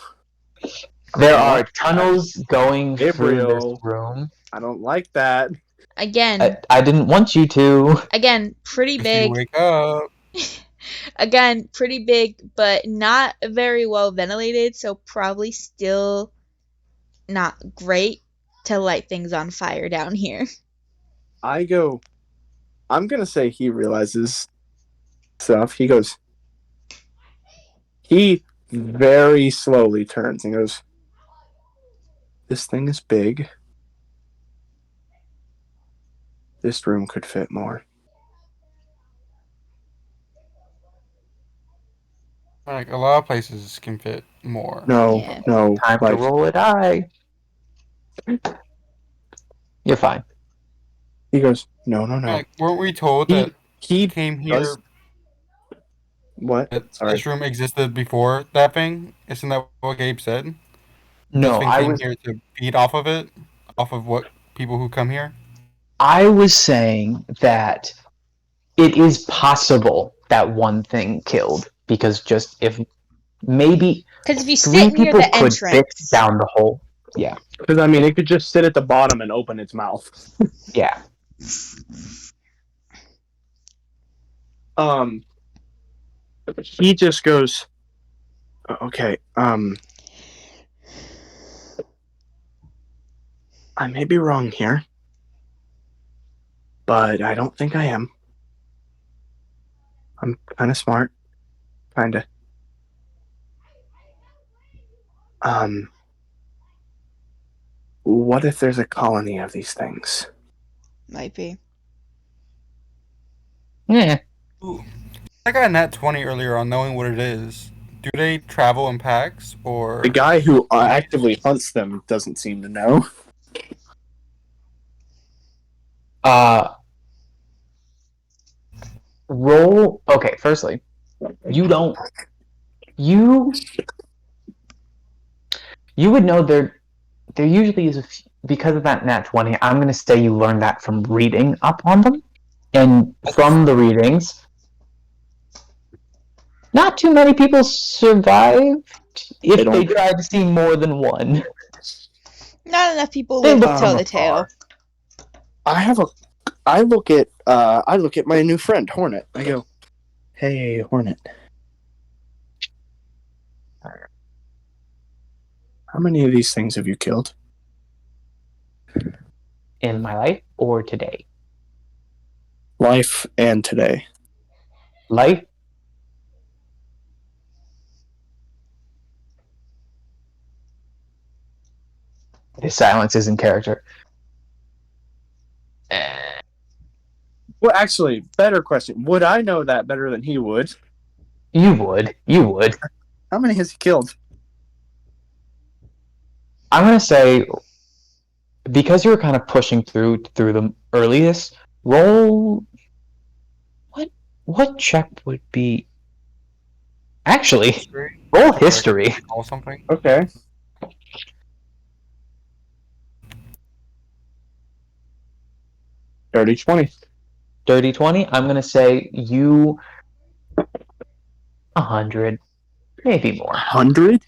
tunnels going through Gabriel. this room. I don't like that. Again, I didn't want you to. pretty If you big. wake up. Again, pretty big, but not very well ventilated, so probably still not great to light things on fire down here. I'm gonna say he realizes stuff. He very slowly turns and goes, this thing is big. This room could fit more. Like a lot of places can fit more. No, Yeah. no. Time to Like, roll a die. You're fine. he goes, no. Like, weren't we told He that he came here does what? that Sorry. this room existed before that thing? Isn't that what Gabe said? No, This thing I came was here to feed off of it, off of what people who come here. I was saying that it is possible that one thing killed because just if maybe Because if you three sit near people the could fit entrance, down the hole. Yeah, Because I mean, it could just sit at the bottom and open its mouth. yeah. He just goes, okay. I may be wrong here, but I don't think I am. I'm kind of smart, kind of. What if there's a colony of these things? might be. Yeah. Ooh. I got a nat 20 earlier on knowing what it is. Do they travel in packs or? The guy who actively hunts them doesn't seem to know. Roll. Okay, firstly, you don't. You would know there usually is because of that nat 20. I'm going to say you learned that from reading up on them, and from the readings, not too many people survived if they tried to see more than one. Not enough people They live to look tell from the tale. I look at my new friend Hornet. I go, hey Hornet, how many of these things have you killed? In my life or today? Life and today. Life. His silence is in character. Well, actually, better question. Would I know that better than he would? You would. How many has he killed? I'm gonna say, because you were kind of pushing through the earliest, roll. What check would be? Actually, History? roll history. Or something? Okay. Dirty 20. Dirty 20. I'm gonna say you 100, maybe more. 100?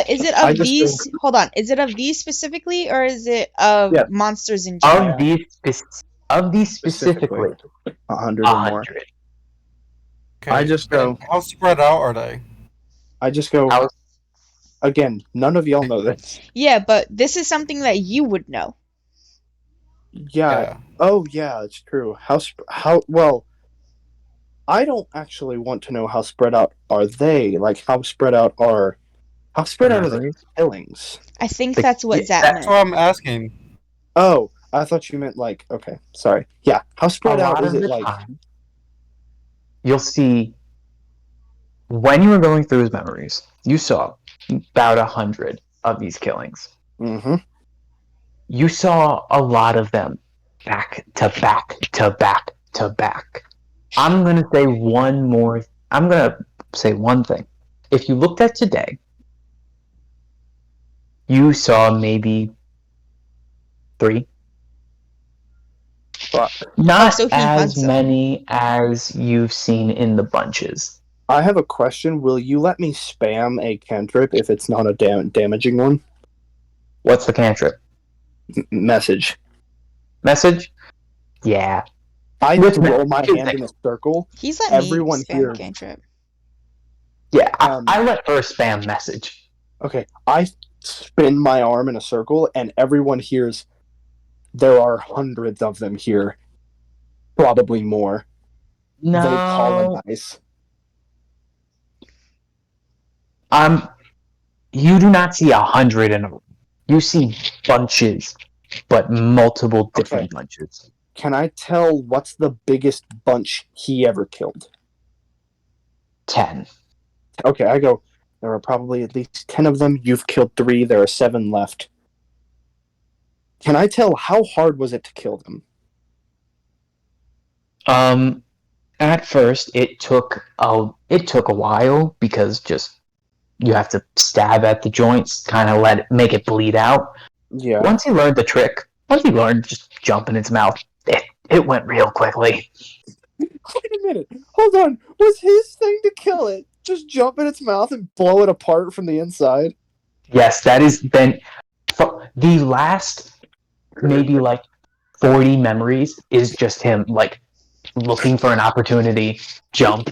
Is it I of just these? Hold on. Is it of these specifically, or is it of Yeah. monsters in general? Of these specifically, 100 or more. 100. Okay. I just go. And how spread out are they? I just go. How- Again, none of y'all know this. Yeah, but this is something that you would know. Yeah. Oh, yeah, it's true. How well? I don't actually want to know how spread out are they. Like, how spread out are the killings? I think The- that's what yeah, Zach That's meant. what I'm asking. Oh, I thought you meant like. Okay, sorry. Yeah, how spread A out lot is of it? the Like, time, you'll see when you were going through his memories, you saw about 100 of these killings. mm-hmm. You saw a lot of them back to back to back to back. I'm gonna say one thing. If you looked at today, you saw maybe 3. Not so he as hunts 'em. many as you've seen in the bunches. I have a question. Will you let me spam a cantrip if it's not a damaging one? What's the cantrip? Message. Message? Yeah. I With just roll my two hand in a things. circle. He's let Everyone me spam here- cantrip. Yeah, Um, I let her spam message. Okay, I spin my arm in a circle, and everyone hears. There are hundreds of them here, probably more. They No. colonize. You do not see 100 in a row. You see bunches, but multiple different bunches. Can I tell what's the biggest bunch he ever killed? 10. Okay, I go, there are probably at least 10 of them. You've killed 3. There are 7 left. Can I tell how hard was it to kill them? At first it took a while because just you have to stab at the joints, kind of make it bleed out. Yeah. Once he learned the trick, once he learned just jump in its mouth, it went real quickly. Wait a minute. Hold on. Was his thing to kill it just jump in its mouth and blow it apart from the inside? Yes, that has been the last maybe like 40 memories is just him like looking for an opportunity, jump.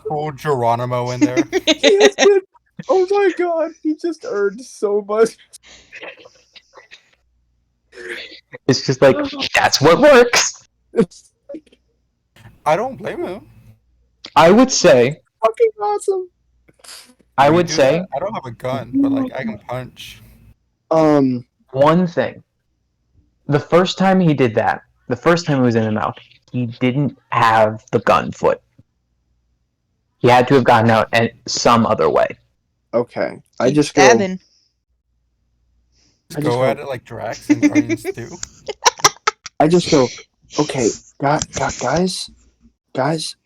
Full Geronimo in there. Oh my god, he just earned so much. It's just like, that's what works. I don't blame him. I would say, Fucking awesome. I We would do say that. I don't have a gun, but like I can punch. one thing. The first time he did that, the first time he was in the mouth, he didn't have the gun foot. He had to have gotten out some other way. Okay. I Keep just stabbing. I just Go go- at it like Drax and Guardians 2. go, okay, guys.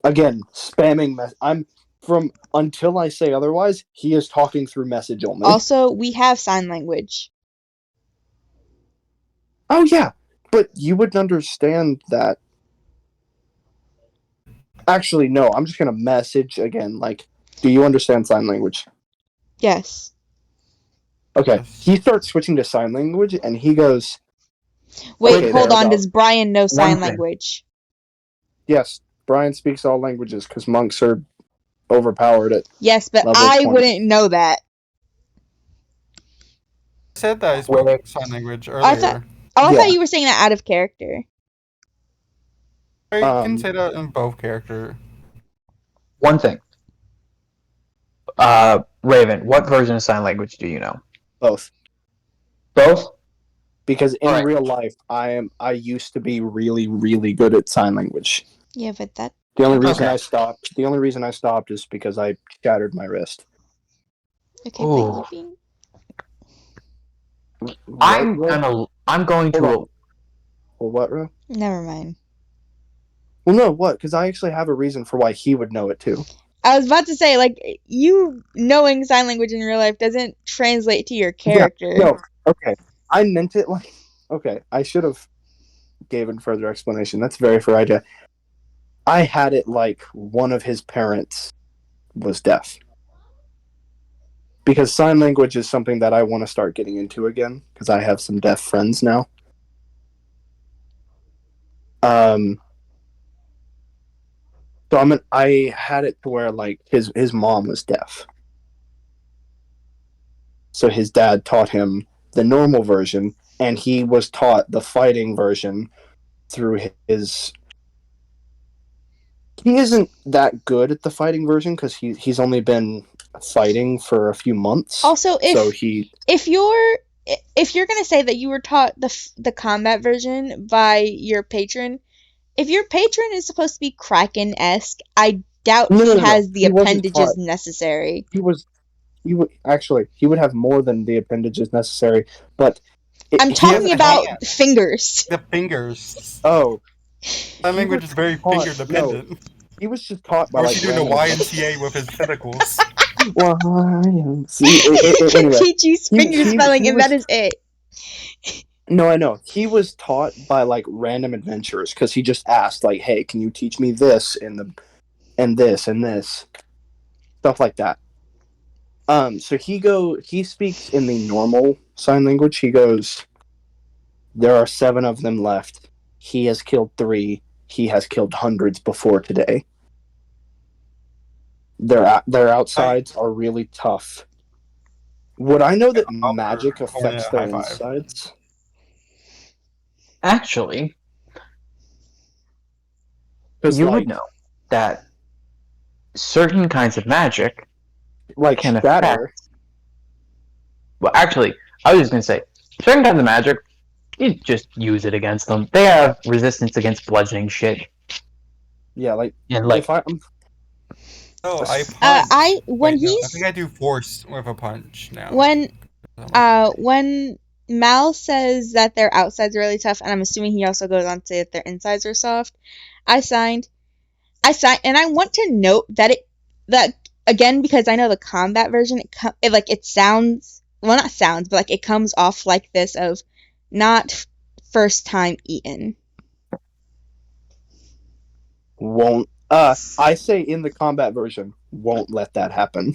Again, spamming I'm from until I say otherwise, he is talking through message only. Also, we have sign language. Oh yeah, but you wouldn't understand that. Actually, no, I'm just gonna message again, like, do you understand sign language? Yes. Okay. Yes. He starts switching to sign language and he goes, Wait, Okay, hold there, on. about- Does Brian know sign thing. language? yes, Brian speaks all languages because monks are overpowered at Yes, but Level I 20. wouldn't know that. I said that I spoke Wait. sign language I thought- earlier. Oh, I Yeah. thought you were saying that out of character. I can Um, say that in both character. One thing. Raven, what version of sign language do you know? both. Both? Because in Alright. real life I used to be really, really good at sign language. Yeah, but that. The only reason Okay. I stopped is because I shattered my wrist. Okay, Ooh. but you being. I'm What? going to Hold on. Well, what, Ro? Never mind. Well, no, what? Because I actually have a reason for why he would know it too. I was about to say, like, you knowing sign language in real life doesn't translate to your character. No, okay. I meant it like, okay, I should have given further explanation. That's a very fair idea. I had it like one of his parents was deaf. Because sign language is something that I want to start getting into again, because I have some deaf friends now. So I had it to where like his mom was deaf. So his dad taught him the normal version, and he was taught the fighting version through his. He isn't that good at the fighting version because he's only been fighting for a few months. Also, if you're gonna say that you were taught the combat version by your patron, if your patron is supposed to be Kraken-esque, I doubt No. he has the He wasn't appendages taught. necessary. he would have more than the appendages necessary, but I'm he talking has- about hand. fingers. The fingers. Oh, Sign language is very taught- finger dependent. he was just taught by Or like is he doing the random- YMCA with his tentacles? Anyway, Teach you finger spelling, he and was- that is it. no, I know he was taught by like random adventurers because he just asked like, "Hey, can you teach me this and this stuff like that?" So he speaks in the normal sign language. He goes, "There are 7 of them left. He has killed 3. He has killed hundreds before today. Their outsides are really tough." Would I know that magic affects their high five. insides? Actually, 'Cause, you like, would know that certain kinds of magic like can shatter. affect. Well, actually, I was just gonna say, certain kinds of magic, you just use it against them. They have resistance against bludgeoning shit. Yeah, like And like, if I'm Oh, I punch. When Wait, no, I he's think I do force with a punch now. when Mal says that their outsides are really tough, and I'm assuming he also goes on to say that their insides are soft. I signed, and I want to note that again, because I know the combat version, it sounds, well, not sounds, but like it comes off like this of not first time eaten. won't I say in the combat version won't let that happen.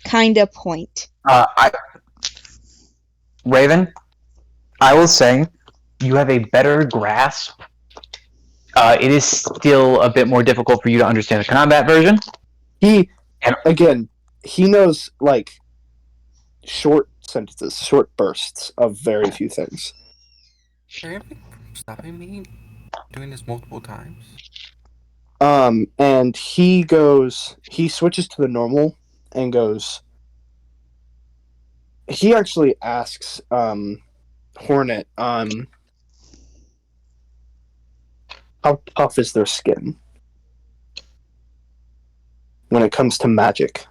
Kinda point. Raven, I will say you have a better grasp. It is still a bit more difficult for you to understand the combat version. He knows like short sentences, short bursts of very few things. Are you stopping me doing this multiple times? And he switches to the normal and goes. He actually asks Hornet, how tough is their skin when it comes to magic?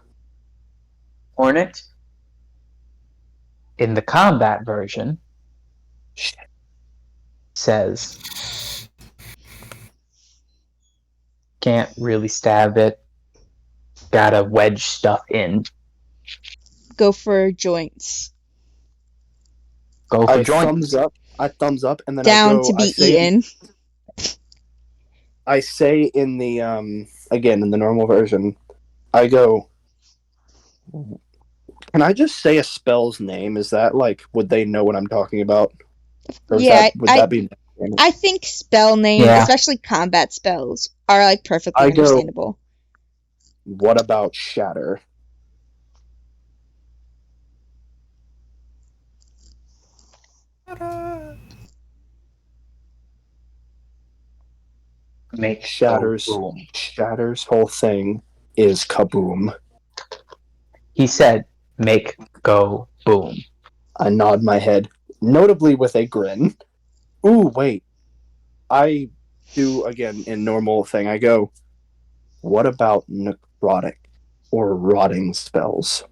Hornet, in the combat version, says can't really stab it. Gotta wedge stuff in. Go for joints. Go for I joints. thumbs up, and then Down I go, to be eaten. I say in the again in the normal version, I go. Can I just say a spell's name? Is that like, would they know what I'm talking about? Or Yeah, would that be? I think spell names, Yeah. especially combat spells, are like perfectly I go- understandable. What about shatter? Make Shatter's boom. Shatter's whole thing is kaboom. He said, "Make go boom." I nod my head, notably with a grin. Ooh, wait. I do again in normal thing. I go, what about necrotic or rotting spells?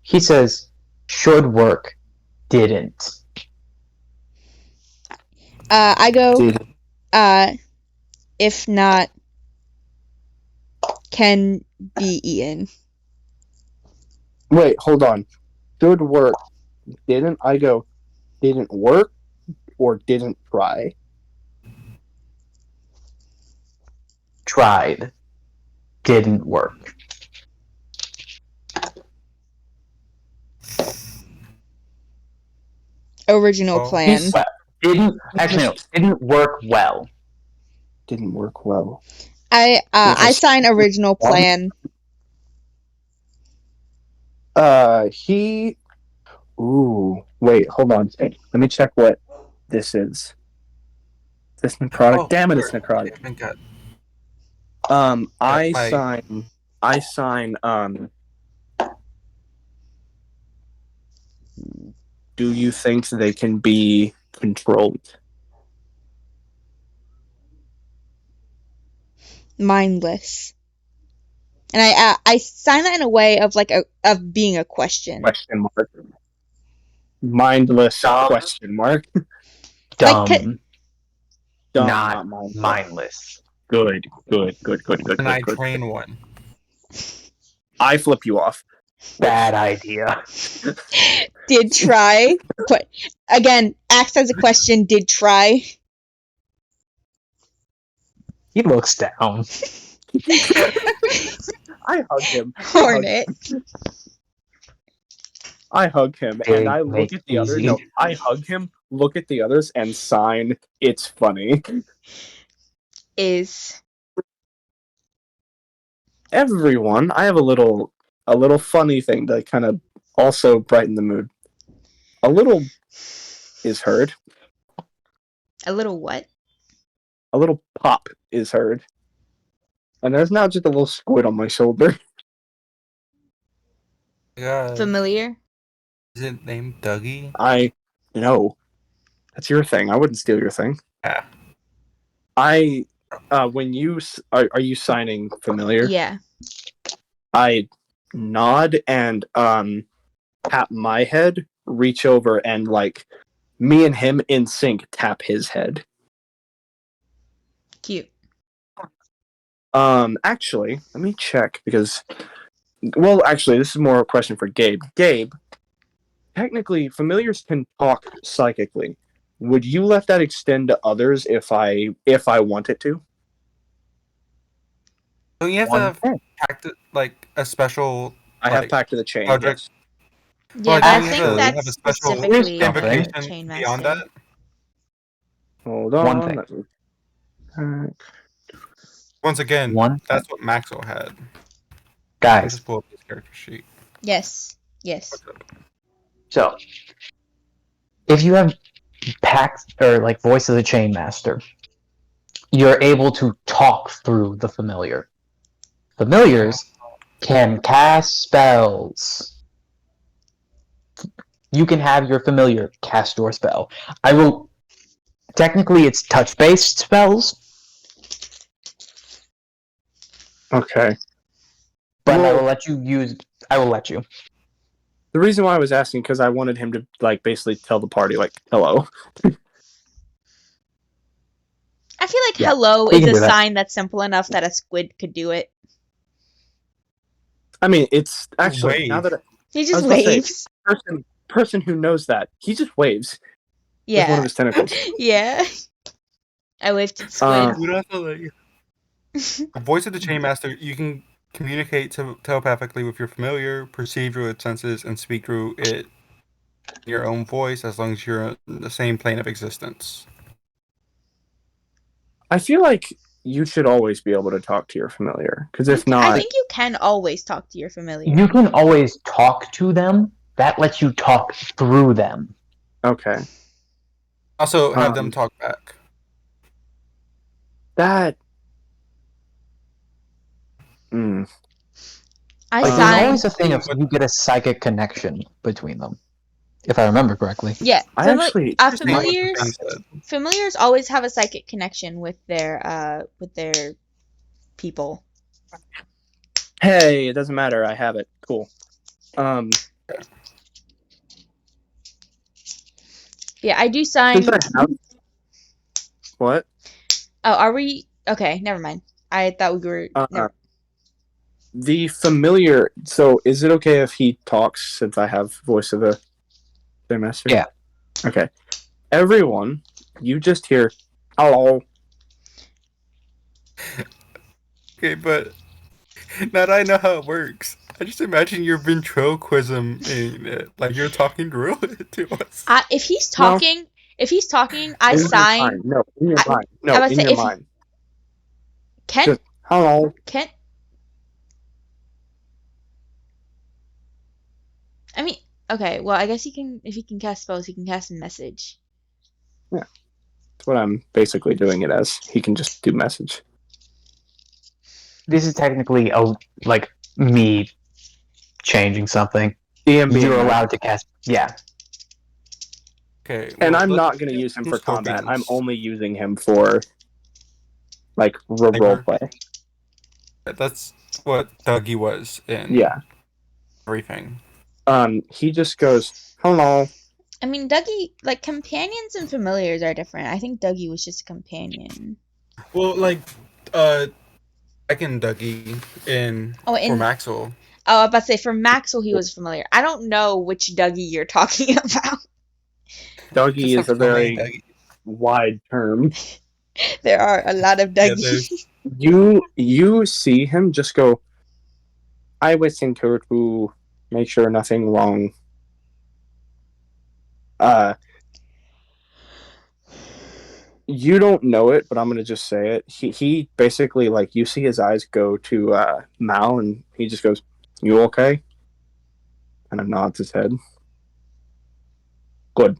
He says, "Should work, didn't." I go, Did if not, can be eaten. wait, hold on. Should work, didn't? I go, didn't work or didn't try? Tried, didn't work. Original Oh. plan. Didn't work well. Didn't work well. I sign original plan. Ooh, wait, hold on. Let me check what this is. This necrotic. Damn it, it's necrotic. Thank God. I sign. Do you think they can be controlled? Mindless. And I sign that in a way of like of being a question. Question mark. Mindless question mark. Dumb, Dumb, not mindless. mindless. Good. And I train one. I flip you off. Bad idea. Did try, but again, acts as a question. Did try. He looks down. I hug him. Hornet. I hug him Big, and I look make at the others. easy. No, I hug him, look at the others, and sign. It's funny. Is Everyone, I have a little funny thing to kind of also brighten the mood. A little is heard. a little what? A little pop is heard. And there's now just a little squid on my shoulder. Yeah. Familiar? Is it named Dougie? No, that's your thing. I wouldn't steal your thing. Yeah. When you are you signing familiar? Yeah. I nod and tap my head, reach over and like me and him in sync tap his head. Cute. Actually, let me check because actually this is more a question for Gabe. Gabe, technically familiars can talk psychically. Would you let that extend to others if I want it to? Don't you have to have packed like a special? I have Pact of the Chain. Project. Yes. Yeah, Well, but I don't you think have to have that's a special specifically invocation Chain beyond Master. that? Hold on. One thing. let me- Once again, One that's what Maxwell had. Let me Guys, just pull up his character sheet. Yes. Yes. so if you have Pact or like Voice of the Chain Master, you're able to talk through the familiar. Familiars can cast spells. You can have your familiar cast your spell. I will. Technically, it's touch-based spells, Okay. but I Well- will let you use. I will let you. The reason why I was asking because I wanted him to like basically tell the party like hello. I feel like Yeah, hello we is can a do that. sign that's simple enough that a squid could do it. I mean, it's actually Wave. now that He I just was gonna say- waves. person who knows that he just waves with one Yeah. of his tentacles. Yeah. I waved to the squid. We'd also like a Voice of the Chain Master. You can communicate telepathically with your familiar, perceive through its senses, and speak through it in your own voice as long as you're in the same plane of existence. I feel like you should always be able to talk to your familiar because if I not, think you can always talk to your familiar. You can always talk to them. That lets you talk through them. okay, Also, have them talk back. that. Mm. I Like, there's signed. always a thing of you get a psychic connection between them, if I remember correctly. Yeah. I actually Familiars always have a psychic connection with their people. Hey, it doesn't matter. I have it. Cool. Yeah, I do sign. Since I have what? Oh, are we? Okay, never mind. I thought we were. Never. The familiar. So, is it okay if he talks since I have Voice of the Master? Yeah. Okay. Everyone, you just hear hello. Okay, but now that I know how it works, I just imagine your ventriloquism in it, like you're talking through it to us. If he's talking, I In your sign. mind. No, in your mind. No, I was in saying, your if he- mind. Can Just hello. I mean, okay. Well, I guess he can. If he can cast spells, he can cast a message. That's what I'm basically doing it as. He can just do message. This is technically like me changing something. DMB. You're allowed to cast. Yeah. Okay, And well, I'm let's not going to do use him some for skill combat. games. I'm only using him for like role play. That's what Dougie was in. Yeah. Everything. He just goes, hello. I mean, Dougie, like companions and familiars are different. I think Dougie was just a companion. Well, like, back in Dougie for Maxwell. Oh, I was about to say for Maxwell he was familiar. I don't know which Dougie you're talking about. Dougie is a very wide term. There are a lot of Dougies. You see him just go, I was in here to make sure nothing wrong. You don't know it, but I'm gonna just say it. He basically, like, you see his eyes go to Mal, and he just goes, "You okay?" And nods his head. Good.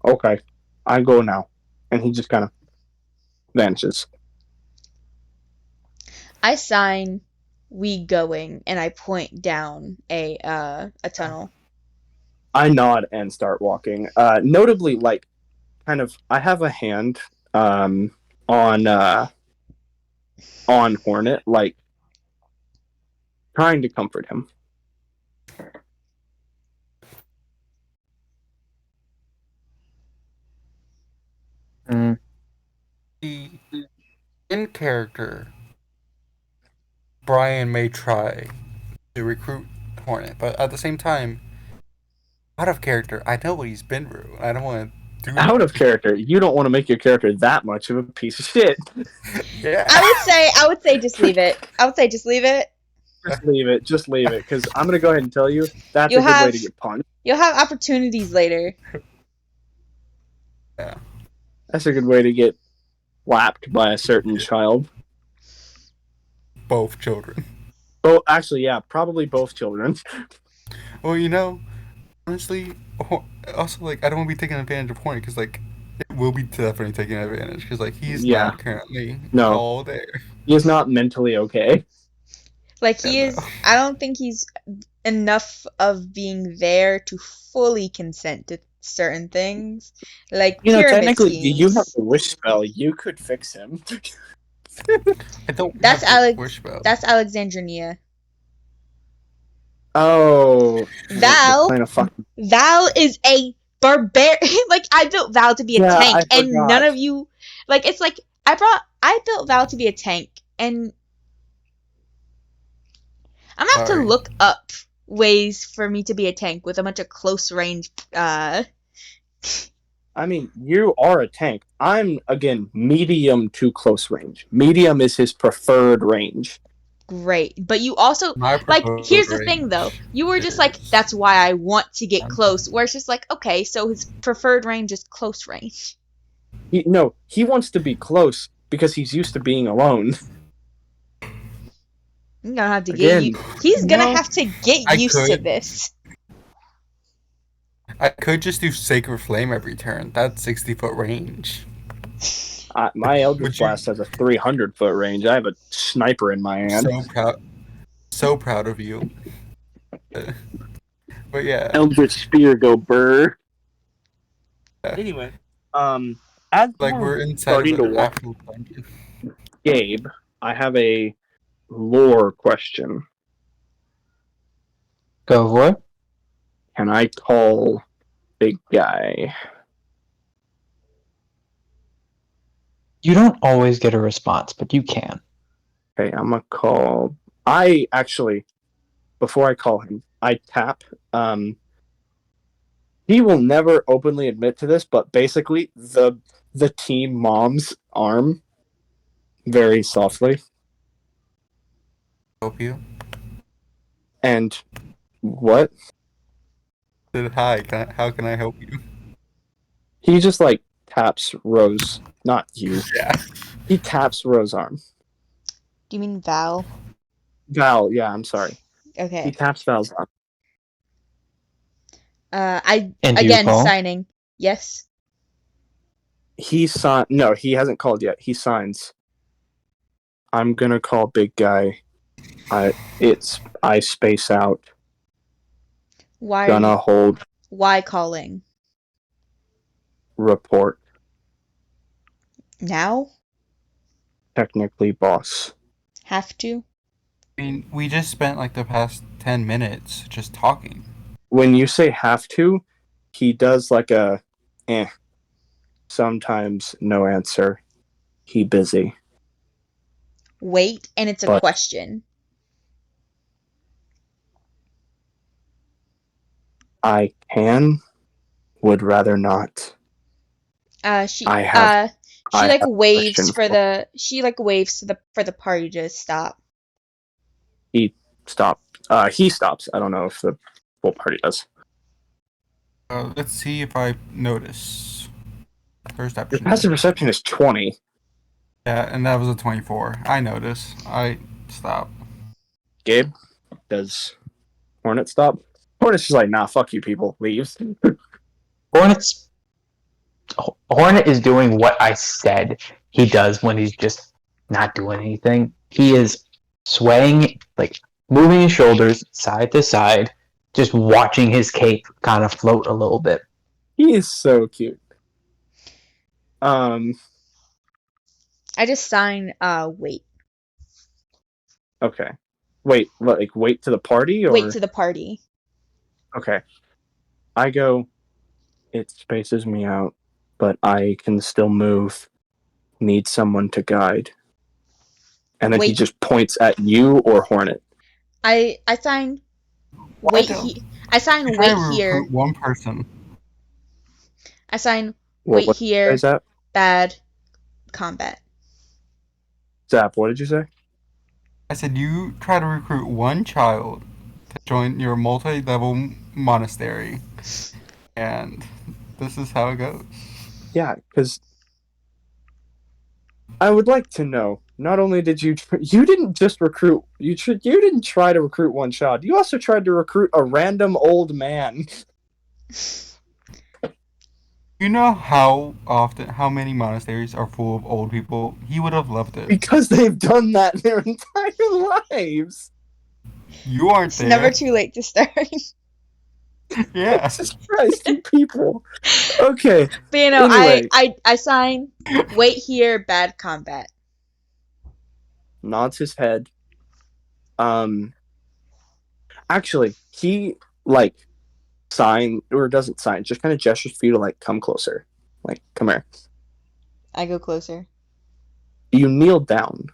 Okay, I go now, and he just kind of vanishes. I sign "we going" and I point down a tunnel. I nod and start walking. Notably, like, kind of, I have a hand on Hornet, like, trying to comfort him. In character, Brian may try to recruit Hornet, but at the same time, out of character, I know what he's been through. I don't want to do Out of character, you don't want to make your character that much of a piece of shit. Yeah. I would say just leave it. I would say just leave it. Just leave it, because I'm gonna go ahead and tell you that's a good way to get punched. You'll have opportunities later. Yeah. That's a good way to get lapped by a certain child. Both children. Oh, actually, yeah, probably both children. Well, honestly, also, like, I don't want to be taking advantage of Hornet, because, like, it will be definitely taking advantage, because, like, he's not currently all there. He is not mentally okay. Like, he is... I don't think he's enough of being there to fully consent to certain things. Like, technically, you have the wish spell. You could fix him. I don't That's wish spell. That's Alexandria. Oh. Val is a barbarian. Like, I built Val to be a tank, and none of you... Like, it's like, I built Val to be a tank, and... I'm gonna have to look up ways for me to be a tank with a bunch of close range, I mean, you are a tank. I'm, again, medium to close range. Medium is his preferred range. Great. But you also, like, here's the thing, though. You were just like, that's why I want to get close. Where it's just like, okay, so his preferred range is close range. He wants to be close because he's used to being alone. I'm gonna have to get you. He's gonna have to get used to this. I could just do Sacred Flame every turn. That's 60-foot range. My Eldritch Blast has a 300-foot range. I have a sniper in my hand. So proud of you. But yeah. Eldritch Spear, go burr. Anyway, as like we're inside of the actual dungeon. Gabe, I have a lore question. Go for it. Can I call Big Guy? You don't always get a response, but you can. Okay, I'm gonna call... before I call him, I tap. He will never openly admit to this, but basically, the team mom's arm, very softly. Help you? And what? Said hi. How can I help you? He just like taps Rose, not you. Yeah. He taps Rose's arm. Do you mean Val? Val, yeah, I'm sorry. Okay. He taps Val's arm. Signing. Yes. No, he hasn't called yet. He signs. I'm gonna call Big Guy. I space out. Why? Hold. Why calling? Report. Now? Technically, boss. Have to? I mean, we just spent like the past 10 minutes just talking. When you say have to, he does like a sometimes no answer. He busy. Wait, and it's a question. I would rather not. She waves for the party to stop. He stops. He stops. I don't know if the whole party does. Let's see if I notice. Perception. Your passive perception is 20. Yeah, and that was a 24. I notice. I stop. Gabe, does Hornet stop? Hornet's just like, nah, fuck you people. Leaves. Hornet is doing what I said he does when he's just not doing anything. He is swaying, like moving his shoulders side to side just watching his cape kind of float a little bit. He is so cute. I just sign wait. Okay. Wait, like wait to the party or Wait to the party. okay. I go, it spaces me out, but I can still move. Need someone to guide. And then he Wait. just points at you or Hornet. I sign wait I sign wait here. One person. I sign What wait here. is that? Bad combat. Zap, what did you say? I said you try to recruit one child to join your multi-level monastery, and this is how it goes. Yeah, because I would like to know. Not only did you didn't just recruit you didn't try to recruit one child. You also tried to recruit a random old man. You know how many monasteries are full of old people? He would have loved it. Because they've done that their entire lives. You aren't It's there. never too late to start. Yeah. Jesus Christ, you people. Okay. But you know, Anyway. I sign wait here, bad combat. Nods his head. Actually, he doesn't sign, just kind of gestures for you to come closer. Come here. I go closer. You kneel down.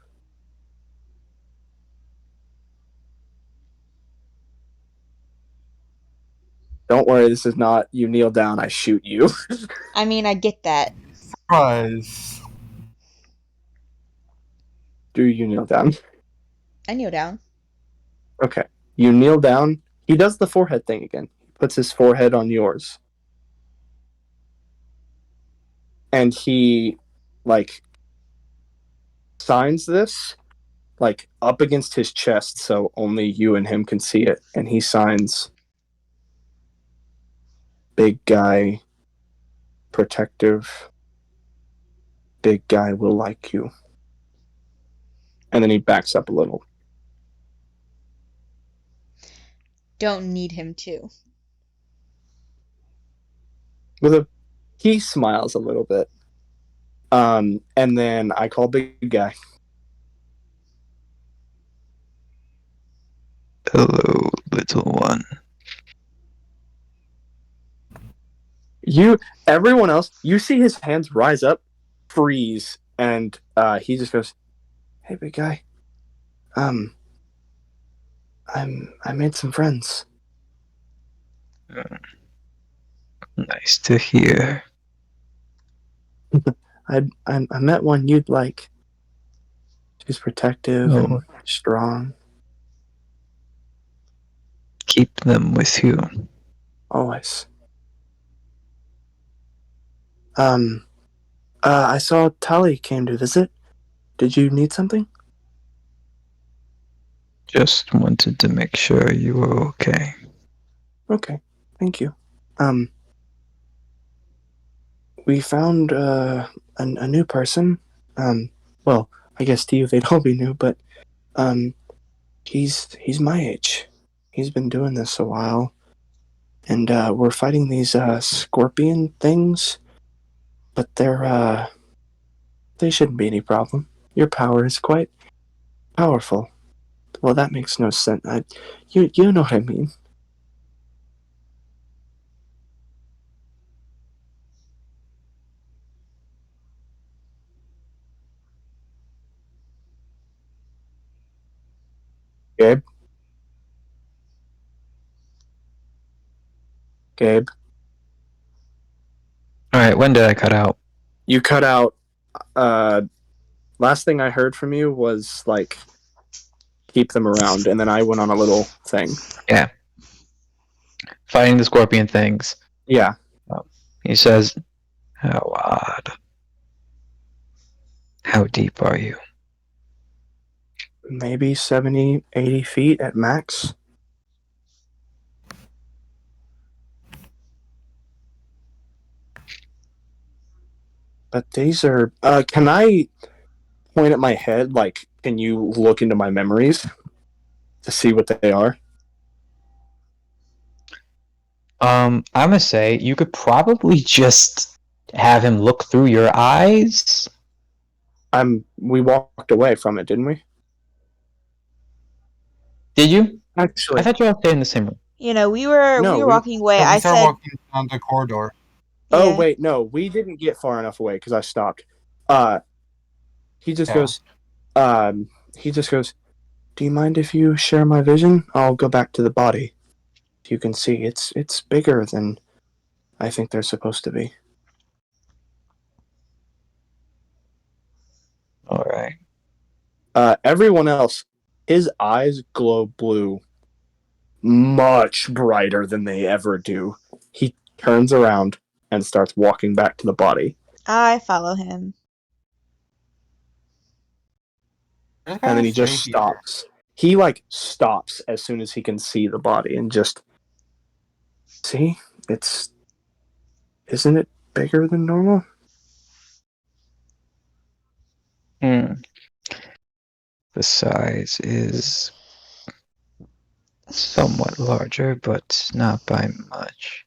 Don't worry, this is not you kneel down, I shoot you. I mean, I get that. Surprise. Do you kneel down? I kneel down. Okay. You kneel down. He does the forehead thing again. He puts his forehead on yours. And he, signs this, up against his chest so only you and him can see it. And he signs, big guy, protective, big guy will like you. And then he backs up a little. Don't need him to. He smiles a little bit. And then I call big guy. Hello, little one. Everyone else, you see his hands rise up, freeze, and he just goes, "Hey, big guy. I made some friends." Nice to hear. I met one you'd like. She's protective and strong. Keep them with you. Always. I saw Tali came to visit. Did you need something? Just wanted to make sure you were okay. Okay, thank you. We found a new person. Well, I guess to you they'd all be new, but he's my age. He's been doing this a while, and we're fighting these scorpion things, but they shouldn't be any problem. Your power is quite powerful. Well, that makes no sense. You know what I mean. Gabe? Gabe? Alright, when did I cut out? You cut out. Last thing I heard from you was, keep them around, and then I went on a little thing. Yeah. Fighting the scorpion things. Yeah. He says, how odd. How deep are you? Maybe 70, 80 feet at max. But these are... can I point at my head? Can you look into my memories to see what they are? I'm gonna say you could probably just have him look through your eyes. We walked away from it, didn't we? Did you? I Actually, thought you all stayed in the same room. We were No, we- walking away. So we I started said, walking down the corridor. oh yeah. wait, no, we didn't get far enough away because I stopped. He just Yeah. goes, "Do you mind if you share my vision? I'll go back to the body. You can see it's bigger than I think they're supposed to be." All right. Everyone else, his eyes glow blue, much brighter than they ever do. He turns around and starts walking back to the body, I follow him. and then he just stops. He stops as soon as he can see the body, and just see isn't it bigger than normal? The size is somewhat larger, but not by much.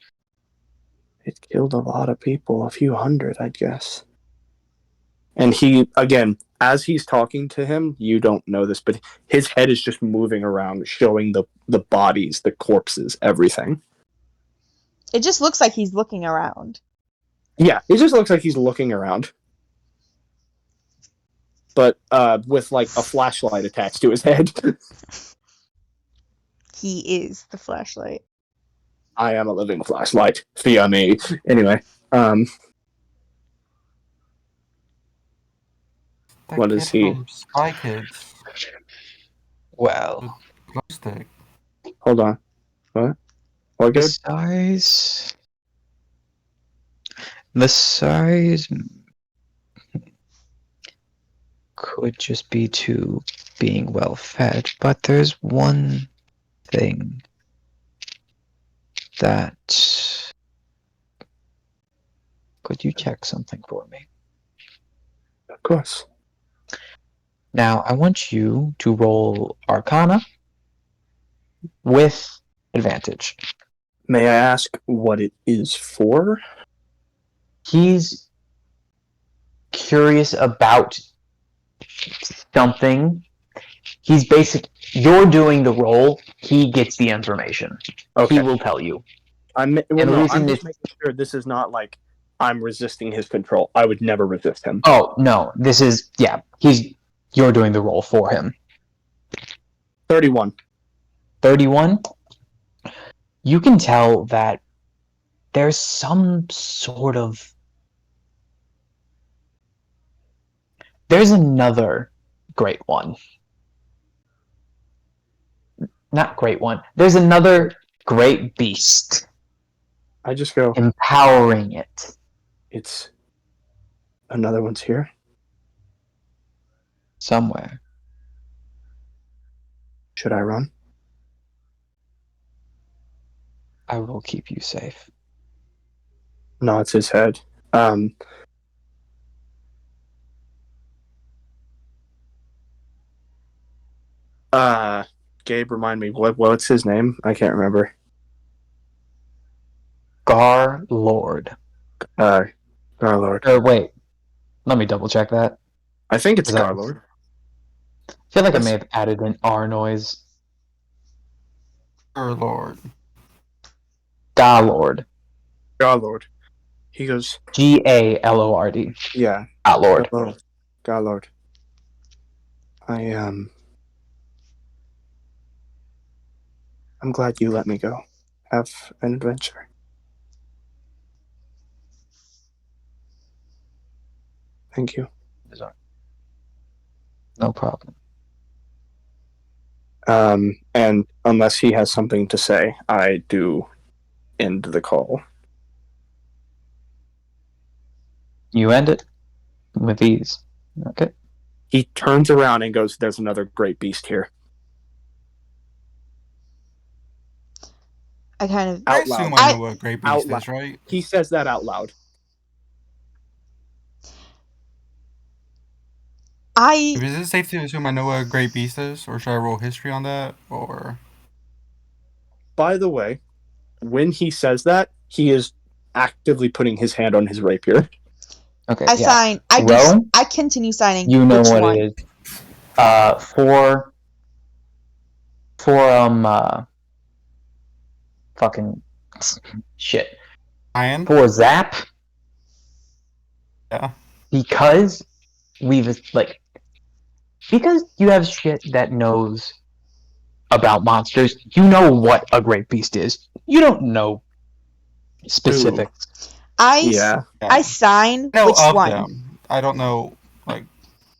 It killed a lot of people, a few hundred, I'd guess. And he, again, as he's talking to him, you don't know this, but his head is just moving around, showing the bodies, the corpses, everything. It just looks like he's looking around. Yeah, it just looks like he's looking around. But with a flashlight attached to his head. He is the flashlight. I am a living flashlight. Fear me. Anyway, what is he? Spy Kids. Well, Glow stick. Hold on. What? What the good? size could just be to being well fed, but there's one thing that could you check something for me? Of course. Now, I want you to roll Arcana with advantage. May I ask what it is for? He's curious about something. You're doing the roll, he gets the information. Okay. He will tell you. I'm just making sure this is not like I'm resisting his control. I would never resist him. Oh, no, this is, you're doing the roll for him. 31. 31, you can tell that there's some sort of... There's another great one. Not great one. There's another great beast. I just go, empowering it. it's another one's here. Somewhere. Should I run? I will keep you safe. No, it's his head. Gabe, remind me, what's his name? I can't remember. Gar Lord. Garlord. Wait. Let me double check that. I think it's Is that- Garlord. I feel like I Yes. may have added an R noise. Lord. Galord. Garlord. He goes, Galord. yeah, Galord. Garlord. I'm glad you let me go. Have an adventure. Thank you. No problem. And unless he has something to say, I do end the call. You end it with ease. Okay. He turns around and goes, there's another great beast here. I kind of... I Out loud. assume I know what Great Out Beast loud. is, right? He says that out loud. Is it safe to assume I know what a Great Beast is? Or should I roll history on that? Or... By the way, when he says that, he is actively putting his hand on his rapier. Okay. I yeah. sign. Row? I continue signing. You know which what one? it is. For fucking shit. Iron? For Zap, Yeah. because because you have shit that knows about monsters, you know what a great beast is. You don't know specifics. Yeah. I sign I know which of one. them. I don't know, like...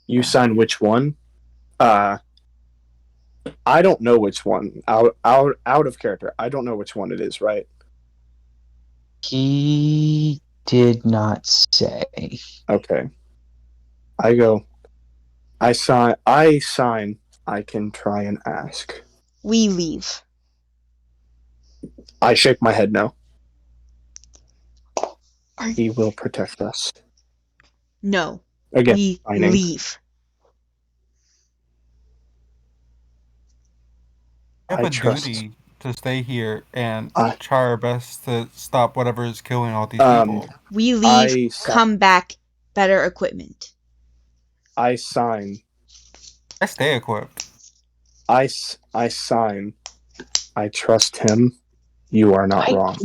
You sign which one? I don't know which one. Out of character. I don't know which one it is, right? He did not say. Okay. I go. I sign. I can try and ask. We leave. I shake my head no. Are He will protect us. No. Again, We signing. leave. We have I a trust. duty to stay here and I- try our best to stop whatever is killing all these Um, people. We leave. I Come back. Better equipment. I sign. I stay equipped. I sign. I trust him. You are not wrong.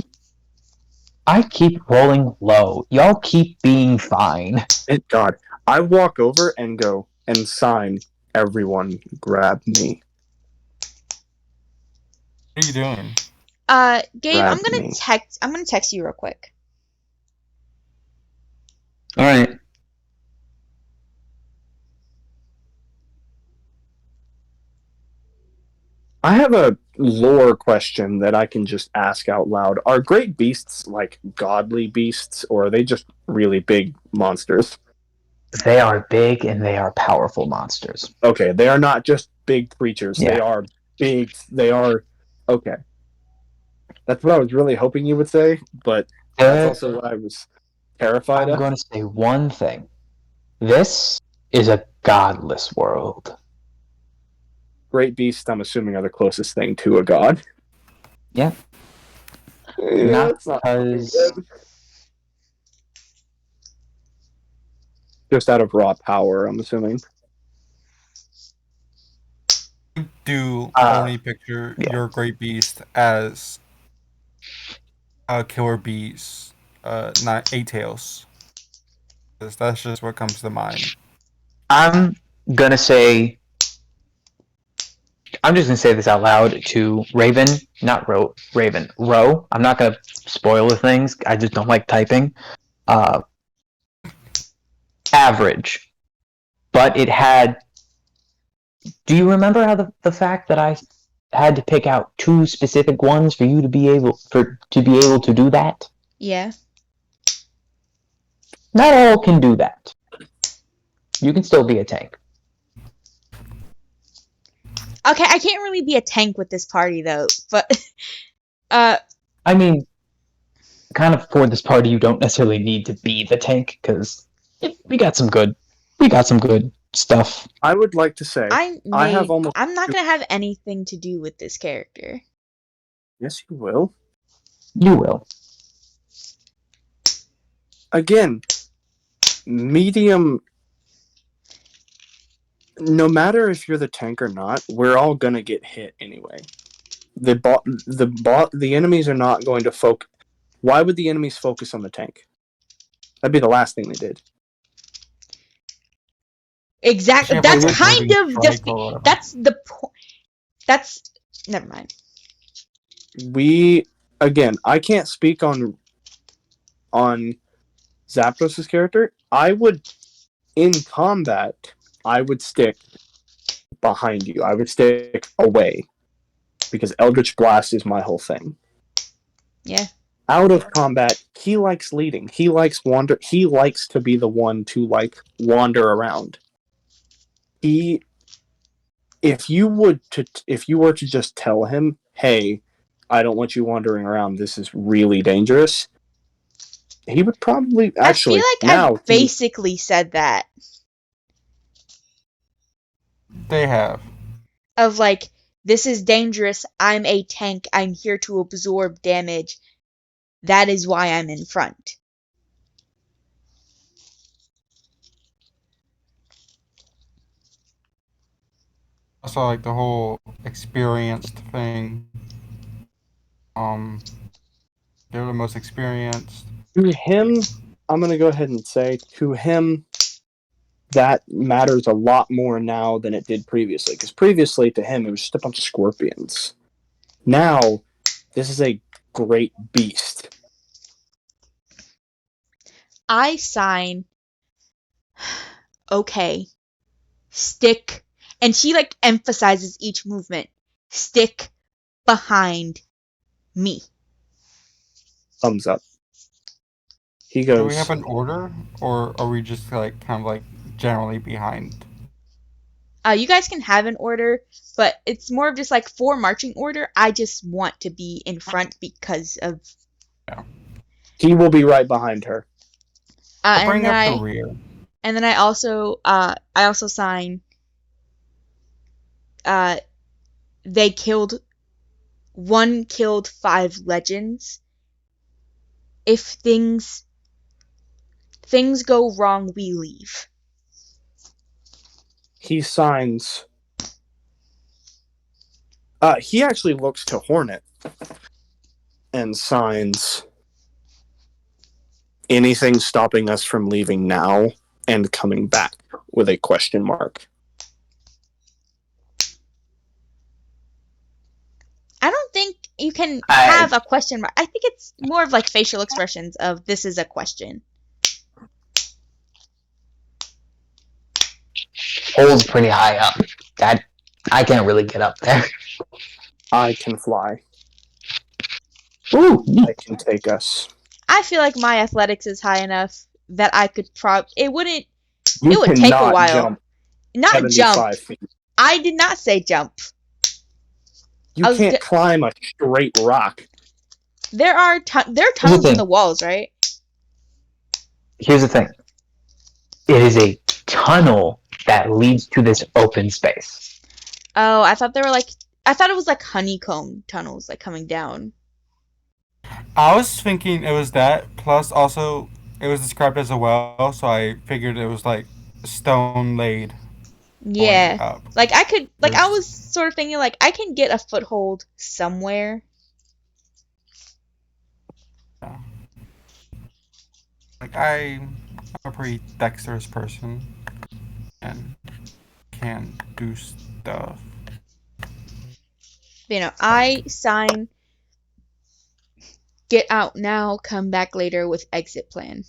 I keep rolling low. Y'all keep being fine. Thank God. I walk over and go and sign. Everyone grab me. What are you doing? Gabe, Grab I'm gonna me. text you real quick. All right. I have a lore question that I can just ask out loud. Are great beasts like godly beasts, or are they just really big monsters? They are big and they are powerful monsters. Okay, they are not just big creatures. Yeah. They are big. They are... Okay. That's what I was really hoping you would say, but that's also what I was terrified I'm of. going to say one thing. This is a godless world. Great beasts, I'm assuming, are the closest thing to a god. Yeah. Yeah, Not that's not looking because- good. Just out of raw power, I'm assuming. Do Uh, only picture yeah. your great beast as a killer beast, not 8 tails. That's just what comes to mind. I'm gonna say. I'm just gonna say this out loud to Raven, not Ro. Raven, Ro. I'm not gonna spoil the things. I just don't like typing. Average, but it had. Do you remember how the fact that I had to pick out 2 specific ones for you to be able to do that? Yeah. Not all can do that. You can still be a tank. Okay, I can't really be a tank with this party though, but I mean, kind of for this party, you don't necessarily need to be the tank because we got some good stuff. I would like to say, I'm not gonna have anything to do with this character. yes, you will. You will. Again, medium. No matter if you're the tank or not, we're all gonna get hit anyway. The enemies are not going to focus. Why would the enemies focus on the tank? That'd be the last thing they did. Exactly. Yeah, but That's it was kind moving of strike or whatever. that's the point. That's never mind. I can't speak on Zapdos' character. In combat, I would stick behind you. I would stick away because Eldritch Blast is my whole thing. Yeah. Out of combat, he likes leading. He likes He likes to be the one to wander around. If you were to just tell him, "Hey, I don't want you wandering around. This is really dangerous," he would probably actually. I feel like I basically said that. They have. Of like, This is dangerous. I'm a tank. I'm here to absorb damage. That is why I'm in front. Also, like the whole experienced thing. They're the most experienced. To him, I'm going to go ahead and say, to him, that matters a lot more now than it did previously. Because previously, to him, it was just a bunch of scorpions. Now, this is a great beast. I sign. Okay. Stick. And she like emphasizes each movement. Stick behind me. Thumbs up. He Do goes, we have an order, or are we just like kind of like generally behind? You guys can have an order, but it's more of just like for marching order. I just want to be in front because of. he will be right behind her. I'll bring up the rear. And then I also sign. They killed. One killed 5 legends. If things go wrong, we leave. He signs. He actually looks to Hornet and signs. Anything stopping us from leaving now and coming back with a question mark. I don't think you can have a question mark. I think it's more of like facial expressions of this is a question. Hole's pretty high up. That I can't really get up there. I can fly. Ooh, I can take us. I feel like my athletics is high enough that I could it wouldn't. You it would take a cannot while. Jump Not 75 jump. feet. I did not say jump. You can't climb a straight rock. There are tunnels in the walls, right? Here's the thing. It is a tunnel that leads to this open space. Oh, I thought it was like honeycomb tunnels, like coming down. I was thinking it was that. Plus, also, it was described as a well, so I figured it was like stone laid. Yeah. Up. Like I could, like I was sort of thinking, like I can get a foothold somewhere. Yeah. Like I'm a pretty dexterous person and can do stuff. You know, I sign. Get out now, come back later with exit plan.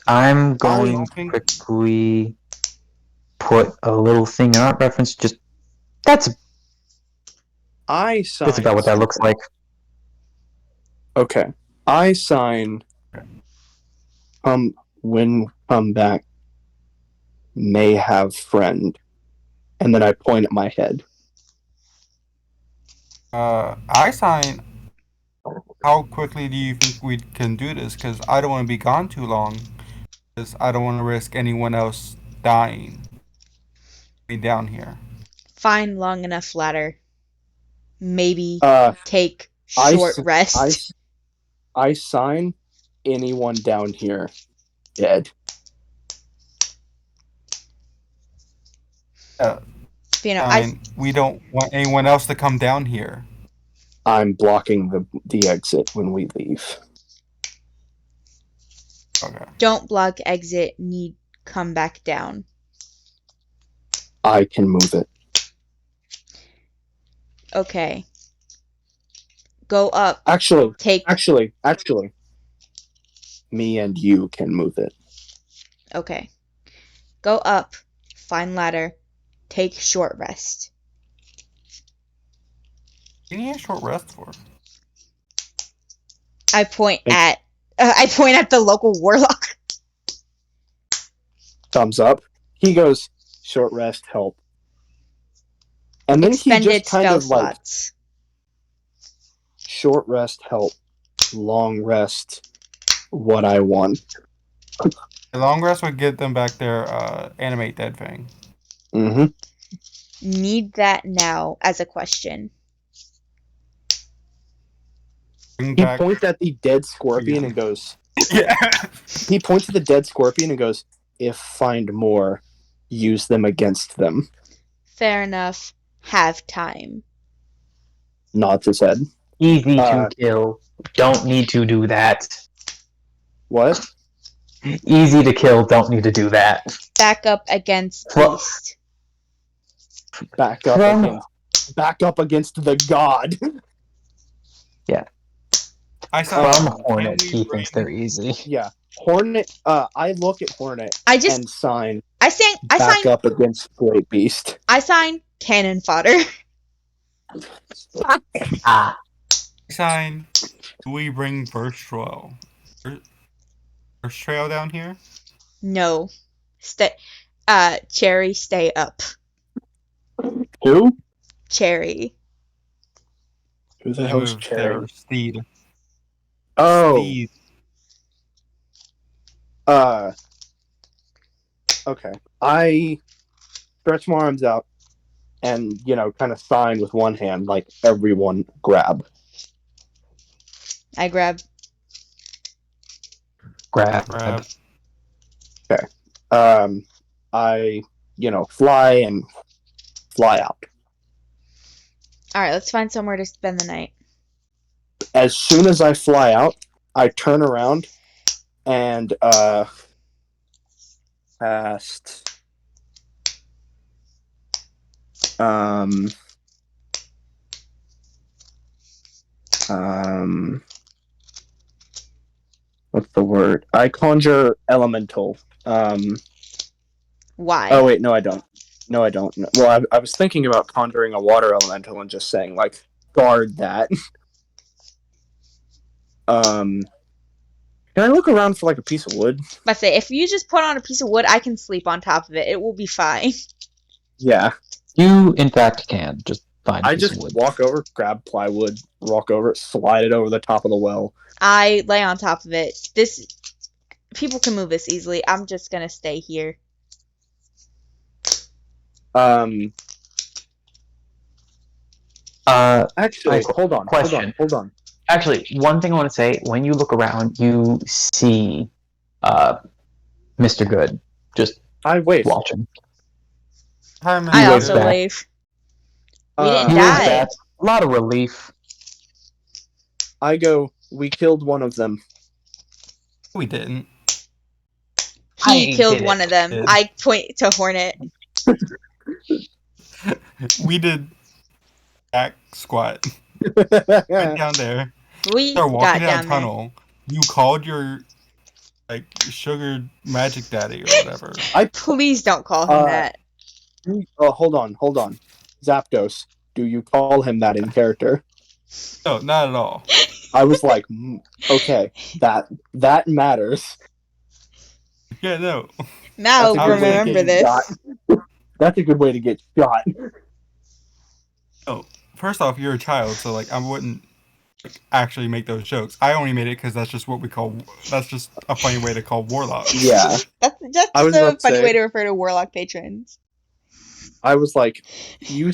I'm going to quickly put a little thing in art reference. That's about what that looks like. Okay. I sign. When come back, may have friend. And then I point at my head. I sign. How quickly do you think we can do this? Because I don't want to be gone too long. Because I don't want to risk anyone else dying. Me down here. Find long enough ladder. Maybe take short rest. I sign anyone down here dead. You know, we don't want anyone else to come down here. I'm blocking the exit when we leave. Okay. Don't block exit. Need come back down. I can move it. Okay. Go up. Actually, take. Me and you can move it. Okay. Go up. Find ladder. Take short rest. What do you need a short rest for? I point at the local warlock. Thumbs up. He goes, short rest, help. And then Expended he just kind of slots. Short rest, help. Long rest, what I want. The long rest would get them back their animate dead thing. Mm-hmm. Need that now as a question. Bring He back. points at the dead scorpion Yeah. and goes. Yeah. He points at the dead scorpion and goes, "If find more, use them against them." Fair enough. Have time. Nods his head. Easy to kill. Don't need to do that. What? Easy to kill. Don't need to do that. Back up against Well- beast. Back up From- against. Back up against the god. I saw. From Can Hornet, we he thinks bring- they're easy. Yeah, Hornet. I look at Hornet I just and sign. I sang Back up against Great Beast. I sign cannon fodder. Ah, Sign. Do we bring First Trail? First Trail down here? No. Cherry, stay up. Who? Cherry. Who the hell's Move Cherry? their Steed. Oh. Steed. Okay. I stretch my arms out and, kind of sign with one hand, like everyone grab. I grab. grab. Grab. I, fly out. Alright, let's find somewhere to spend the night. As soon as I fly out, I turn around and, past, what's the word? I conjure elemental. Why? Oh wait, no, I don't. No, I don't. No. Well, I was thinking about conjuring a water elemental and just saying like guard that. Can I look around for like a piece of wood? But say if you just put on a piece of wood, I can sleep on top of it. It will be fine. Yeah, You, in fact, can just find. I a piece just of wood. walk over, grab plywood, walk over, slide it over the top of the well. I lay on top of it. People can move this easily. I'm just gonna stay here. Actually, hold on. question. Hold on. Actually, one thing I want to say: when you look around, you see, Mr. Good just I wait. watching. Hi, man. I He also waves back. leave. We didn't He Uh, waves die. back. A lot of relief. I go. We killed one of them. We didn't. He I killed did one it. of them. Did. I point to Hornet. We did back squat. Right down there. We They're got walking down down a there. tunnel. You called your sugar magic daddy or whatever. Please don't call him that. Hold on. Zapdos, do you call him that in character? No, not at all. I was like, okay, that matters. Yeah, no. Now That's a good way to remember get this. shot. That's a good way to get shot. First off, you're a child, so I wouldn't actually make those jokes. I only made it because that's just what we call. That's just a funny way to call warlocks. Yeah, That's just I was a about to funny say- way to refer to warlock patrons. I was like, you in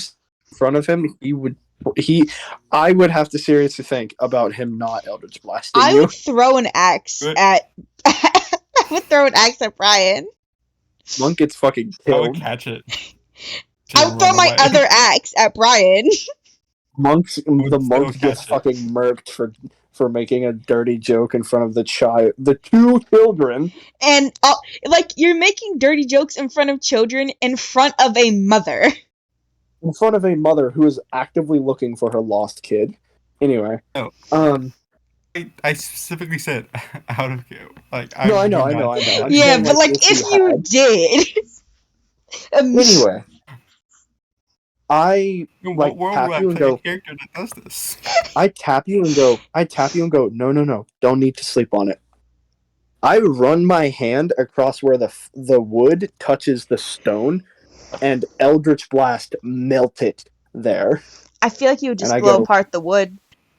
front of him, I would have to seriously think about him not Eldritch blasting I you. would throw an axe Good. at. I would throw an axe at Brian. Monk gets fucking I would killed. catch it. I would throw Run my away. other axe at Brian. The still monk gets catch it. fucking murked for making a dirty joke in front of the two children. And you're making dirty jokes in front of children in front of a mother. In front of a mother who is actively looking for her lost kid. Anyway. No. I specifically said out of No, I know. I'm Yeah, saying, but if you had. did. Anyway. I What world tap would I you and play go- a character that does this? I tap you and go, no, don't need to sleep on it. I run my hand across where the wood touches the stone, and Eldritch Blast melt it there. I feel like you would just And I blow go- apart the wood.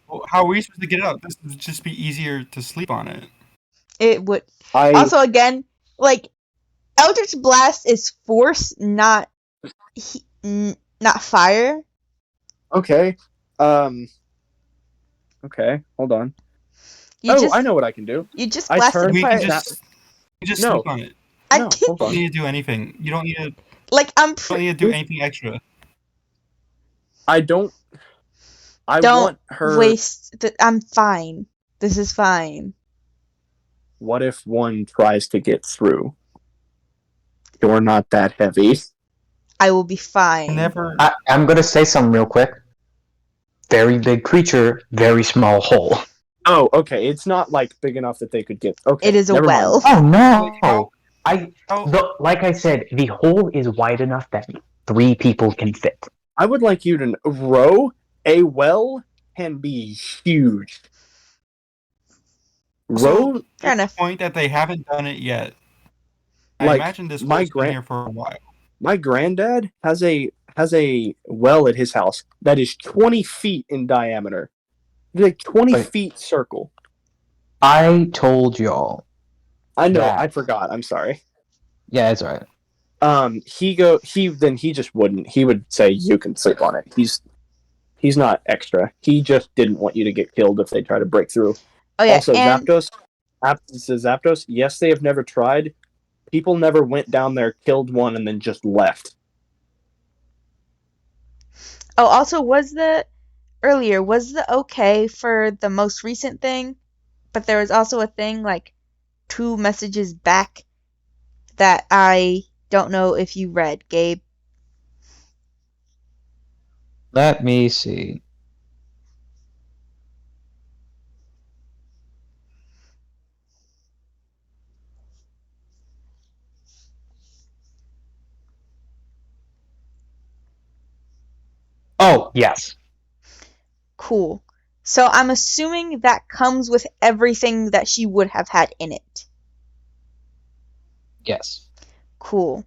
Well, how are we supposed to get out? This would just be easier to sleep on it. It would. I Also, again, Like, Eldritch Blast is force, not not fire. Okay. Okay, hold on. I know what I can do. You just I blasted turn- We can apart. just No. sleep on it. I No, did, hold You on. don't need to do anything. You don't need to. like, You don't need to do anything extra. I don't. I don't want her. waste. I'm fine. This is fine. What if one tries to get through? You're not that heavy. I will be fine. Never. I'm gonna say something real quick. Very big creature, very small hole. Oh, okay. It's not like big enough that they could get. Okay, It is a never mind. well. Oh no! Oh, Like I said, the hole is wide enough that 3 people can fit. I would like you to row. A well can be huge. So- Row. Fair enough. point that they haven't done it yet. I Like, imagine this my hole's been here for a while. My granddad has a well at his house that is 20 feet in diameter. Like 20 Wait. feet circle. I told y'all. I know. Yeah. I forgot. I'm sorry. Yeah, it's alright. He just wouldn't. He would say you can sleep on it. He's not extra. He just didn't want you to get killed if they try to break through. Oh yeah, Also, and Zapdos, yes, they have never tried. People never went down there, killed one, and then just left. also was the okay for the most recent thing, but there was also a thing like 2 messages back that I don't know if you read, Gabe. Let me see. Oh, yes. Cool. So I'm assuming that comes with everything that she would have had in it. Yes. Cool.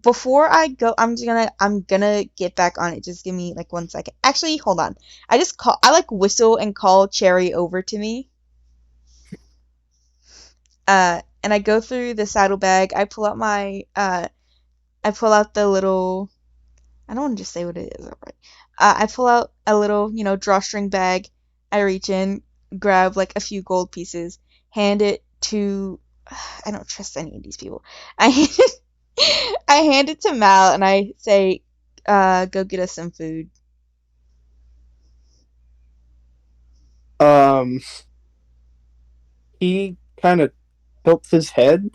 Before I go, I'm gonna get back on it. Just give me like 1 second. Actually, hold on. I like whistle and call Cherry over to me. And I go through the saddlebag. I pull out the little. I don't want to just say what it is. Alright. I pull out a little, drawstring bag. I reach in, grab like a few gold pieces, hand it to. I don't trust any of these people. I hand it to Mal and I say, go get us some food. He kind of tilts his head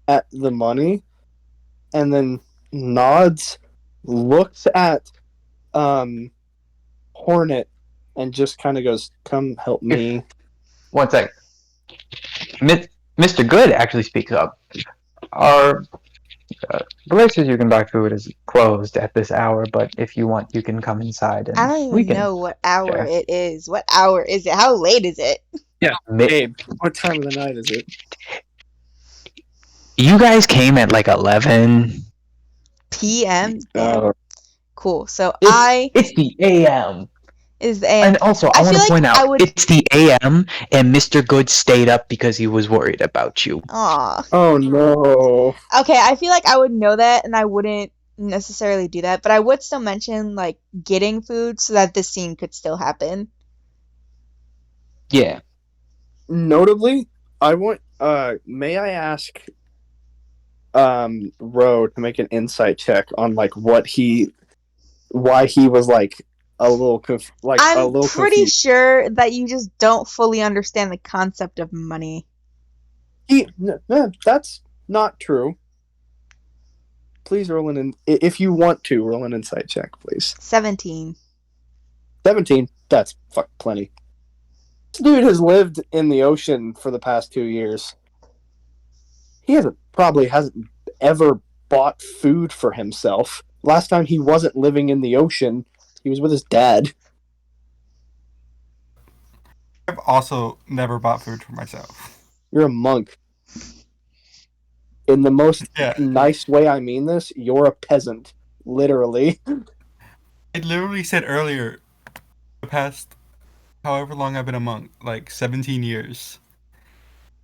at the money, and then nods, looks at Hornet, and just kind of goes, "Come help me." 1 sec. Mr. Good actually speaks up. Our places you can buy food is closed at this hour, but if you want, you can come inside and I don't we even can. know what hour share. it is. What hour is it? How late is it? Babe, what time of the night is it? You guys came at like 11. PM? Damn. Cool. So It's the AM. is the AM. And also, I I want feel to like point I out, would- it's the AM, and Mr. Good stayed up because he was worried about you. Aw. Oh no. Okay, I feel like I would know that and I wouldn't necessarily do that, but I would still mention like getting food so that this scene could still happen. Yeah. Notably, I want. May I ask, Ro to make an insight check on like why he was like a little I'm pretty confused. sure that you just don't fully understand the concept of money. That's not true. Please roll if you want to roll an insight check, please. 17. 17. That's plenty. This dude has lived in the ocean for the past 2 years. He probably hasn't ever bought food for himself. Last time he wasn't living in the ocean, he was with his dad. I've also never bought food for myself. You're a monk. In the most Yeah. nice way I mean this, you're a peasant. Literally. I literally said earlier, the past however long I've been a monk, like 17 years.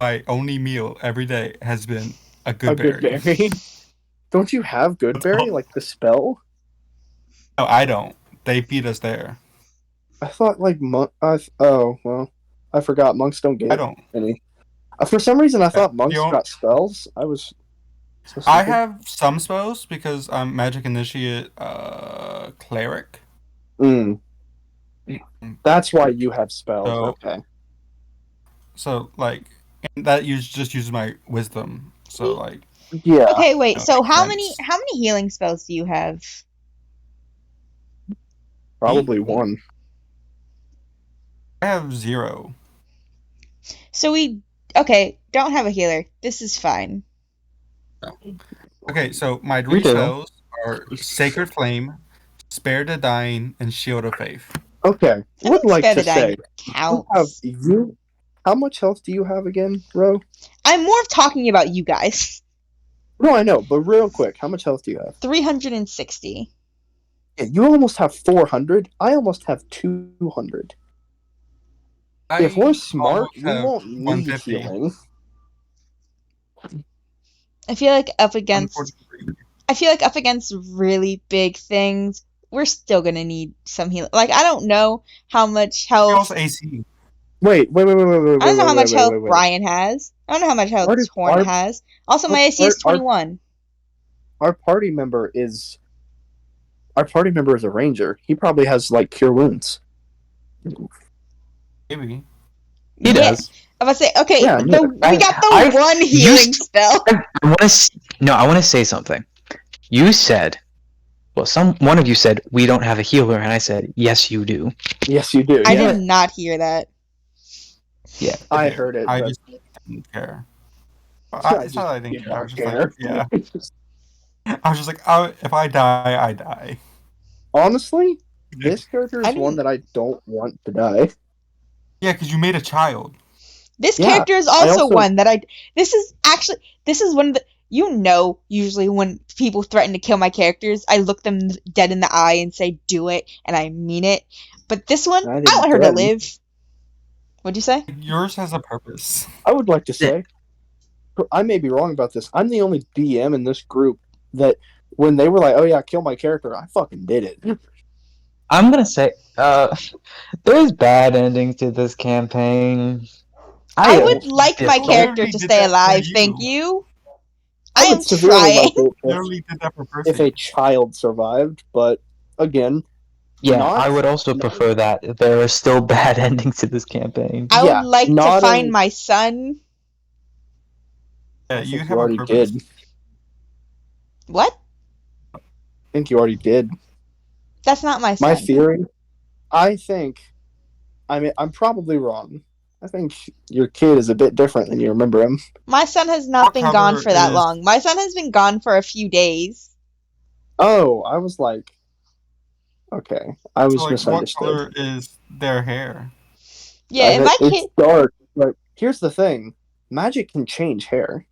My only meal every day has been a A good good berry. berry. Don't you have good berry, like the spell? No, I don't. They feed us there. I thought like monk. Oh well, I forgot monks don't I get don't. any. For some reason, I Yeah, thought monks got spells. I was so I stupid. have some spells because I'm magic initiate cleric. Mm, that's why you have spells. So Okay. like and that just uses my wisdom. So like Yeah. Okay, wait. that So makes sense. how many healing spells do you have? Probably one. I have 0. So we okay, don't have a healer. This is fine. Okay, so my We 3 do. spells are Sacred Flame, Spare the Dying, and Shield of Faith. Okay. I mean, Would like spare to the dying say you have counts. you. How much health do you have again, Ro? I'm more of talking about you guys. No, I know, but real quick, how much health do you have? 360. Yeah, you almost have 400. I almost have 200. If we're smart, almost we have won't need 150. healing. I feel like up against Unfortunately. I feel like up against really big things, we're still gonna need some healing. Like I don't know how much He health also AC. Wait. I don't know how much health Wait. Brian has. I don't know how much health Our, Horn has. Also, my our, AC is our, 21. our party member is a ranger. He probably has like cure wounds. Maybe. He does. I was say, okay, Yeah, we got the one healing spell. I want to say something. You said, well, one of you said we don't have a healer, and I said yes, you do. Yes, you do. I Yeah. did not hear that. Yeah, I did. heard it. I but just didn't care. I It's not that I didn't did care. I was not just care. like, yeah. I was just like, if I die, I die. Honestly, this character I is one didn't- that I don't want to die. Yeah, because you made a child. This Yeah, character is also also- one that this is one of the, usually when people threaten to kill my characters, I look them dead in the eye and say, do it, and I mean it. But this one, I I didn't want her to threaten. live. What'd you say? Yours has a purpose. I would like to say, I may be wrong about this. I'm the only DM in this group that when they were like, "Oh yeah, kill my character," I fucking did it. I'm gonna say, there's bad endings to this campaign. I would like my I character literally to did stay that for alive, you. thank you. I I'm would severely trying. like it Literally did that for if a child survived, but again, Yeah, not- I would also prefer that. There are still bad endings to this campaign. I Yeah, would like to not find in- my son. Yeah, I you think have already a purpose. did. What? I think you already did. That's not my My son. theory, I think, I'm probably wrong. I think your kid is a bit different than you remember him. My son has not What been gone cover for that is- long. My son has been gone for a few days. Oh, I was like, okay, I was So, like, what misunderstood. color is their hair? Yeah, and my It's kid dark, but here's the thing: magic can change hair.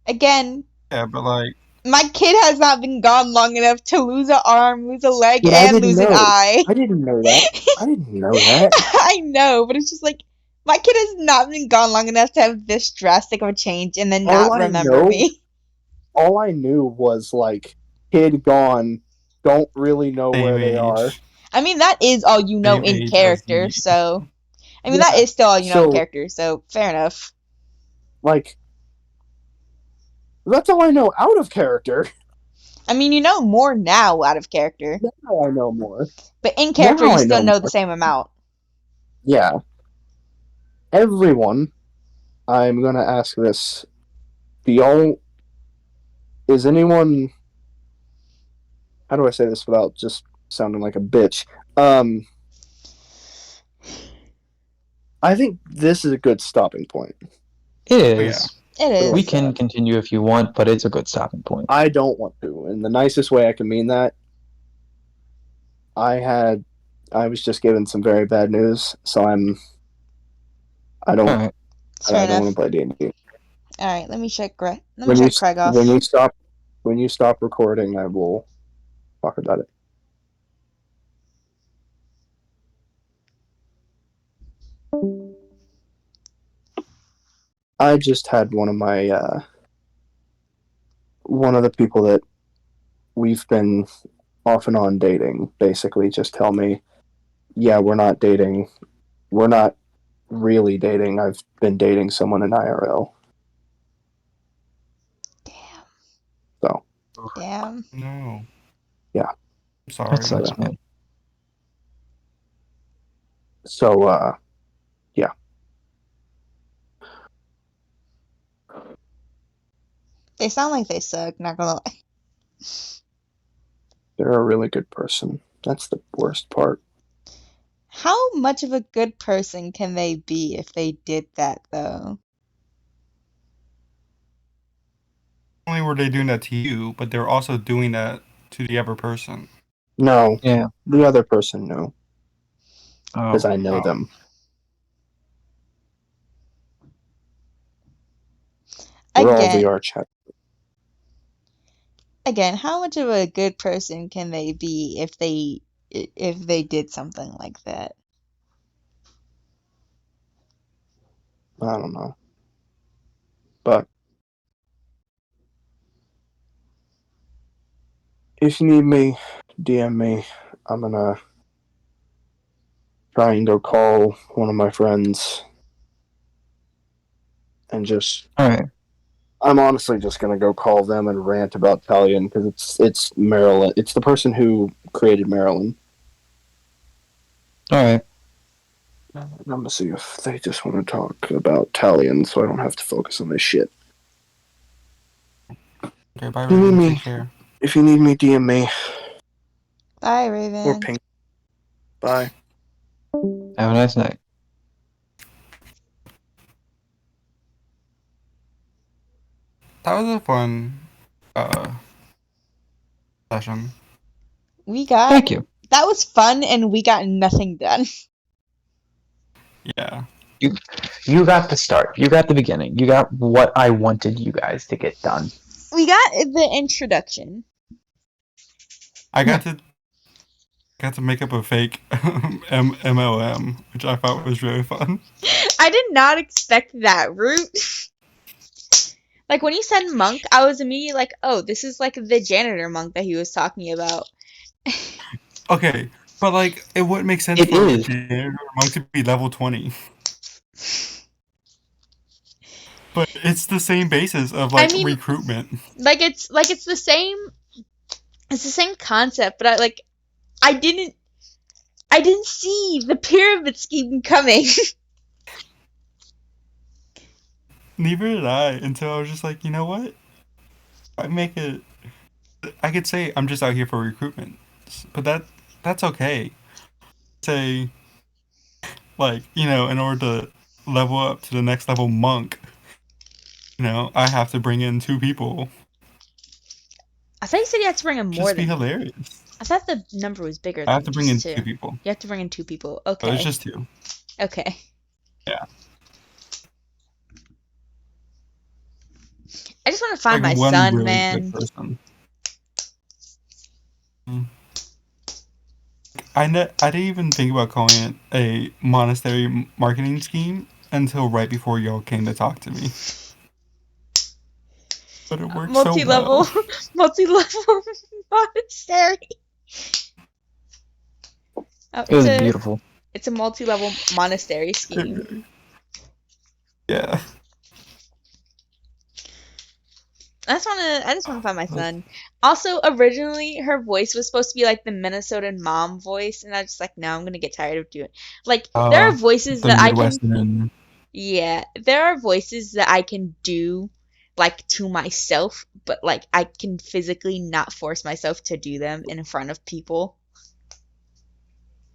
again. Yeah, but like, My kid has not been gone long enough to lose an arm, lose a leg, But I and didn't lose an know. eye. I didn't know that. I didn't know that. I know, but it's just like my kid has not been gone long enough to have this drastic of a change and then All not I remember know- me. All I knew was like, kid gone. Don't really know same where they age. are. I mean, that is all you know Same in age as character, me. so I mean Yeah, that is still all you know in so- character, so fair enough. Like, that's all I know out of character. I mean, you know more now out of character, Now I know more. but in character Now you I still know know the more. same amount. Yeah. Everyone, I'm gonna ask this. Is anyone, how do I say this without just sounding like a bitch? I think this is a good stopping point. It yeah. is. It is. We can continue if you want, but it's a good stopping point. I don't want to. In the nicest way I can mean that, I was just given some very bad news, so I don't Alright. It's fair I don't enough. want to play D&D. All right, let me check. Let me When you check Craig off. when you stop recording, I will talk about it. I just had one of the people that we've been off and on dating basically just tell me, yeah, we're not dating. We're not really dating. I've been dating someone in IRL. Damn. So. Damn. No. Yeah. I'm sorry. That sucks, man. So, yeah. They sound like they suck, not gonna lie. They're a really good person. That's the worst part. How much of a good person can they be if they did that, though? Not only were they doing that to you, but they were also doing that to the other person. No. Yeah. The other person, no. Oh. Because I know them. We're all VR chat. Again, how much of a good person can they be if they did something like that? I don't know. But if you need me, DM me. I'm gonna try and go call one of my friends and just. Alright. I'm honestly just gonna go call them and rant about Talion because it's Marilyn. It's the person who created Marilyn. Alright. I'm gonna see if they just want to talk about Talion, so I don't have to focus on this shit. Okay, bye, You need Raven. me. Take care. If you need me, DM me Bye, Raven. or ping. Bye. Have a nice night. That was a fun session. Thank you. That was fun, and we got nothing done. Yeah. You got the start. You got the beginning. You got what I wanted you guys to get done. We got the introduction. I got to make up a fake MLM, which I thought was really fun. I did not expect that route. Like, when you said monk, I was immediately like, oh, this is like the janitor monk that he was talking about. Okay, but like, it wouldn't make sense It for is. a janitor monk to be level 20. But it's the same basis of like recruitment. Like it's the same. It's the same concept, but I didn't see the pyramid scheme coming. Neither did I until I was just like, you know what? I could say I'm just out here for recruitment, but that's okay. Say, like, in order to level up to the next level monk, I have to bring in 2 people. I thought you said you had to bring in more Just be than. hilarious. I thought the number was bigger. I have to bring in just 2 people. You have to bring in 2 people. But Okay. it's just 2. Okay. Yeah. I just want to find Like my one son, really man. good person. I didn't even think about calling it a monastery marketing scheme until right before y'all came to talk to me. But it worked so well. Multi-level monastery. Oh, It was beautiful. It's a multi-level monastery scheme. Yeah. I just want to find my son. Also, originally her voice was supposed to be like the Minnesotan mom voice, and I was just like, no, I'm gonna get tired of doing. Like, there are voices that I can. Yeah, there are voices that I can do, like, to myself, but like I can physically not force myself to do them in front of people.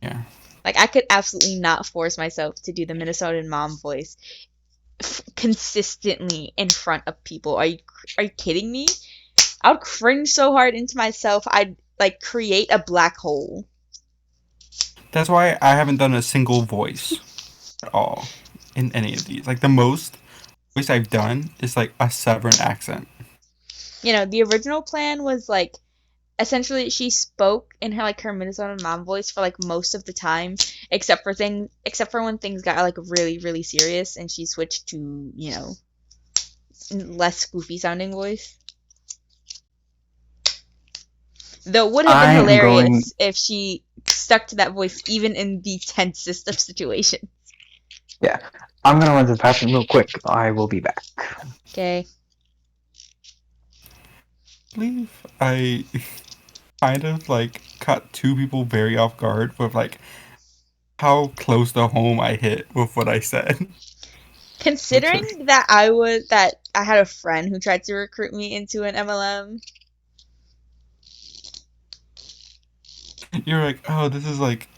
Yeah. Like, I could absolutely not force myself to do the Minnesotan mom voice consistently in front of people. Are you kidding me? I would cringe so hard into myself. I'd like create a black hole. That's why I haven't done a single voice at all in any of these. Like, the most voice I've done is like a Southern accent. The original plan was like essentially she spoke in her Minnesota mom voice for like most of the time, except for when things got like really, really serious and she switched to, less goofy sounding voice. Though it would have been I'm hilarious going- if she stuck to that voice even in the tensest of situations. I'm gonna run to the bathroom real quick. I will be back. Okay. I believe I kind of like caught two people very off guard with like how close to home I hit with what I said. Considering that I had a friend who tried to recruit me into an MLM. You're like, oh, this is like.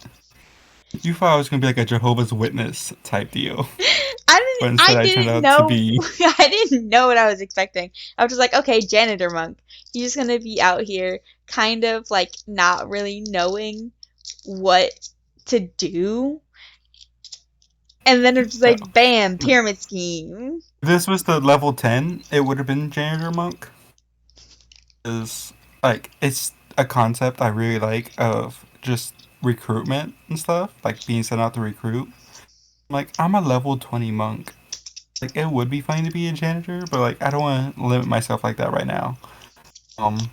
You thought I was gonna be like a Jehovah's Witness type deal, but instead I turned out to be. I didn't know what I was expecting. I was just like, okay, janitor monk. He's just gonna be out here kind of like not really knowing what to do. And then it's like, bam, pyramid scheme. If this was the level 10, it would have been Janitor Monk. Because, like, it's a concept I really like of just recruitment and stuff, like being sent out to recruit. Like, I'm a level 20 monk. Like, it would be fine to be a janitor, but, like, I don't want to limit myself like that right now. But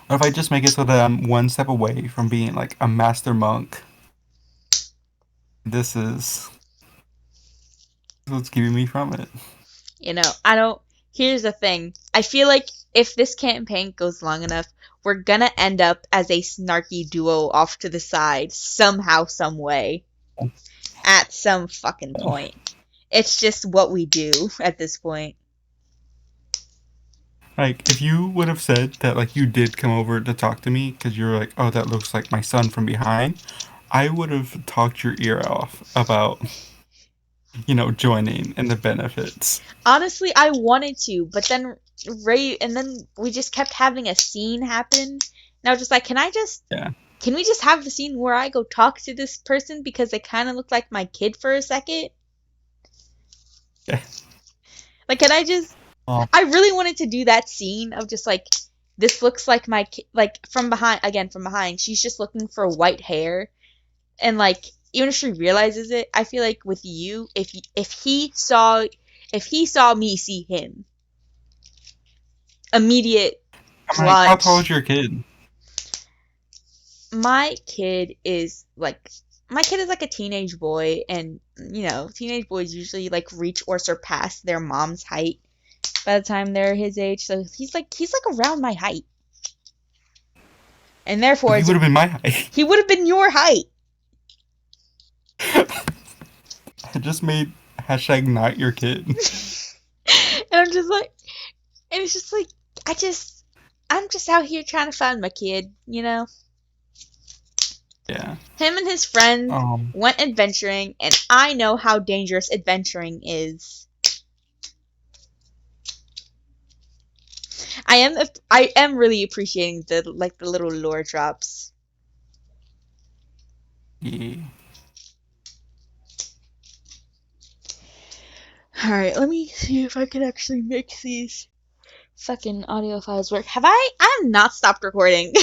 if I just make it so that I'm one step away from being, like, a master monk, this is what's keeping me from it. You know, here's the thing. I feel like if this campaign goes long enough, we're gonna end up as a snarky duo off to the side somehow, some way. At some fucking point. It's just what we do at this point. Like, if you would have said that, like, you did come over to talk to me because you're like, oh, that looks like my son from behind, I would have talked your ear off about, joining and the benefits. Honestly, I wanted to, but then we just kept having a scene happen. And I was just like, can we just have the scene where I go talk to this person because they kind of look like my kid for a second? Yeah. Like, can I just... I really wanted to do that scene of just like, this looks like my kid, like from behind, she's just looking for white hair. And like, even if she realizes it, I feel like with you, if he saw me see him, immediate How tall is your kid? My kid is like a teenage boy, and teenage boys usually like reach or surpass their mom's height by the time they're his age. So he's like around my height, and therefore He would have been my height. He would have been your height. I just made # not your kid. And I'm just like, and it's just like, I'm just out here trying to find my kid, Yeah. Him and his friends went adventuring, and I know how dangerous adventuring is. I am really appreciating the little lore drops. Yeah. Alright, let me see if I can actually make these fucking audio files work. I have not stopped recording.